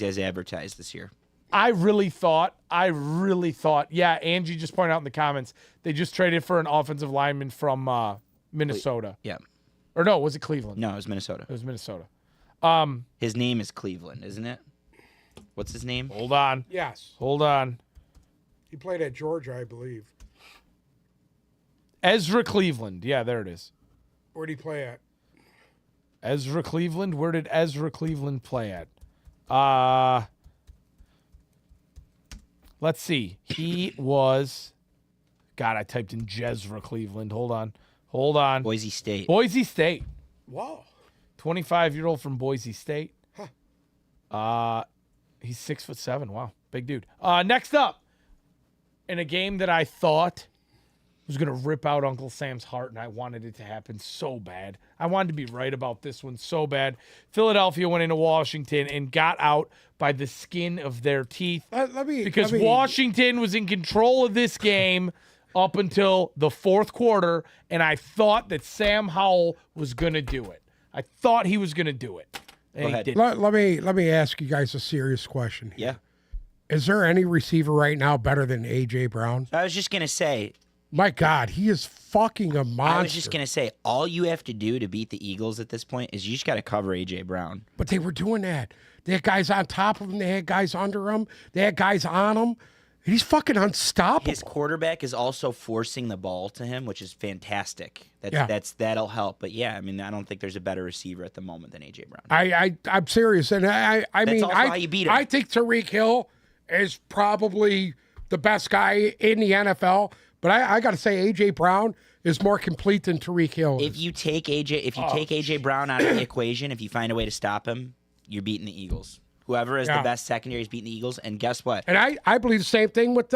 Speaker 3: as advertised this year.
Speaker 1: I really thought, yeah, Angie just pointed out in the comments, they just traded for an offensive lineman from Minnesota.
Speaker 3: Yeah.
Speaker 1: Or no, was it Cleveland?
Speaker 3: No, it was Minnesota.
Speaker 1: It was Minnesota.
Speaker 3: His name is Cleveland, isn't it? What's his name?
Speaker 1: Hold on.
Speaker 2: Yes.
Speaker 1: Hold on.
Speaker 2: He played at Georgia, I believe.
Speaker 1: Ezra Cleveland. Yeah, there it is.
Speaker 2: Where'd he play at?
Speaker 1: Ezra Cleveland. Where did Ezra Cleveland play at? Let's see. He was. God, I typed in Jezra Cleveland. Hold on.
Speaker 3: Boise State.
Speaker 1: Boise State.
Speaker 2: Whoa.
Speaker 1: 25-year-old from Boise State. He's 6'7". Wow, big dude. Next up, in a game that I thought was going to rip out Uncle Sam's heart, and I wanted it to happen so bad. I wanted to be right about this one so bad. Philadelphia went into Washington and got out by the skin of their teeth because Washington was in control of this game up until the fourth quarter, and I thought that Sam Howell was going to do it. I thought he was going to do it.
Speaker 3: Go ahead.
Speaker 2: Let me ask you guys a serious question here.
Speaker 3: Yeah.
Speaker 2: Is there any receiver right now better than A.J. Brown?
Speaker 3: I was just going to say.
Speaker 2: My God, he is fucking a monster.
Speaker 3: I was just going to say, all you have to do to beat the Eagles at this point is you just got to cover A.J. Brown.
Speaker 2: But they were doing that. They had guys on top of him. They had guys under him. They had guys on him. He's fucking unstoppable.
Speaker 3: His quarterback is also forcing the ball to him, which is fantastic. That'll help. But yeah, I mean, I don't think there's a better receiver at the moment than A.J. Brown.
Speaker 2: I'm serious, and I mean,
Speaker 3: also how you beat him.
Speaker 2: I think Tyreek Hill is probably the best guy in the NFL. But I got to say, A.J. Brown is more complete than Tyreek Hill is.
Speaker 3: If you take A.J. Brown out of the equation, if you find a way to stop him, you're beating the Eagles. Whoever is the best secondary is beating the Eagles. And guess what?
Speaker 2: And I believe the same thing with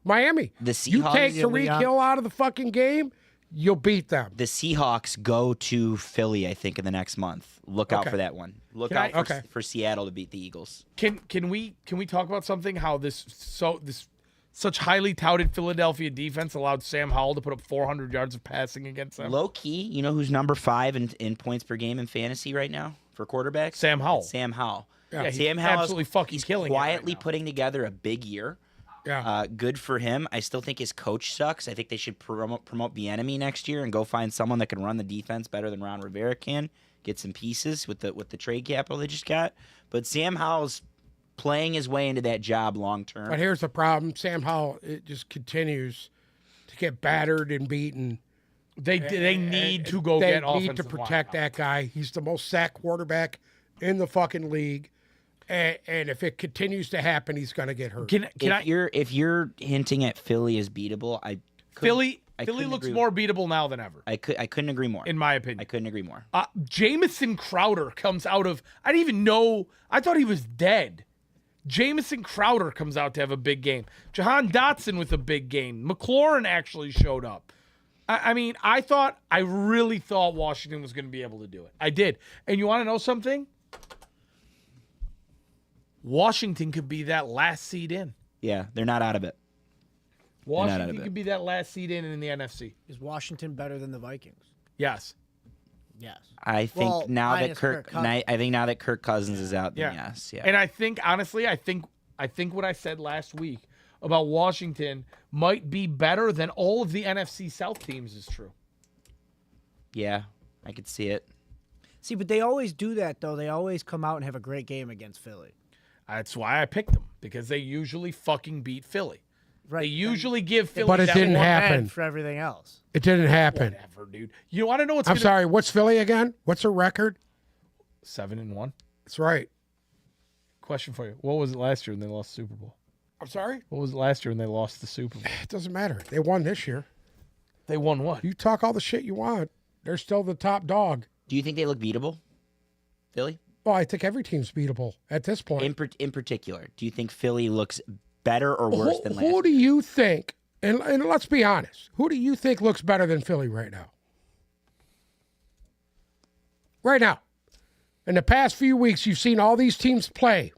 Speaker 2: Miami.
Speaker 3: The Seahawks.
Speaker 2: You take Tyreek Hill out of the fucking game, you'll beat them.
Speaker 3: The Seahawks go to Philly, I think, in the next month. Look out for that one. Look out for Seattle to beat the Eagles.
Speaker 1: Can we talk about something? How this such highly touted Philadelphia defense allowed Sam Howell to put up 400 yards of passing against them?
Speaker 3: Low key, you know who's number 5 in points per game in fantasy right now for quarterbacks?
Speaker 1: Sam Howell.
Speaker 3: It's Sam Howell.
Speaker 1: Yeah,
Speaker 3: Sam Howell
Speaker 1: absolutely fucking killing
Speaker 3: quietly
Speaker 1: it right now.
Speaker 3: putting together a big year.
Speaker 2: Yeah.
Speaker 3: Good for him. I still think his coach sucks. I think they should promote Bieniemy next year and go find someone that can run the defense better than Ron Rivera can. Get some pieces with the trade capital they just got. But Sam Howell's playing his way into that job long term.
Speaker 2: But here's the problem: Sam Howell it just continues to get battered and beaten.
Speaker 1: They need to go get offensive.
Speaker 2: They need to protect that guy. He's the most sacked quarterback in the fucking league. And if it continues to happen, he's going to get hurt.
Speaker 3: If you're hinting at Philly as beatable,
Speaker 1: Philly looks more beatable now than ever.
Speaker 3: I couldn't agree more.
Speaker 1: In my opinion,
Speaker 3: I couldn't agree more.
Speaker 1: Jamison Crowder comes out of. I didn't even know. I thought he was dead. Jamison Crowder comes out to have a big game. Jahan Dotson with a big game. McLaurin actually showed up. I mean, I really thought Washington was going to be able to do it. I did. And you want to know something? Washington could be that last seed in.
Speaker 3: Yeah, they're not out of it.
Speaker 1: Washington could be that last seed in the NFC.
Speaker 4: Is Washington better than the Vikings?
Speaker 1: Yes.
Speaker 4: Yes.
Speaker 3: I think now that Kirk Cousins is out, then
Speaker 1: yeah.
Speaker 3: yes. Yeah.
Speaker 1: And I think honestly, I think what I said last week about Washington might be better than all of the NFC South teams is true.
Speaker 3: Yeah, I could see it.
Speaker 4: See, but they always do that, though. They always come out and have a great game against Philly.
Speaker 1: That's why I picked them, because they usually fucking beat Philly.
Speaker 4: Right.
Speaker 1: They usually give Philly
Speaker 2: But it
Speaker 1: that
Speaker 2: didn't
Speaker 1: one-
Speaker 2: happen.
Speaker 4: For everything else.
Speaker 2: It didn't happen.
Speaker 1: Whatever, dude. You want to know what's
Speaker 2: I'm
Speaker 1: gonna...
Speaker 2: sorry. What's Philly again? What's their record?
Speaker 1: 7-1.
Speaker 2: That's right.
Speaker 1: Question for you. What was it last year when they lost the Super Bowl?
Speaker 2: I'm sorry.
Speaker 1: What was it last year when they lost the Super Bowl?
Speaker 2: It doesn't matter. They won this year.
Speaker 1: They won what?
Speaker 2: You talk all the shit you want. They're still the top dog.
Speaker 3: Do you think they look beatable, Philly?
Speaker 2: Well, I think every team's beatable at this point.
Speaker 3: In particular, do you think Philly looks better or worse than last
Speaker 2: Who
Speaker 3: year?
Speaker 2: do you think, and let's be honest, who do you think looks better than Philly right now? Right now. In the past few weeks, you've seen all these teams play.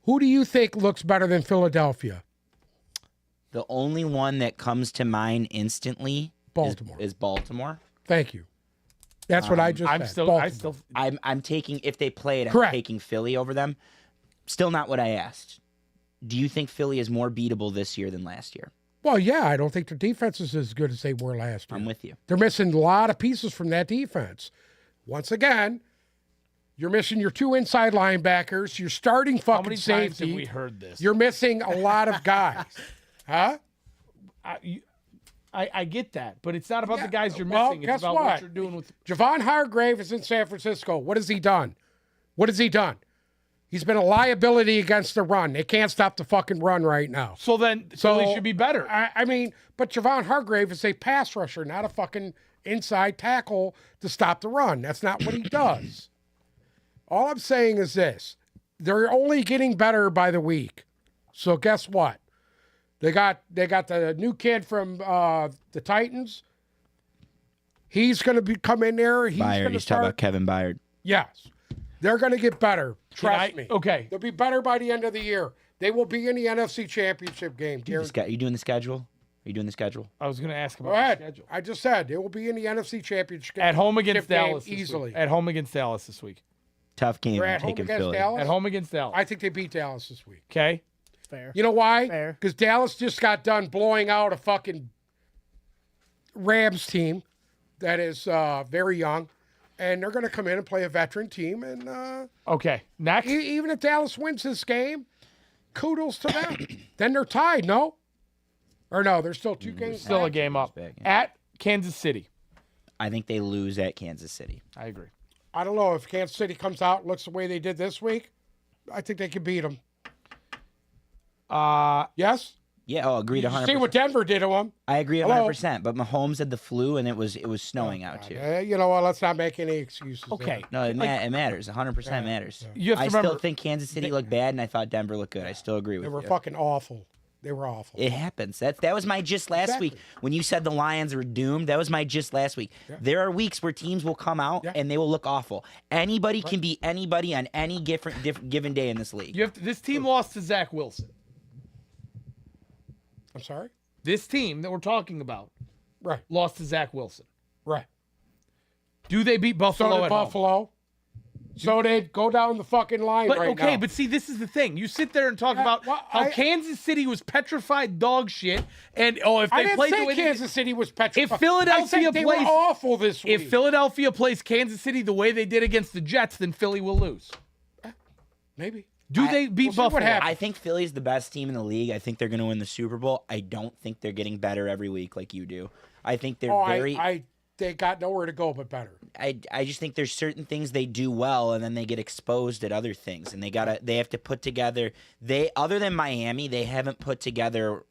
Speaker 2: Who do you think looks better than Philadelphia?
Speaker 3: The only one that comes to mind instantly
Speaker 2: Baltimore.
Speaker 3: is Baltimore.
Speaker 2: Thank you. That's what I just said. Baltimore.
Speaker 3: I'm taking, if they played, I'm
Speaker 2: Correct.
Speaker 3: taking Philly over them. Still not what I asked. Do you think Philly is more beatable this year than last year?
Speaker 2: Well, yeah, I don't think their defense is as good as they were last year.
Speaker 3: I'm with you.
Speaker 2: They're missing a lot of pieces from that defense. Once again, you're missing your two inside linebackers. You're starting
Speaker 1: How
Speaker 2: fucking
Speaker 1: many times
Speaker 2: safety.
Speaker 1: have we heard this?
Speaker 2: You're missing a lot of guys. Huh?
Speaker 1: I get that, but it's not about
Speaker 2: Yeah,
Speaker 1: the guys you're
Speaker 2: well,
Speaker 1: missing. It's
Speaker 2: guess
Speaker 1: about
Speaker 2: what?
Speaker 1: what you're doing with...
Speaker 2: Javon Hargrave is in San Francisco. What has he done? What has he done? He's been a liability against the run. They can't stop the fucking run right now.
Speaker 1: So then Philly should be better.
Speaker 2: I mean, but Javon Hargrave is a pass rusher, not a fucking inside tackle to stop the run. That's not what he does. All I'm saying is this. They're only getting better by the week. So guess what? They got the new kid from the Titans. He's going to come in there. He's going
Speaker 3: Byard,
Speaker 2: to
Speaker 3: he's talking
Speaker 2: start.
Speaker 3: about Kevin Byard.
Speaker 2: Yes. They're going to get better. Trust me.
Speaker 1: Okay.
Speaker 2: They'll be better by the end of the year. They will be in the NFC Championship game.
Speaker 3: Are you doing the schedule? Are you doing the schedule?
Speaker 1: I was going to ask about
Speaker 2: Go
Speaker 1: the
Speaker 2: ahead.
Speaker 1: schedule.
Speaker 2: I just said they will be in the NFC Championship
Speaker 1: At home against
Speaker 2: game
Speaker 1: Dallas this
Speaker 2: easily.
Speaker 1: week. At home against Dallas this week.
Speaker 3: Tough game.
Speaker 2: They're
Speaker 3: I'm
Speaker 2: at home
Speaker 3: taking
Speaker 2: against
Speaker 3: Philly.
Speaker 2: Dallas.
Speaker 1: At home against Dallas.
Speaker 2: I think they beat Dallas this week.
Speaker 1: Okay.
Speaker 4: Fair.
Speaker 2: You know why?
Speaker 4: Fair.
Speaker 2: Because Dallas just got done blowing out a fucking Rams team that is very young, and they're going to come in and play a veteran team. And
Speaker 1: Okay. Next.
Speaker 2: even if Dallas wins this game, kudos to them. Then they're tied, no? Or no, there's still two games.
Speaker 1: Still a
Speaker 2: back.
Speaker 1: game up.
Speaker 3: back, yeah.
Speaker 1: At Kansas City.
Speaker 3: I think they lose at Kansas City.
Speaker 1: I agree.
Speaker 2: I don't know if Kansas City comes out and looks the way they did this week. I think they can beat them. Yes.
Speaker 3: Yeah, agreed
Speaker 2: You
Speaker 3: 100%.
Speaker 2: see what Denver did to them.
Speaker 3: I agree
Speaker 2: Hello?
Speaker 3: 100%. But Mahomes had the flu, and it was snowing out too.
Speaker 2: You know what? Let's not make any excuses.
Speaker 1: Okay.
Speaker 3: No, it matters. 100% matters.
Speaker 1: You have to
Speaker 3: I
Speaker 1: remember,
Speaker 3: still think Kansas City looked bad, and I thought Denver looked good. I still agree
Speaker 2: They
Speaker 3: with
Speaker 2: were
Speaker 3: you.
Speaker 2: fucking awful. They were awful.
Speaker 3: It happens. That was my gist last
Speaker 2: Exactly.
Speaker 3: week. When you said the Lions were doomed, that was my gist last week. There are weeks where teams will come out
Speaker 2: Yeah.
Speaker 3: and they will look awful. Anybody can beat anybody on any given day in this league.
Speaker 1: this team lost to Zach Wilson.
Speaker 2: I'm sorry?
Speaker 1: This team that we're talking about
Speaker 2: Right.
Speaker 1: lost to Zach Wilson.
Speaker 2: Right.
Speaker 1: Do they beat Buffalo
Speaker 2: So did
Speaker 1: at home?
Speaker 2: Buffalo. So they'd go down the fucking line
Speaker 1: But
Speaker 2: right
Speaker 1: okay,
Speaker 2: now.
Speaker 1: but see, this is the thing. You sit there and talk about
Speaker 2: well,
Speaker 1: how
Speaker 2: I-
Speaker 1: Kansas City was petrified dog shit, and if
Speaker 2: I
Speaker 1: they
Speaker 2: didn't
Speaker 1: played the
Speaker 2: say
Speaker 1: way
Speaker 2: Kansas City was petrified.
Speaker 1: If Philadelphia
Speaker 2: I said they
Speaker 1: plays-
Speaker 2: were awful this week.
Speaker 1: if Philadelphia plays Kansas City the way they did against the Jets, then Philly will lose.
Speaker 2: Maybe.
Speaker 1: Do they beat
Speaker 2: we'll see what
Speaker 1: Buffalo?
Speaker 2: happens.
Speaker 3: I think Philly's the best team in the league. I think they're going to win the Super Bowl. I don't think they're getting better every week like you do. I think they're very.
Speaker 2: They got nowhere to go but better.
Speaker 3: I just think there's certain things they do well, and then they get exposed at other things, and they have to put together. Other than Miami, they haven't put together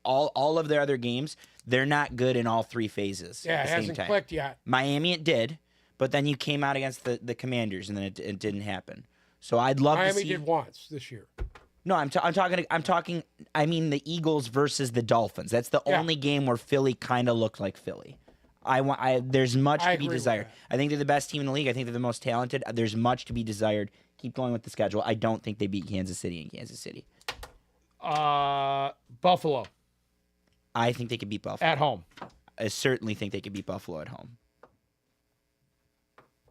Speaker 3: all of their other games. They're not good in all three phases.
Speaker 2: Yeah,
Speaker 3: at
Speaker 2: it
Speaker 3: the same
Speaker 2: hasn't
Speaker 3: time.
Speaker 2: clicked yet.
Speaker 3: Miami, it did, but then you came out against the Commanders, and then it didn't happen. So I'd love to
Speaker 2: Miami
Speaker 3: see.
Speaker 2: did once this year.
Speaker 3: No, I'm talking. I mean the Eagles versus the Dolphins. That's the
Speaker 2: Yeah.
Speaker 3: only game where Philly kind of looked like Philly. There's much
Speaker 2: I
Speaker 3: to be
Speaker 2: agree with
Speaker 3: desired.
Speaker 2: that.
Speaker 3: I think they're the best team in the league. I think they're the most talented. There's much to be desired. Keep going with the schedule. I don't think they beat Kansas City in Kansas City.
Speaker 1: Buffalo
Speaker 3: I think they could beat Buffalo.
Speaker 1: at home.
Speaker 3: I certainly think they could beat Buffalo at home.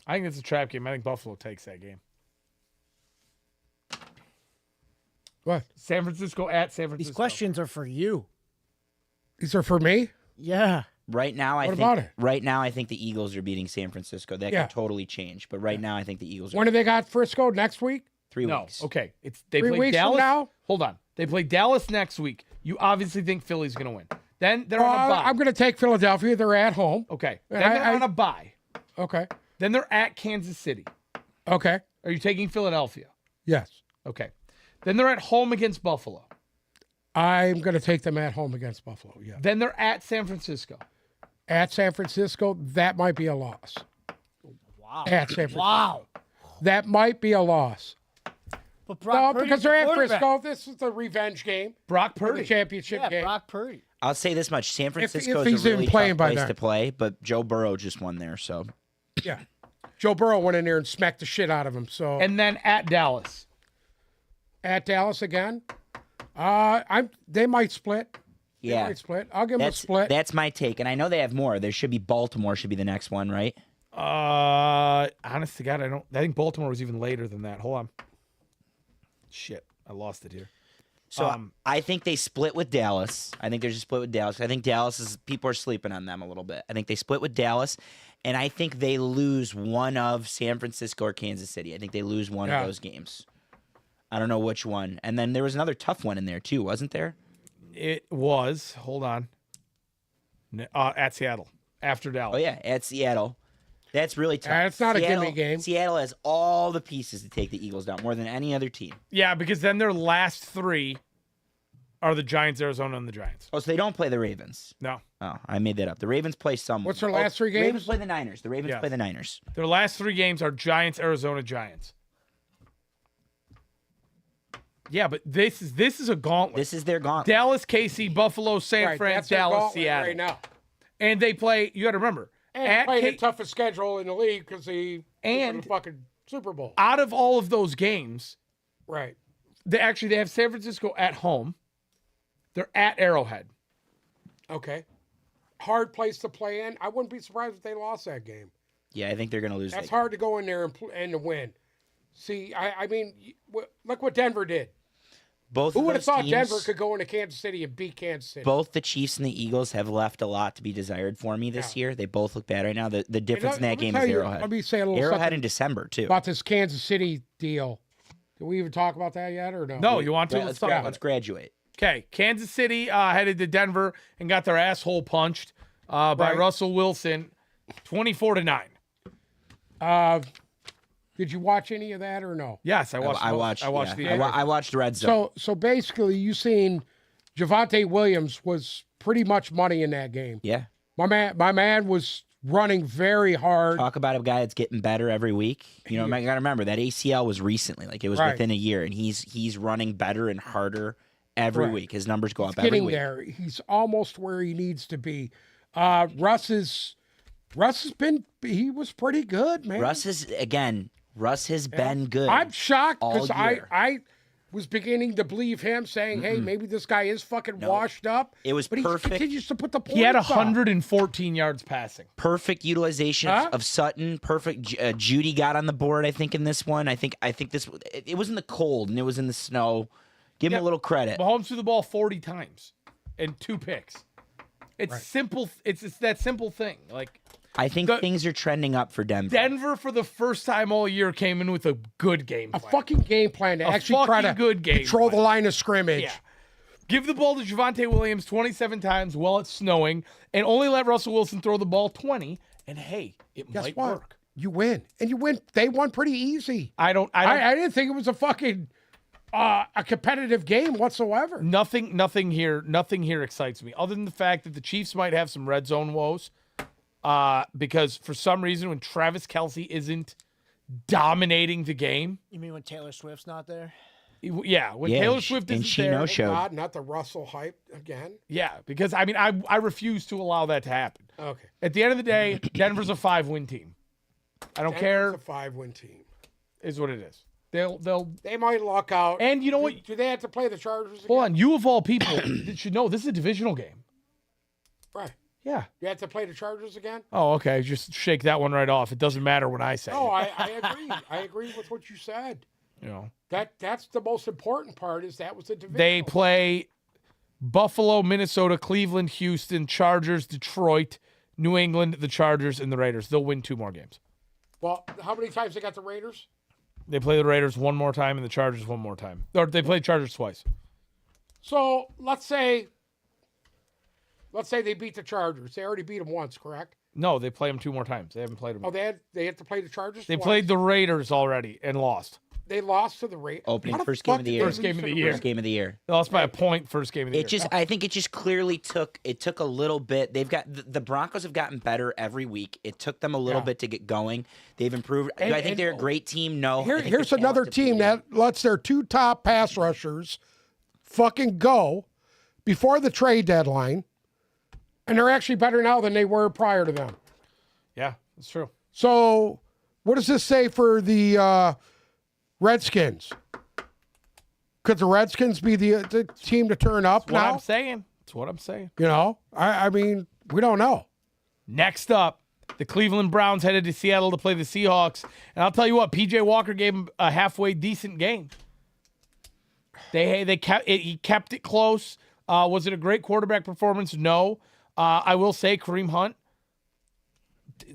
Speaker 1: I think it's a trap game. I think Buffalo takes that game.
Speaker 2: What?
Speaker 1: San Francisco at San Francisco.
Speaker 4: These questions are for you.
Speaker 2: These are for me?
Speaker 4: Yeah.
Speaker 3: Right now, I
Speaker 2: What
Speaker 3: think.
Speaker 2: about it?
Speaker 3: Right now, I think the Eagles are beating San Francisco. That
Speaker 2: Yeah.
Speaker 3: could totally change, but right now, I think the Eagles are
Speaker 2: When do they got Frisco next week?
Speaker 3: 3
Speaker 1: No.
Speaker 3: weeks.
Speaker 1: Okay. They
Speaker 2: 3
Speaker 1: play
Speaker 2: weeks from
Speaker 1: Dallas.
Speaker 2: now?
Speaker 1: Hold on. They play Dallas next week. You obviously think Philly's going to win. Then they're on a bye.
Speaker 2: I'm going to take Philadelphia. They're at home.
Speaker 1: Okay. Then
Speaker 2: And
Speaker 1: they're on a bye.
Speaker 2: Okay.
Speaker 1: Then they're at Kansas City.
Speaker 2: Okay.
Speaker 1: Are you taking Philadelphia?
Speaker 2: Yes.
Speaker 1: Okay. Then they're at home against Buffalo.
Speaker 2: I'm going to take them at home against Buffalo. Yeah.
Speaker 1: Then they're at San Francisco.
Speaker 2: At San Francisco, that might be a loss.
Speaker 4: Wow.
Speaker 2: At San Francisco.
Speaker 4: Wow.
Speaker 2: That might be a loss.
Speaker 4: But
Speaker 2: No,
Speaker 4: Brock Purdy's
Speaker 2: because
Speaker 4: the
Speaker 2: they're at
Speaker 4: quarterback.
Speaker 2: Frisco. This is the revenge game.
Speaker 1: Brock
Speaker 2: For the
Speaker 1: Purdy.
Speaker 2: championship
Speaker 4: Yeah,
Speaker 2: game.
Speaker 4: Brock Purdy.
Speaker 3: I'll say this much: San Francisco
Speaker 2: he's
Speaker 3: is a
Speaker 2: even
Speaker 3: really
Speaker 2: playing
Speaker 3: tough
Speaker 2: by
Speaker 3: place
Speaker 2: then.
Speaker 3: to play, but Joe Burrow just won there, so
Speaker 2: Yeah. Joe Burrow went in there and smacked the shit out of him. So
Speaker 1: And then at Dallas.
Speaker 2: at Dallas again, they might split. They
Speaker 3: yeah.
Speaker 2: might split. I'll give them a split.
Speaker 3: That's my take, and I know they have more. There should be Baltimore should be the next one, right?
Speaker 1: Honest to God, I think Baltimore was even later than that. Hold on. Shit. I lost it here.
Speaker 3: So I think they split with Dallas. I think there's a split with Dallas. I think people are sleeping on them a little bit. I think they split with Dallas, and I think they lose one of San Francisco or Kansas City. I think they lose one of those games. I don't know which one. And then there was another tough one in there too, wasn't there?
Speaker 1: It was. Hold on. At Seattle. After Dallas.
Speaker 3: Oh yeah, at Seattle. That's really tough.
Speaker 2: It's not a
Speaker 3: Seattle,
Speaker 2: gimme game.
Speaker 3: Seattle has all the pieces to take the Eagles down, more than any other team.
Speaker 1: Yeah, because then their last three are the Giants, Arizona, and the Giants.
Speaker 3: Oh, so they don't play the Ravens.
Speaker 1: No.
Speaker 3: Oh, I made that up. The Ravens play someone.
Speaker 2: What's their last 3 games?
Speaker 3: Ravens play the Niners. The Ravens
Speaker 1: Yes.
Speaker 3: play the Niners.
Speaker 1: Their last 3 games are Giants, Arizona, Giants. Yeah, but this is a gauntlet.
Speaker 3: This is their gauntlet.
Speaker 1: Dallas, KC, Buffalo, San
Speaker 2: Right,
Speaker 1: Fran,
Speaker 2: that's their
Speaker 1: Dallas,
Speaker 2: gauntlet
Speaker 1: Seattle.
Speaker 2: right now.
Speaker 1: And they play, you got to remember,
Speaker 2: And played the toughest schedule in the league because they
Speaker 1: And-
Speaker 2: won the fucking Super Bowl.
Speaker 1: out of all of those games,
Speaker 2: Right.
Speaker 1: they have San Francisco at home. They're at Arrowhead.
Speaker 2: Okay. Hard place to play in. I wouldn't be surprised if they lost that game.
Speaker 3: Yeah, I think they're going to lose.
Speaker 2: That's
Speaker 3: that
Speaker 2: hard to go in there and to win. See, I mean, look what Denver did.
Speaker 3: Both
Speaker 2: Who
Speaker 3: of
Speaker 2: would have
Speaker 3: those
Speaker 2: thought
Speaker 3: teams,
Speaker 2: Denver could go into Kansas City and beat Kansas City?
Speaker 3: Both the Chiefs and the Eagles have left a lot to be desired for me this year. They both look bad right now. The difference in that game is Arrowhead.
Speaker 2: Let me say a little
Speaker 3: Arrowhead
Speaker 2: something
Speaker 3: in December too.
Speaker 2: about this Kansas City deal. Did we even talk about that yet or no?
Speaker 1: No, you want to?
Speaker 3: Yeah,
Speaker 1: Let's talk about
Speaker 3: let's
Speaker 1: it.
Speaker 3: graduate.
Speaker 1: Okay, Kansas City headed to Denver and got their asshole punched by
Speaker 2: Right.
Speaker 1: Russell Wilson, 24-9.
Speaker 2: Did you watch any of that or no?
Speaker 1: Yes, I watched.
Speaker 3: I watched.
Speaker 1: I watched
Speaker 3: yeah.
Speaker 1: the.
Speaker 3: I watched Red Zone.
Speaker 2: So basically, you seen Javonte Williams was pretty much money in that game.
Speaker 3: Yeah.
Speaker 2: My man was running very hard.
Speaker 3: Talk about a guy that's getting better every week. You know, I got to remember that ACL was recently, like it was
Speaker 2: Right.
Speaker 3: within a year, and he's running better and harder every
Speaker 2: Right.
Speaker 3: week. His numbers go up every
Speaker 2: Getting
Speaker 3: week.
Speaker 2: there, he's almost where he needs to be. Russ has been. He was pretty good, man.
Speaker 3: Russ has been good.
Speaker 2: I'm shocked
Speaker 3: all
Speaker 2: because
Speaker 3: year.
Speaker 2: I was beginning to believe him, saying, "Hey, maybe this guy is fucking washed up."
Speaker 3: It was
Speaker 2: but
Speaker 3: perfect.
Speaker 2: he continues to put the points
Speaker 1: He had
Speaker 2: up.
Speaker 1: 114 yards passing.
Speaker 3: Perfect utilization of Sutton. Perfect. Judy got on the board, I think, in this one. I think this. It was in the cold and it was in the snow. Give him a little credit.
Speaker 1: Mahomes threw the ball 40 times and 2 picks. It's simple. It's that simple thing. Like
Speaker 3: I think things are trending up for Denver.
Speaker 1: Denver, for the first time all year, came in with a good game
Speaker 2: A
Speaker 1: plan.
Speaker 2: fucking game plan to actually try to
Speaker 1: fucking good game
Speaker 2: control
Speaker 1: plan.
Speaker 2: the line of scrimmage.
Speaker 1: Yeah. Give the ball to Javonte Williams 27 times while it's snowing, and only let Russell Wilson throw the ball 20. And hey, it
Speaker 2: Guess
Speaker 1: might
Speaker 2: what?
Speaker 1: work.
Speaker 2: You win, and you win. They won pretty easy.
Speaker 1: I don't.
Speaker 2: I didn't think it was a fucking a competitive game whatsoever.
Speaker 1: Nothing here excites me, other than the fact that the Chiefs might have some red zone woes. Because for some reason, when Travis Kelce isn't dominating the game,
Speaker 4: You mean when Taylor Swift's not there?
Speaker 1: when
Speaker 3: Yeah,
Speaker 1: Taylor
Speaker 3: and
Speaker 1: Swift
Speaker 3: and
Speaker 1: isn't
Speaker 3: she
Speaker 1: there,
Speaker 3: no-showed.
Speaker 2: God, not the Russell hype again.
Speaker 1: yeah, because I refuse to allow that to happen.
Speaker 2: Okay.
Speaker 1: At the end of the day, Denver's a 5-win team. I don't care,
Speaker 2: It's a 5-win team.
Speaker 1: is what it is. They'll
Speaker 2: They might luck out.
Speaker 1: and you know what?
Speaker 2: Do they have to play the Chargers again?
Speaker 1: Hold on, you of all people should know this is a divisional game.
Speaker 2: Right.
Speaker 1: Yeah.
Speaker 2: You have to play the Chargers again?
Speaker 1: Oh, okay. Just shake that one right off. It doesn't matter when I say
Speaker 2: No,
Speaker 1: it.
Speaker 2: I agree. I agree with what you said.
Speaker 1: You know,
Speaker 2: That's the most important part. Is that was the division.
Speaker 1: they play Buffalo, Minnesota, Cleveland, Houston, Chargers, Detroit, New England, the Chargers, and the Raiders. They'll win 2 more games.
Speaker 2: Well, how many times they got the Raiders?
Speaker 1: They play the Raiders 1 more time and the Chargers 1 more time. Or they play Chargers twice.
Speaker 2: So let's say they beat the Chargers. They already beat them once, correct?
Speaker 1: No, they play them 2 more times. They haven't played them.
Speaker 2: Oh, they had to play the Chargers.
Speaker 1: They
Speaker 2: twice?
Speaker 1: played the Raiders already and lost.
Speaker 2: They lost to the Raiders.
Speaker 3: Opening first game of the year.
Speaker 1: First game of the year.
Speaker 3: First game of the year.
Speaker 1: They lost by a point first game of the year.
Speaker 3: I think it just clearly took a little bit. They've got the Broncos have gotten better every week. It took them a little bit to get going. They've improved. Do I think they're a great team? No.
Speaker 2: Here's another team that lets their 2 top pass rushers fucking go before the trade deadline, and they're actually better now than they were prior to them.
Speaker 1: Yeah, that's true.
Speaker 2: So, what does this say for the Redskins? Could the Redskins be the team to turn up
Speaker 1: That's what
Speaker 2: now?
Speaker 1: I'm saying. That's what I'm saying.
Speaker 2: You know, I mean, we don't know.
Speaker 1: Next up, the Cleveland Browns headed to Seattle to play the Seahawks. And I'll tell you what, P.J. Walker gave him a halfway decent game. He kept it close. Was it a great quarterback performance? No. I will say Kareem Hunt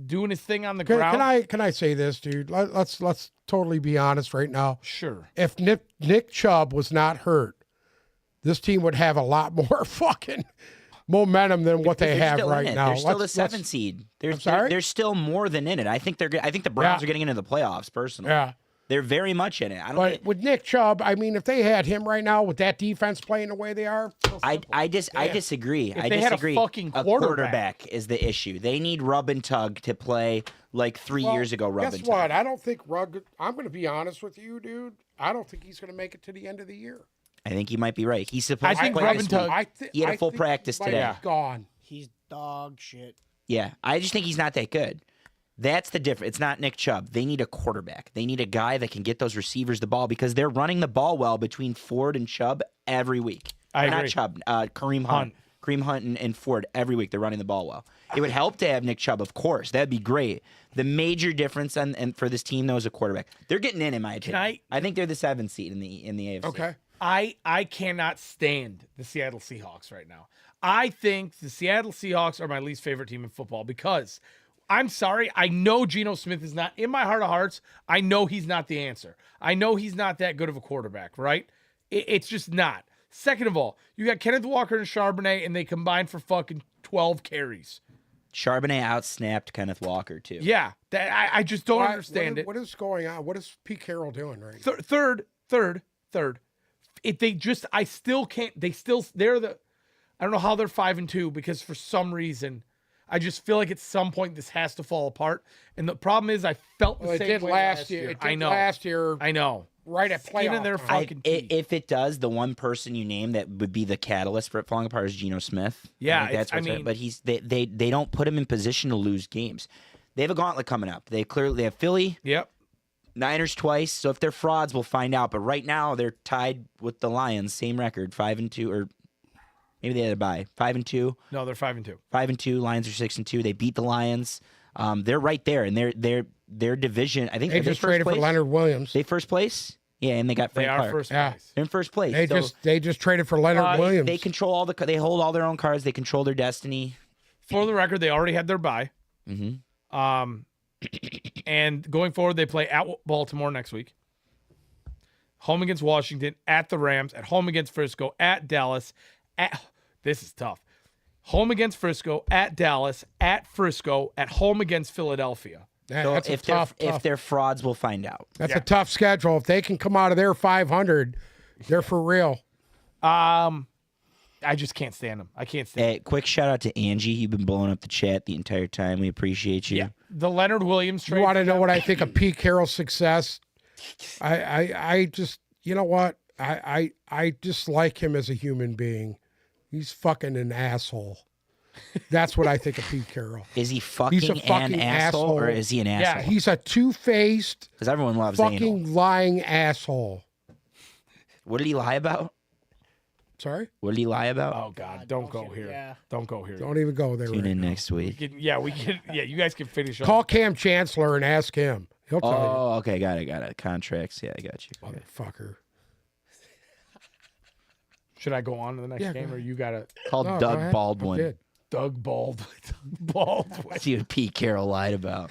Speaker 1: doing his thing on the ground.
Speaker 2: Can I say this, dude? Let's totally be honest right now.
Speaker 1: Sure.
Speaker 2: If Nick Chubb was not hurt, this team would have a lot more fucking momentum than what they have right now.
Speaker 3: They're still the 7 seed. There's still more than in it. I think the Browns are getting into the playoffs. Personally,
Speaker 2: yeah,
Speaker 3: they're very much in it.
Speaker 2: But with Nick Chubb, I mean, if they had him right now with that defense playing the way they are,
Speaker 3: I disagree.
Speaker 1: If they had a fucking quarterback
Speaker 3: is the issue. They need Rub and Tug to play like 3 years ago. Rub and Tug.
Speaker 2: Guess what? I don't think Rug. I'm going to be honest with you, dude. I don't think he's going to make it to the end of the year.
Speaker 3: I think you might be right. He's supposed to play
Speaker 1: Rub
Speaker 3: this
Speaker 1: and Tug.
Speaker 3: week. He had a full practice today.
Speaker 2: Gone.
Speaker 4: He's dog shit.
Speaker 3: Yeah, I just think he's not that good. That's the difference. It's not Nick Chubb. They need a quarterback. They need a guy that can get those receivers the ball because they're running the ball well between Ford and Chubb every week.
Speaker 1: I agree.
Speaker 3: Not Chubb, Kareem Hunt. Kareem Hunt and Ford every week. They're running the ball well. It would help to have Nick Chubb, of course. That'd be great. The major difference and for this team, though, is a quarterback. They're getting in my opinion. I think they're the 7th seed in the AFC.
Speaker 2: Okay.
Speaker 1: I cannot stand the Seattle Seahawks right now. I think the Seattle Seahawks are my least favorite team in football because I'm sorry. I know Geno Smith is not, in my heart of hearts, I know he's not the answer. I know he's not that good of a quarterback, right? It's just not. Second of all, you got Kenneth Walker and Charbonnet, and they combined for fucking 12 carries.
Speaker 3: Charbonnet outsnapped Kenneth Walker, too.
Speaker 1: Yeah. I just don't understand it.
Speaker 2: What is going on? What is Pete Carroll doing right now?
Speaker 1: Third. If they just, I still can't, I don't know how they're 5-2 because for some reason, I just feel like at some point this has to fall apart. And the problem is I felt the same way last year.
Speaker 2: It did last year.
Speaker 1: I know.
Speaker 2: Right at playoff.
Speaker 1: In their fucking teeth.
Speaker 3: If it does, the one person you name that would be the catalyst for it falling apart is Geno Smith.
Speaker 1: Yeah,
Speaker 3: but they don't put him in position to lose games. They have a gauntlet coming up. They have Philly.
Speaker 1: Yep.
Speaker 3: Niners twice. So if they're frauds, we'll find out. But right now they're tied with the Lions, same record, 5-2, or maybe they had a bye. 5-2.
Speaker 1: No, they're 5-2.
Speaker 3: 5-2. Lions are 6-2. They beat the Lions. They're right there, and their division. I think
Speaker 2: they just traded for Leonard Williams.
Speaker 3: They first place. Yeah, and they got Frank Clark.
Speaker 1: First place.
Speaker 3: They're in first place.
Speaker 2: They just traded for Leonard Williams.
Speaker 3: They control they hold all their own cards. They control their destiny.
Speaker 1: For the record, they already had their bye.
Speaker 3: Mm-hmm.
Speaker 1: And going forward, they play at Baltimore next week. Home against Washington, at the Rams, at home against Frisco, at Dallas. This is tough. Home against Frisco, at Dallas, at Frisco, at home against Philadelphia.
Speaker 2: That's
Speaker 3: if they're frauds, we'll find out.
Speaker 2: That's a tough schedule. If they can come out of there 500, they're for real.
Speaker 1: I just can't stand them. I can't stand them.
Speaker 3: Quick shout out to Angie. You've been blowing up the chat the entire time. We appreciate you.
Speaker 1: Yeah. The Leonard Williams trade.
Speaker 2: You want to know what I think of Pete Carroll's success? I just, you know what? I dislike him as a human being. He's fucking an asshole. That's what I think of Pete Carroll.
Speaker 3: Is he fucking an asshole or is he an asshole?
Speaker 2: Yeah, he's a two-faced,
Speaker 3: because everyone loves
Speaker 2: fucking lying asshole.
Speaker 3: What did he lie about?
Speaker 2: Sorry?
Speaker 3: What did he lie about?
Speaker 1: Oh God! Don't go here.
Speaker 4: Yeah.
Speaker 1: Don't go here.
Speaker 2: Don't even go there.
Speaker 3: Tune in next week.
Speaker 1: We can. Yeah, you guys can finish up.
Speaker 2: Call Cam Chancellor and ask him. He'll tell you.
Speaker 3: Oh, okay, got it. Contracts. Yeah, I got you.
Speaker 2: Motherfucker.
Speaker 1: Should I go on to the next game, or you got to
Speaker 3: Called
Speaker 2: No, go
Speaker 3: Doug
Speaker 2: ahead.
Speaker 3: Baldwin.
Speaker 2: I'm good.
Speaker 1: Doug Baldwin?
Speaker 3: See what Pete Carroll lied about.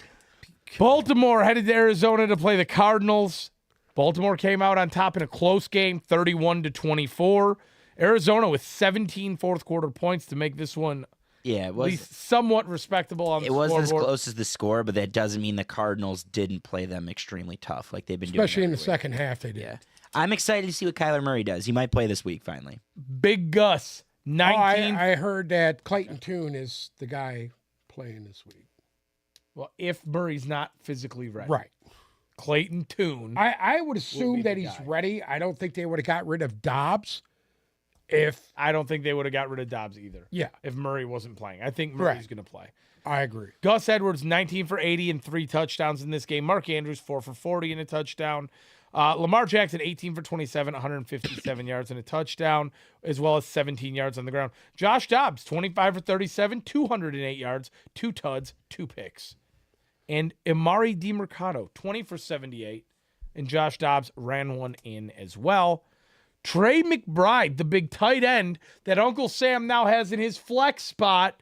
Speaker 1: Baltimore headed to Arizona to play the Cardinals. Baltimore came out on top in a close game, 31-24. Arizona with 17 fourth-quarter points to make this one
Speaker 3: Yeah, it
Speaker 1: at
Speaker 3: was.
Speaker 1: least somewhat respectable on the
Speaker 3: It wasn't as
Speaker 1: scoreboard.
Speaker 3: close as the score, but that doesn't mean the Cardinals didn't play them extremely tough, like they've been doing.
Speaker 2: Especially in the
Speaker 3: every week.
Speaker 2: second half, they did.
Speaker 3: Yeah, I'm excited to see what Kyler Murray does. He might play this week finally.
Speaker 1: Big Gus,
Speaker 2: Oh,
Speaker 1: 19.
Speaker 2: I heard that Clayton Tune is the guy playing this week.
Speaker 1: Well, if Murray's not physically ready.
Speaker 2: Right.
Speaker 1: Clayton Tune.
Speaker 2: I would
Speaker 1: be
Speaker 2: assume
Speaker 1: the
Speaker 2: that he's
Speaker 1: guy.
Speaker 2: ready. I don't think they would have got rid of Dobbs
Speaker 1: I don't think they would have got rid of Dobbs either
Speaker 2: Yeah,
Speaker 1: if Murray wasn't playing. I think Murray's
Speaker 2: Right.
Speaker 1: going to play.
Speaker 2: I agree.
Speaker 1: Gus Edwards, 19 for 80 and 3 touchdowns in this game. Mark Andrews, 4 for 40 and a touchdown. Lamar Jackson, 18 for 27, 157 yards and a touchdown, as well as 17 yards on the ground. Josh Dobbs, 25 for 37, 208 yards, 2 tuds, 2 picks. And Amari DiMercado, 20 for 78, and Josh Dobbs ran one in as well. Trey McBride, the big tight end that Uncle Sam now has in his flex spot,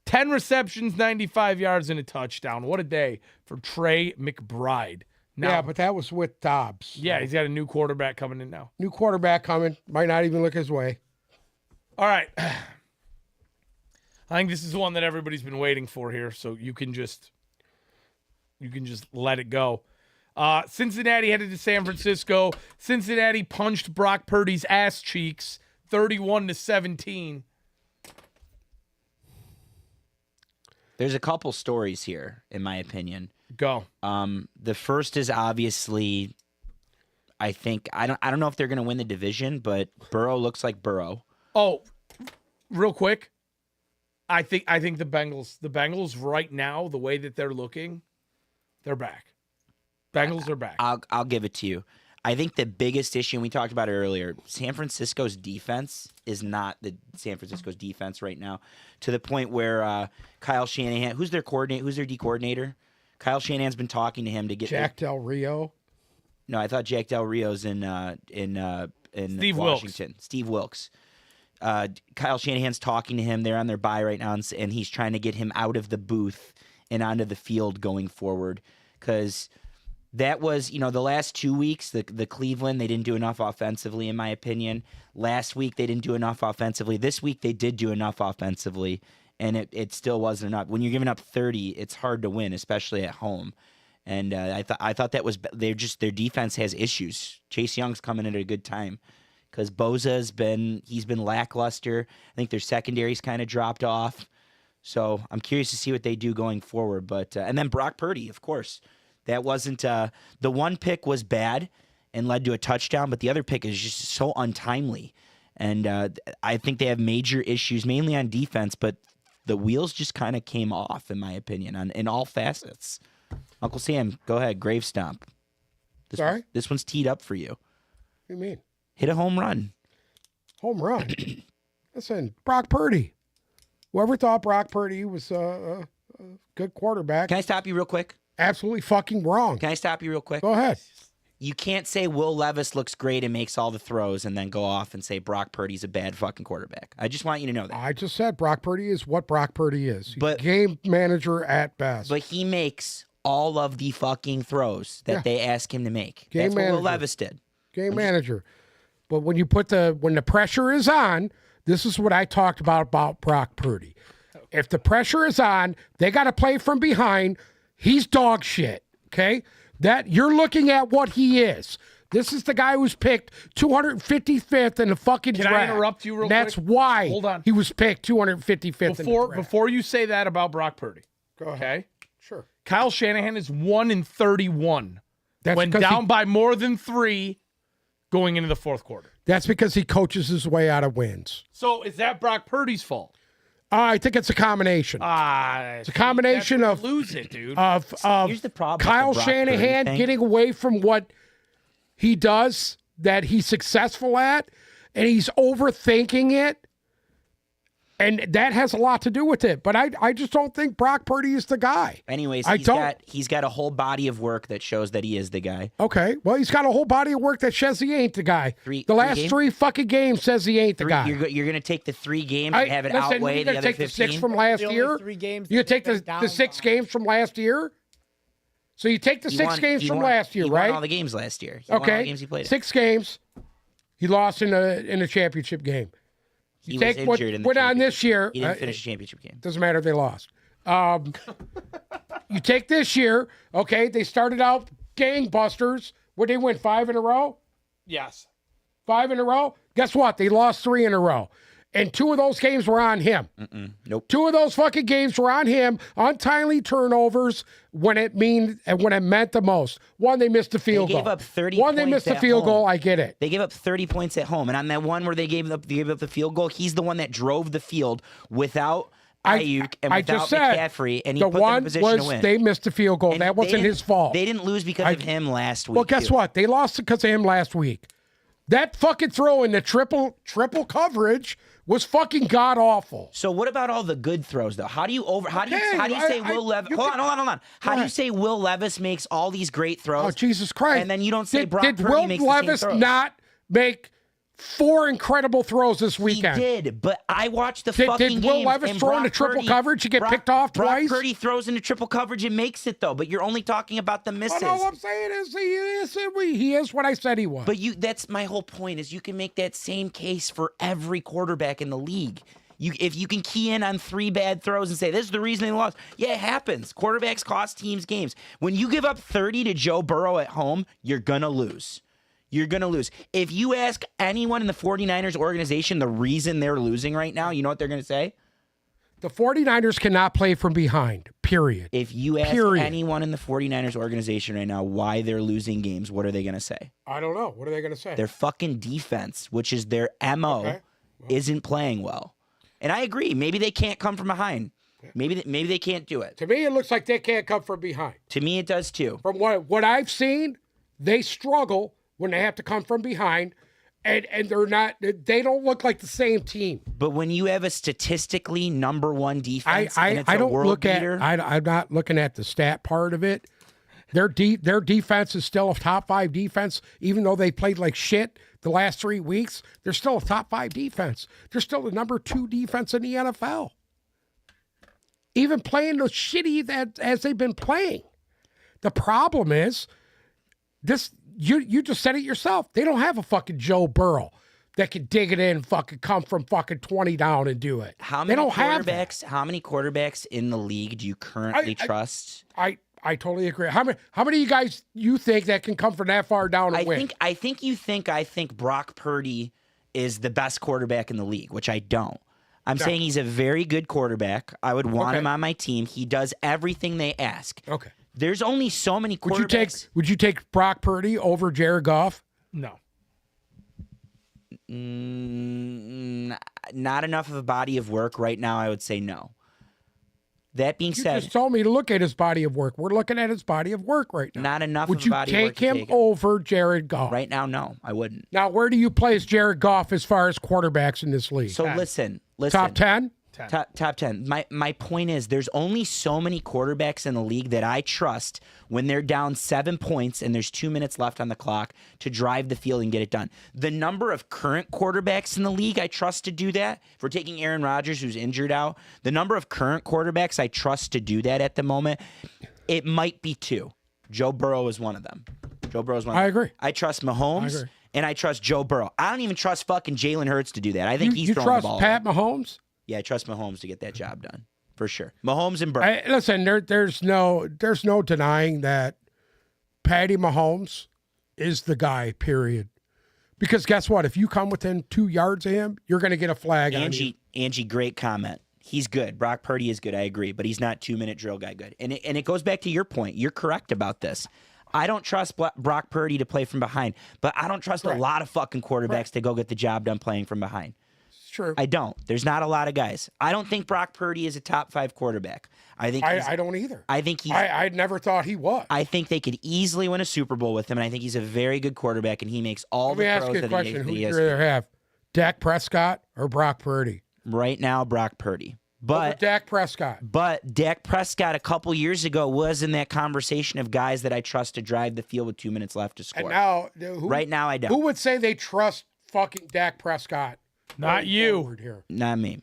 Speaker 1: 10 receptions, 95 yards, and a touchdown. What a day for Trey McBride. Now,
Speaker 2: Yeah, but that was with Dobbs.
Speaker 1: yeah, he's got a new quarterback coming in now.
Speaker 2: New quarterback coming. Might not even look his way.
Speaker 1: All right. I think this is one that everybody's been waiting for here, so you can just let it go. Cincinnati headed to San Francisco. Cincinnati punched Brock Purdy's ass cheeks 31-17.
Speaker 3: There's a couple stories here, in my opinion.
Speaker 1: Go.
Speaker 3: The first is obviously, I think I don't know if they're going to win the division, but Burrow looks like Burrow.
Speaker 1: Oh, real quick. I think the Bengals right now, the way that they're looking, they're back. Bengals are back.
Speaker 3: I'll give it to you. I think the biggest issue, and we talked about it earlier, San Francisco's defense is not the San Francisco's defense right now, to the point where Kyle Shanahan, who's their D coordinator? Kyle Shanahan's been talking to him to get
Speaker 2: Jack Del Rio.
Speaker 3: No, I thought Jack Del Rio's in
Speaker 1: Steve
Speaker 3: Washington.
Speaker 1: Wilkes.
Speaker 3: Steve Wilkes. Kyle Shanahan's talking to him. They're on their bye right now, and he's trying to get him out of the booth and onto the field going forward. Because that was, the last 2 weeks, the Cleveland, they didn't do enough offensively, in my opinion. Last week, they didn't do enough offensively. This week, they did do enough offensively, and it still wasn't enough. When you're giving up 30, it's hard to win, especially at home. And I thought that was their defense has issues. Chase Young's coming at a good time because Boza's been lackluster. I think their secondary's kind of dropped off. So I'm curious to see what they do going forward. But and then Brock Purdy, of course, that wasn't the one pick was bad and led to a touchdown, but the other pick is just so untimely. And I think they have major issues, mainly on defense, but the wheels just kind of came off, in my opinion, in all facets. Uncle Sam, go ahead, grave stomp.
Speaker 2: Sorry?
Speaker 3: This one's teed up for you.
Speaker 2: What do you mean?
Speaker 3: Hit a home run.
Speaker 2: Home run. Listen, Brock Purdy. Whoever thought Brock Purdy was a good quarterback,
Speaker 3: Can I stop you real quick?
Speaker 2: absolutely fucking wrong.
Speaker 3: Can I stop you real quick?
Speaker 2: Go ahead.
Speaker 3: You can't say Will Levis looks great and makes all the throws and then go off and say Brock Purdy's a bad fucking quarterback. I just want you to know that.
Speaker 2: I just said Brock Purdy is what Brock Purdy is. He's
Speaker 3: But-
Speaker 2: a game manager at best.
Speaker 3: But he makes all of the fucking throws that
Speaker 2: Yeah.
Speaker 3: they ask him to make.
Speaker 2: Game
Speaker 3: That's what Will
Speaker 2: manager.
Speaker 3: Levis did.
Speaker 2: Game manager. But when you put when the pressure is on, this is what I talked about Brock Purdy. If the pressure is on, they got to play from behind. He's dog shit. Okay? That you're looking at what he is. This is the guy who's picked 255th in the fucking
Speaker 1: Can
Speaker 2: draft.
Speaker 1: I interrupt you real
Speaker 2: That's
Speaker 1: quick?
Speaker 2: why
Speaker 1: Hold on.
Speaker 2: he was picked 255th in the draft.
Speaker 1: Before you say that about Brock Purdy,
Speaker 2: Go ahead.
Speaker 1: okay?
Speaker 2: Sure.
Speaker 1: Kyle Shanahan is 1-31.
Speaker 2: That's
Speaker 1: Went
Speaker 2: because
Speaker 1: down by more than 3 going into the fourth quarter.
Speaker 2: That's because he coaches his way out of wins.
Speaker 1: So is that Brock Purdy's fault?
Speaker 2: I think it's a combination.
Speaker 1: It's
Speaker 2: a combination of
Speaker 1: lose it, dude.
Speaker 2: of
Speaker 3: Here's the problem with
Speaker 2: Kyle
Speaker 3: the Brock Purdy
Speaker 2: Shanahan
Speaker 3: thing.
Speaker 2: getting away from what he does that he's successful at, and he's overthinking it. And that has a lot to do with it. But I just don't think Brock Purdy is the guy.
Speaker 3: Anyways, he's got a whole body of work that shows that he is the guy.
Speaker 2: Okay. Well, he's got a whole body of work that says he ain't the guy. The last three fucking games says he ain't the guy.
Speaker 3: You're going to take the 3 games and have it outweigh the other 15?
Speaker 2: You're going to take the 6 from last year? You take the 6 games from last year? So you take the 6 games from last year, right?
Speaker 3: He won all the games last year. He won all the games he played.
Speaker 2: 6 games. He lost in a championship game.
Speaker 3: He was injured in the
Speaker 2: went on this year.
Speaker 3: He didn't finish a championship game.
Speaker 2: Doesn't matter if they lost. You take this year, okay, they started out gangbusters. Would they win 5 in a row?
Speaker 1: Yes.
Speaker 2: 5 in a row? Guess what? They lost 3 in a row. And 2 of those games were on him.
Speaker 3: Nope.
Speaker 2: 2 of those fucking games were on him. Untimely turnovers when it meant the most. 1, they missed the field goal.
Speaker 3: They gave up 30
Speaker 2: 1, they
Speaker 3: points
Speaker 2: missed the
Speaker 3: at
Speaker 2: field
Speaker 3: home.
Speaker 2: goal. I get it.
Speaker 3: They gave up 30 points at home. And on that one where they gave up the field goal, he's the one that drove the field without Ayuk and without McCaffrey, and he put them in position to win.
Speaker 2: They missed the field goal.
Speaker 3: And
Speaker 2: that wasn't his fault.
Speaker 3: They didn't lose because of him last week.
Speaker 2: Well, guess what? They lost because of him last week. That fucking throw in the triple coverage was fucking god awful.
Speaker 3: So what about all the good throws though? How do you say Will Levis? Hold on. How do you say Will Levis makes all these great throws?
Speaker 2: Oh, Jesus Christ!
Speaker 3: And then you don't say Brock Purdy
Speaker 2: Will
Speaker 3: makes
Speaker 2: Levis
Speaker 3: the same throws.
Speaker 2: not make 4 incredible throws this weekend?
Speaker 3: He did, but I watched the fucking games.
Speaker 2: Did Will Levis throw into triple coverage and get picked off twice?
Speaker 3: Brock Purdy throws into triple coverage and makes it though, but you're only talking about the misses.
Speaker 2: Well, all I'm saying is he is what I said he was.
Speaker 3: But that's my whole point is you can make that same case for every quarterback in the league. If you can key in on 3 bad throws and say this is the reason they lost, yeah, it happens. Quarterbacks cost teams games. When you give up 30 to Joe Burrow at home, you're gonna lose. You're going to lose. If you ask anyone in the 49ers organization the reason they're losing right now, you know what they're going to say?
Speaker 2: The 49ers cannot play from behind, period.
Speaker 3: If you ask anyone in the 49ers organization right now why they're losing games, what are they going to say?
Speaker 2: I don't know. What are they going to say?
Speaker 3: Their fucking defense, which is their MO, isn't playing well. And I agree. Maybe they can't come from behind. Maybe they can't do it.
Speaker 2: To me, it looks like they can't come from behind.
Speaker 3: To me, it does too.
Speaker 2: From what I've seen, they struggle when they have to come from behind, and they don't look like the same team.
Speaker 3: But when you have a statistically number 1 defense,
Speaker 2: I'm not looking at the stat part of it. Their defense is still a top 5 defense, even though they played like shit the last 3 weeks. They're still a top 5 defense. They're still the number 2 defense in the NFL. Even playing the shitty as they've been playing. The problem is this. You just said it yourself. They don't have a fucking Joe Burrow that can dig it in, fucking come from fucking 20 down and do it.
Speaker 3: How many quarterbacks in the league do you currently trust?
Speaker 2: I totally agree. How many of you guys you think that can come from that far down and win?
Speaker 3: I think Brock Purdy is the best quarterback in the league, which I don't. I'm saying he's a very good quarterback. I would want him on my team. He does everything they ask.
Speaker 2: Okay.
Speaker 3: There's only so many quarterbacks.
Speaker 2: Would you take Brock Purdy over Jared Goff?
Speaker 1: No.
Speaker 3: Not enough of a body of work right now. I would say no. That being said,
Speaker 2: you just told me to look at his body of work. We're looking at his body of work right now.
Speaker 3: Not enough.
Speaker 2: Would
Speaker 3: of a body of work
Speaker 2: you take him over Jared Goff
Speaker 3: right now? No, I wouldn't.
Speaker 2: Now, where do you place Jared Goff as far as quarterbacks in this league?
Speaker 3: So listen.
Speaker 2: Top 10.
Speaker 3: Top 10. My point is there's only so many quarterbacks in the league that I trust when they're down 7 points and there's 2 minutes left on the clock to drive the field and get it done. The number of current quarterbacks in the league I trust to do that, if we're taking Aaron Rodgers who's injured out, the number of current quarterbacks I trust to do that at the moment, it might be 2. Joe Burrow is one of them.
Speaker 2: I agree.
Speaker 3: I trust Mahomes and I trust Joe Burrow. I don't even trust fucking Jalen Hurts to do that. I think he's throwing the ball.
Speaker 2: You trust Pat Mahomes?
Speaker 3: Yeah, I trust Mahomes to get that job done for sure. Mahomes and Burrow.
Speaker 2: Listen, there's no denying that Patty Mahomes is the guy. Period. Because guess what? If you come within 2 yards of him, you're going to get a flag.
Speaker 3: Angie, great comment. He's good. Brock Purdy is good. I agree, but he's not 2-minute drill guy good. And it goes back to your point. You're correct about this. I don't trust Brock Purdy to play from behind, but I don't trust a lot of fucking quarterbacks to go get the job done playing from behind.
Speaker 2: True.
Speaker 3: I don't. There's not a lot of guys. I don't think Brock Purdy is a top 5 quarterback. I
Speaker 2: don't either.
Speaker 3: I think he's.
Speaker 2: I never thought he was.
Speaker 3: I think they could easily win a Super Bowl with him, and I think he's a very good quarterback, and he makes all the throws that he has.
Speaker 2: Who would you rather have, Dak Prescott or Brock Purdy?
Speaker 3: Right now, Brock Purdy.
Speaker 2: Over
Speaker 3: But
Speaker 2: Dak Prescott.
Speaker 3: But Dak Prescott a couple years ago was in that conversation of guys that I trust to drive the field with 2 minutes left to score.
Speaker 2: And now,
Speaker 3: Right now, I don't.
Speaker 2: Who would say they trust fucking Dak Prescott?
Speaker 1: Not
Speaker 2: going
Speaker 1: you.
Speaker 2: forward here?
Speaker 3: Not me.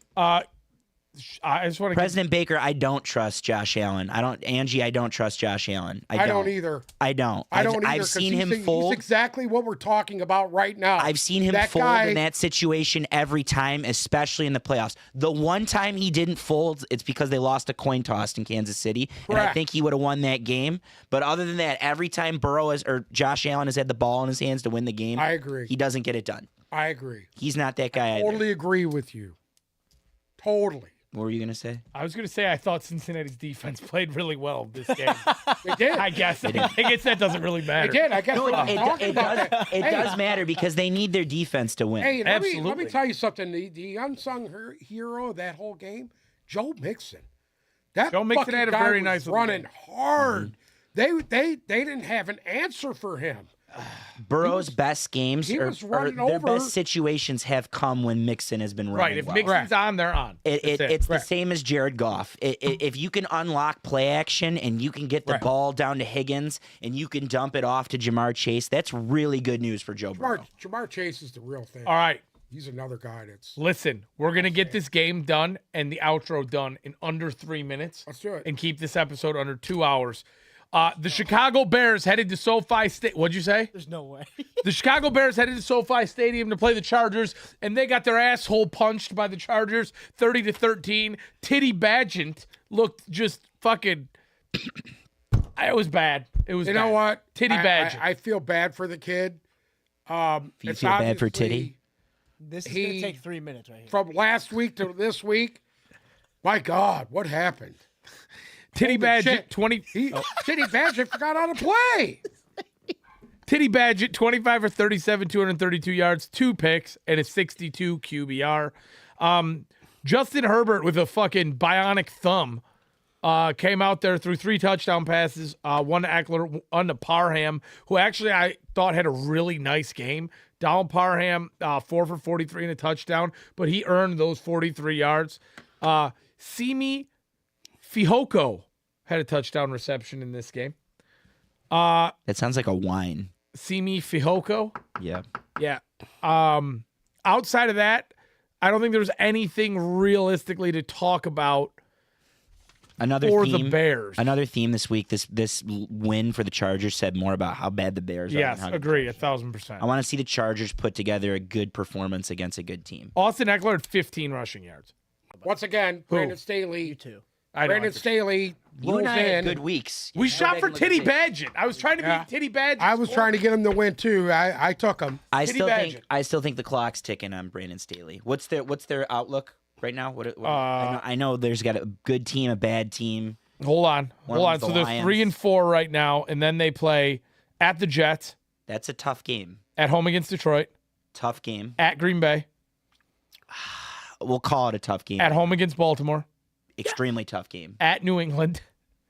Speaker 1: I just want to.
Speaker 3: President Baker, I don't trust Josh Allen. Angie, I don't trust Josh Allen.
Speaker 2: I don't either.
Speaker 3: I don't.
Speaker 2: I don't either.
Speaker 3: I've
Speaker 2: 'cause
Speaker 3: seen him
Speaker 2: he's
Speaker 3: fold.
Speaker 2: exactly what we're talking about right now.
Speaker 3: I've seen him
Speaker 2: That
Speaker 3: fold
Speaker 2: guy-
Speaker 3: in that situation every time, especially in the playoffs. The one time he didn't fold, it's because they lost a coin toss in Kansas City, and I
Speaker 2: Correct.
Speaker 3: think he would have won that game. But other than that, every time Josh Allen has had the ball in his hands to win the game,
Speaker 2: I agree.
Speaker 3: he doesn't get it done.
Speaker 2: I agree.
Speaker 3: He's not that guy either.
Speaker 2: Totally agree with you. Totally.
Speaker 3: What were you gonna say?
Speaker 1: I was going to say I thought Cincinnati's defense played really well this game.
Speaker 2: They did.
Speaker 1: I guess that doesn't really
Speaker 2: They
Speaker 1: matter.
Speaker 2: did. I guess what I'm talking about.
Speaker 3: It does matter because they need their defense to win.
Speaker 2: Hey, let me
Speaker 1: Absolutely.
Speaker 2: tell you something. The unsung hero of that whole game, Joe Mixon. That
Speaker 1: Joe Mixon
Speaker 2: fucking
Speaker 1: had a
Speaker 2: guy
Speaker 1: very
Speaker 2: was
Speaker 1: nice little
Speaker 2: running
Speaker 1: game.
Speaker 2: hard. They didn't have an answer for him.
Speaker 3: Burrow's best games
Speaker 2: he
Speaker 3: or
Speaker 2: was running
Speaker 3: their
Speaker 2: over-
Speaker 3: best situations have come when Mixon has been running
Speaker 1: Right. If
Speaker 3: well.
Speaker 1: Mixon's on, they're on. That's it.
Speaker 3: It's the same as Jared Goff. If you can unlock play action and you can get the
Speaker 2: Right.
Speaker 3: ball down to Higgins and you can dump it off to Jamar Chase, that's really good news for Joe Burrow.
Speaker 2: Jamar Chase is the real thing.
Speaker 1: All right.
Speaker 2: He's another guy that's.
Speaker 1: Listen, we're going to get this game done and the outro done in under 3 minutes.
Speaker 2: Let's do it.
Speaker 1: And keep this episode under 2 hours. The Chicago Bears headed to SoFi State. What'd you say?
Speaker 4: There's no way.
Speaker 1: The Chicago Bears headed to SoFi Stadium to play the Chargers, and they got their asshole punched by the Chargers 30-13. Titty Badgent looked just fucking. It was bad. It was
Speaker 2: You
Speaker 1: bad.
Speaker 2: know what?
Speaker 1: Titty Badgent.
Speaker 2: I feel bad for the kid.
Speaker 3: You
Speaker 2: It's
Speaker 3: feel bad for
Speaker 2: obviously
Speaker 3: Titty?
Speaker 4: This is
Speaker 2: He-
Speaker 4: going to take 3 minutes right here.
Speaker 2: From last week to this week, my God, what happened?
Speaker 1: Titty Badgent,
Speaker 2: shit.
Speaker 1: 20.
Speaker 2: Titty Badgett forgot how to play.
Speaker 1: Titty Badgett, 25 for 37, 232 yards, 2 picks, and a 62 QBR. Justin Herbert with a fucking bionic thumb came out there, threw 3 touchdown passes, one to Eckler, one to Parham, who actually I thought had a really nice game. Donald Parham, 4 for 43 and a touchdown, but he earned those 43 yards. Simi Fihoko had a touchdown reception in this game.
Speaker 3: That sounds like a wine.
Speaker 1: Simi Fihoko.
Speaker 3: Yeah.
Speaker 1: Yeah. Outside of that, I don't think there's anything realistically to talk about
Speaker 3: Another
Speaker 1: for
Speaker 3: theme,
Speaker 1: the Bears.
Speaker 3: Another theme this week. This win for the Chargers said more about how bad the Bears are.
Speaker 1: Yes,
Speaker 3: and how good
Speaker 1: agree,
Speaker 3: the Chargers are.
Speaker 1: 1,000%.
Speaker 3: I want to see the Chargers put together a good performance against a good team.
Speaker 1: Austin Eckler had 15 rushing yards.
Speaker 2: Once again, Brandon Staley.
Speaker 4: You too.
Speaker 1: I know,
Speaker 2: Brandon
Speaker 1: I-
Speaker 2: Staley
Speaker 3: You and
Speaker 2: rolls
Speaker 3: I had
Speaker 2: in.
Speaker 3: good weeks.
Speaker 1: We
Speaker 3: You go
Speaker 1: shot
Speaker 3: back
Speaker 1: for
Speaker 3: and look at
Speaker 1: Titty
Speaker 3: the tape.
Speaker 1: Badgett. I was trying to
Speaker 2: Yeah.
Speaker 1: beat Titty Badgett.
Speaker 2: I was trying to get him to win too. I took him.
Speaker 3: I
Speaker 1: Titty
Speaker 3: still
Speaker 1: Badgett.
Speaker 3: think the clock's ticking on Brandon Staley. What's their outlook right now? I know there's got a good team, a bad team.
Speaker 1: Hold on.
Speaker 3: One
Speaker 1: Hold on.
Speaker 3: of the
Speaker 1: So they're
Speaker 3: Lions.
Speaker 1: 3-4 right now, and then they play at the Jets,
Speaker 3: That's a tough game.
Speaker 1: at home against Detroit,
Speaker 3: Tough game.
Speaker 1: at Green Bay,
Speaker 3: We'll call it a tough game.
Speaker 1: at home against Baltimore,
Speaker 3: Extremely tough game.
Speaker 1: at New England,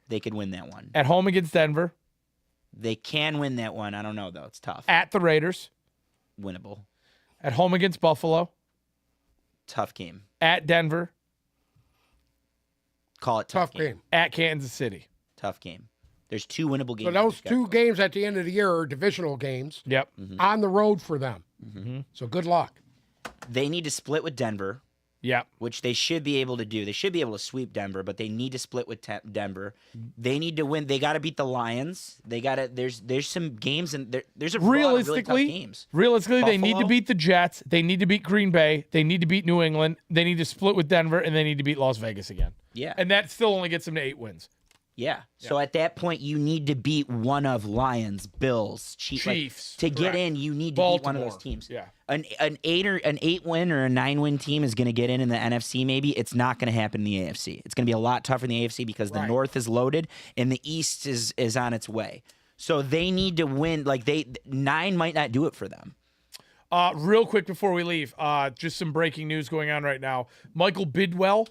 Speaker 3: They could win that one.
Speaker 1: at home against Denver,
Speaker 3: They can win that one. I don't know though. It's tough.
Speaker 1: at the Raiders,
Speaker 3: Winnable.
Speaker 1: at home against Buffalo,
Speaker 3: Tough game.
Speaker 1: at Denver,
Speaker 3: Call it
Speaker 2: Tough game.
Speaker 1: at Kansas City.
Speaker 3: Tough game. There's 2 winnable games.
Speaker 2: So those
Speaker 3: in the
Speaker 2: 2
Speaker 3: schedule.
Speaker 2: games at the end of the year are divisional games
Speaker 1: Yep.
Speaker 2: on the road for them. So good luck.
Speaker 3: They need to split with Denver,
Speaker 1: Yep.
Speaker 3: which they should be able to do. They should be able to sweep Denver, but they need to split with Denver. They need to win. They got to beat the Lions. They got to. There's some games and there's a lot of really tough
Speaker 1: Realistically,
Speaker 3: games.
Speaker 1: they need to
Speaker 3: Buffalo?
Speaker 1: beat the Jets. They need to beat Green Bay. They need to beat New England. They need to split with Denver, and they need to beat Las Vegas again.
Speaker 3: Yeah.
Speaker 1: And that still only gets them to 8 wins.
Speaker 3: Yeah. So at that point, you need to beat one of Lions, Bills, Chiefs.
Speaker 1: Chiefs,
Speaker 3: To get
Speaker 1: correct.
Speaker 3: in, you need to beat one of
Speaker 1: Baltimore,
Speaker 3: those teams.
Speaker 1: yeah.
Speaker 3: An 8 win or a 9 win team is going to get in the NFC. Maybe it's not going to happen in the AFC. It's going to be a lot tougher in the AFC because the
Speaker 2: Right.
Speaker 3: North is loaded and the East is on its way. So they need to win. 9 might not do it for them.
Speaker 1: Real quick before we leave, just some breaking news going on right now. Michael Bidwell,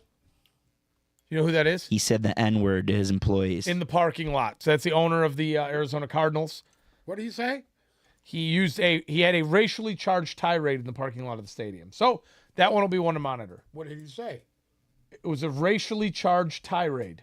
Speaker 1: you know who that is?
Speaker 3: He said the N word to his employees.
Speaker 1: In the parking lot. So that's the owner of the Arizona Cardinals.
Speaker 2: What do you say?
Speaker 1: He had a racially charged tirade in the parking lot of the stadium. So That one will be one to monitor.
Speaker 2: What did he say?
Speaker 1: It was a racially charged tirade.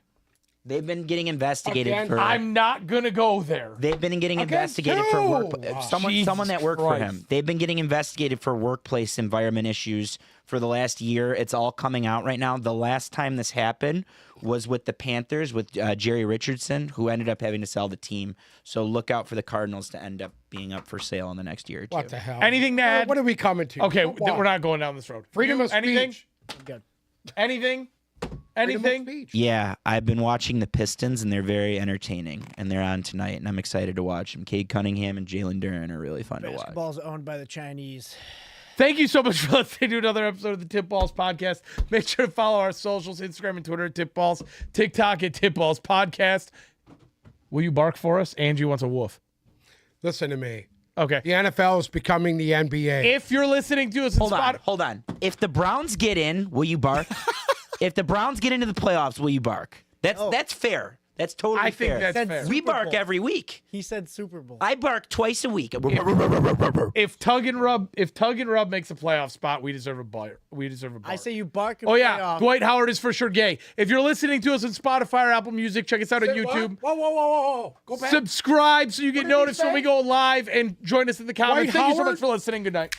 Speaker 3: They've been getting investigated
Speaker 2: Again,
Speaker 3: for.
Speaker 1: I'm not gonna go there.
Speaker 3: They've been getting
Speaker 2: Against
Speaker 3: investigated for work.
Speaker 2: who?
Speaker 3: Someone that worked for
Speaker 1: Christ.
Speaker 3: him. They've been getting investigated for workplace environment issues for the last year. It's all coming out right now. The last time this happened was with the Panthers with Jerry Richardson, who ended up having to sell the team. So look out for the Cardinals to end up being up for sale in the next year or two.
Speaker 2: What the hell?
Speaker 1: Anything to add?
Speaker 2: What are we coming to?
Speaker 1: Okay,
Speaker 2: What?
Speaker 1: we're not going down this road.
Speaker 2: Freedom
Speaker 1: You,
Speaker 2: of
Speaker 1: anything?
Speaker 2: speech.
Speaker 4: Good.
Speaker 1: Anything?
Speaker 2: Freedom of
Speaker 1: Anything?
Speaker 2: speech.
Speaker 3: Yeah, I've been watching the Pistons, and they're very entertaining. And they're on tonight, and I'm excited to watch them. Cade Cunningham and Jalen Duren are really fun to watch.
Speaker 4: Basketball's owned by the Chinese.
Speaker 1: Thank you so much for listening to another episode of the Tip Balls Podcast. Make sure to follow our socials, Instagram and Twitter at Tip Balls, TikTok at Tip Balls Podcast. Will you bark for us? Angie wants a woof.
Speaker 2: Listen to me.
Speaker 1: Okay.
Speaker 2: The NFL is becoming the NBA.
Speaker 1: If you're listening to us in
Speaker 3: Hold on. If the Browns get in, will you bark? If the Browns get into the playoffs, will you bark? That's fair. That's totally
Speaker 1: I think
Speaker 3: fair.
Speaker 1: that's fair.
Speaker 3: We
Speaker 4: Super
Speaker 3: bark
Speaker 4: Bowl.
Speaker 3: every week.
Speaker 4: He said Super Bowl.
Speaker 3: I bark twice a week.
Speaker 1: If Tug and Rub makes a playoff spot, we deserve a bar. We deserve a bar.
Speaker 4: I say you bark and
Speaker 1: Oh
Speaker 4: play
Speaker 1: yeah,
Speaker 4: off.
Speaker 1: Dwight Howard is for sure gay. If you're listening to us on Spotify or Apple Music, check us out on
Speaker 2: Say what?
Speaker 1: YouTube.
Speaker 2: Whoa. Go back.
Speaker 1: Subscribe so you get
Speaker 2: What did he
Speaker 1: notified when we
Speaker 2: say?
Speaker 1: go live and join us in the comments.
Speaker 2: Dwight
Speaker 1: Thank you so
Speaker 2: Howard?
Speaker 1: much for listening. Good night.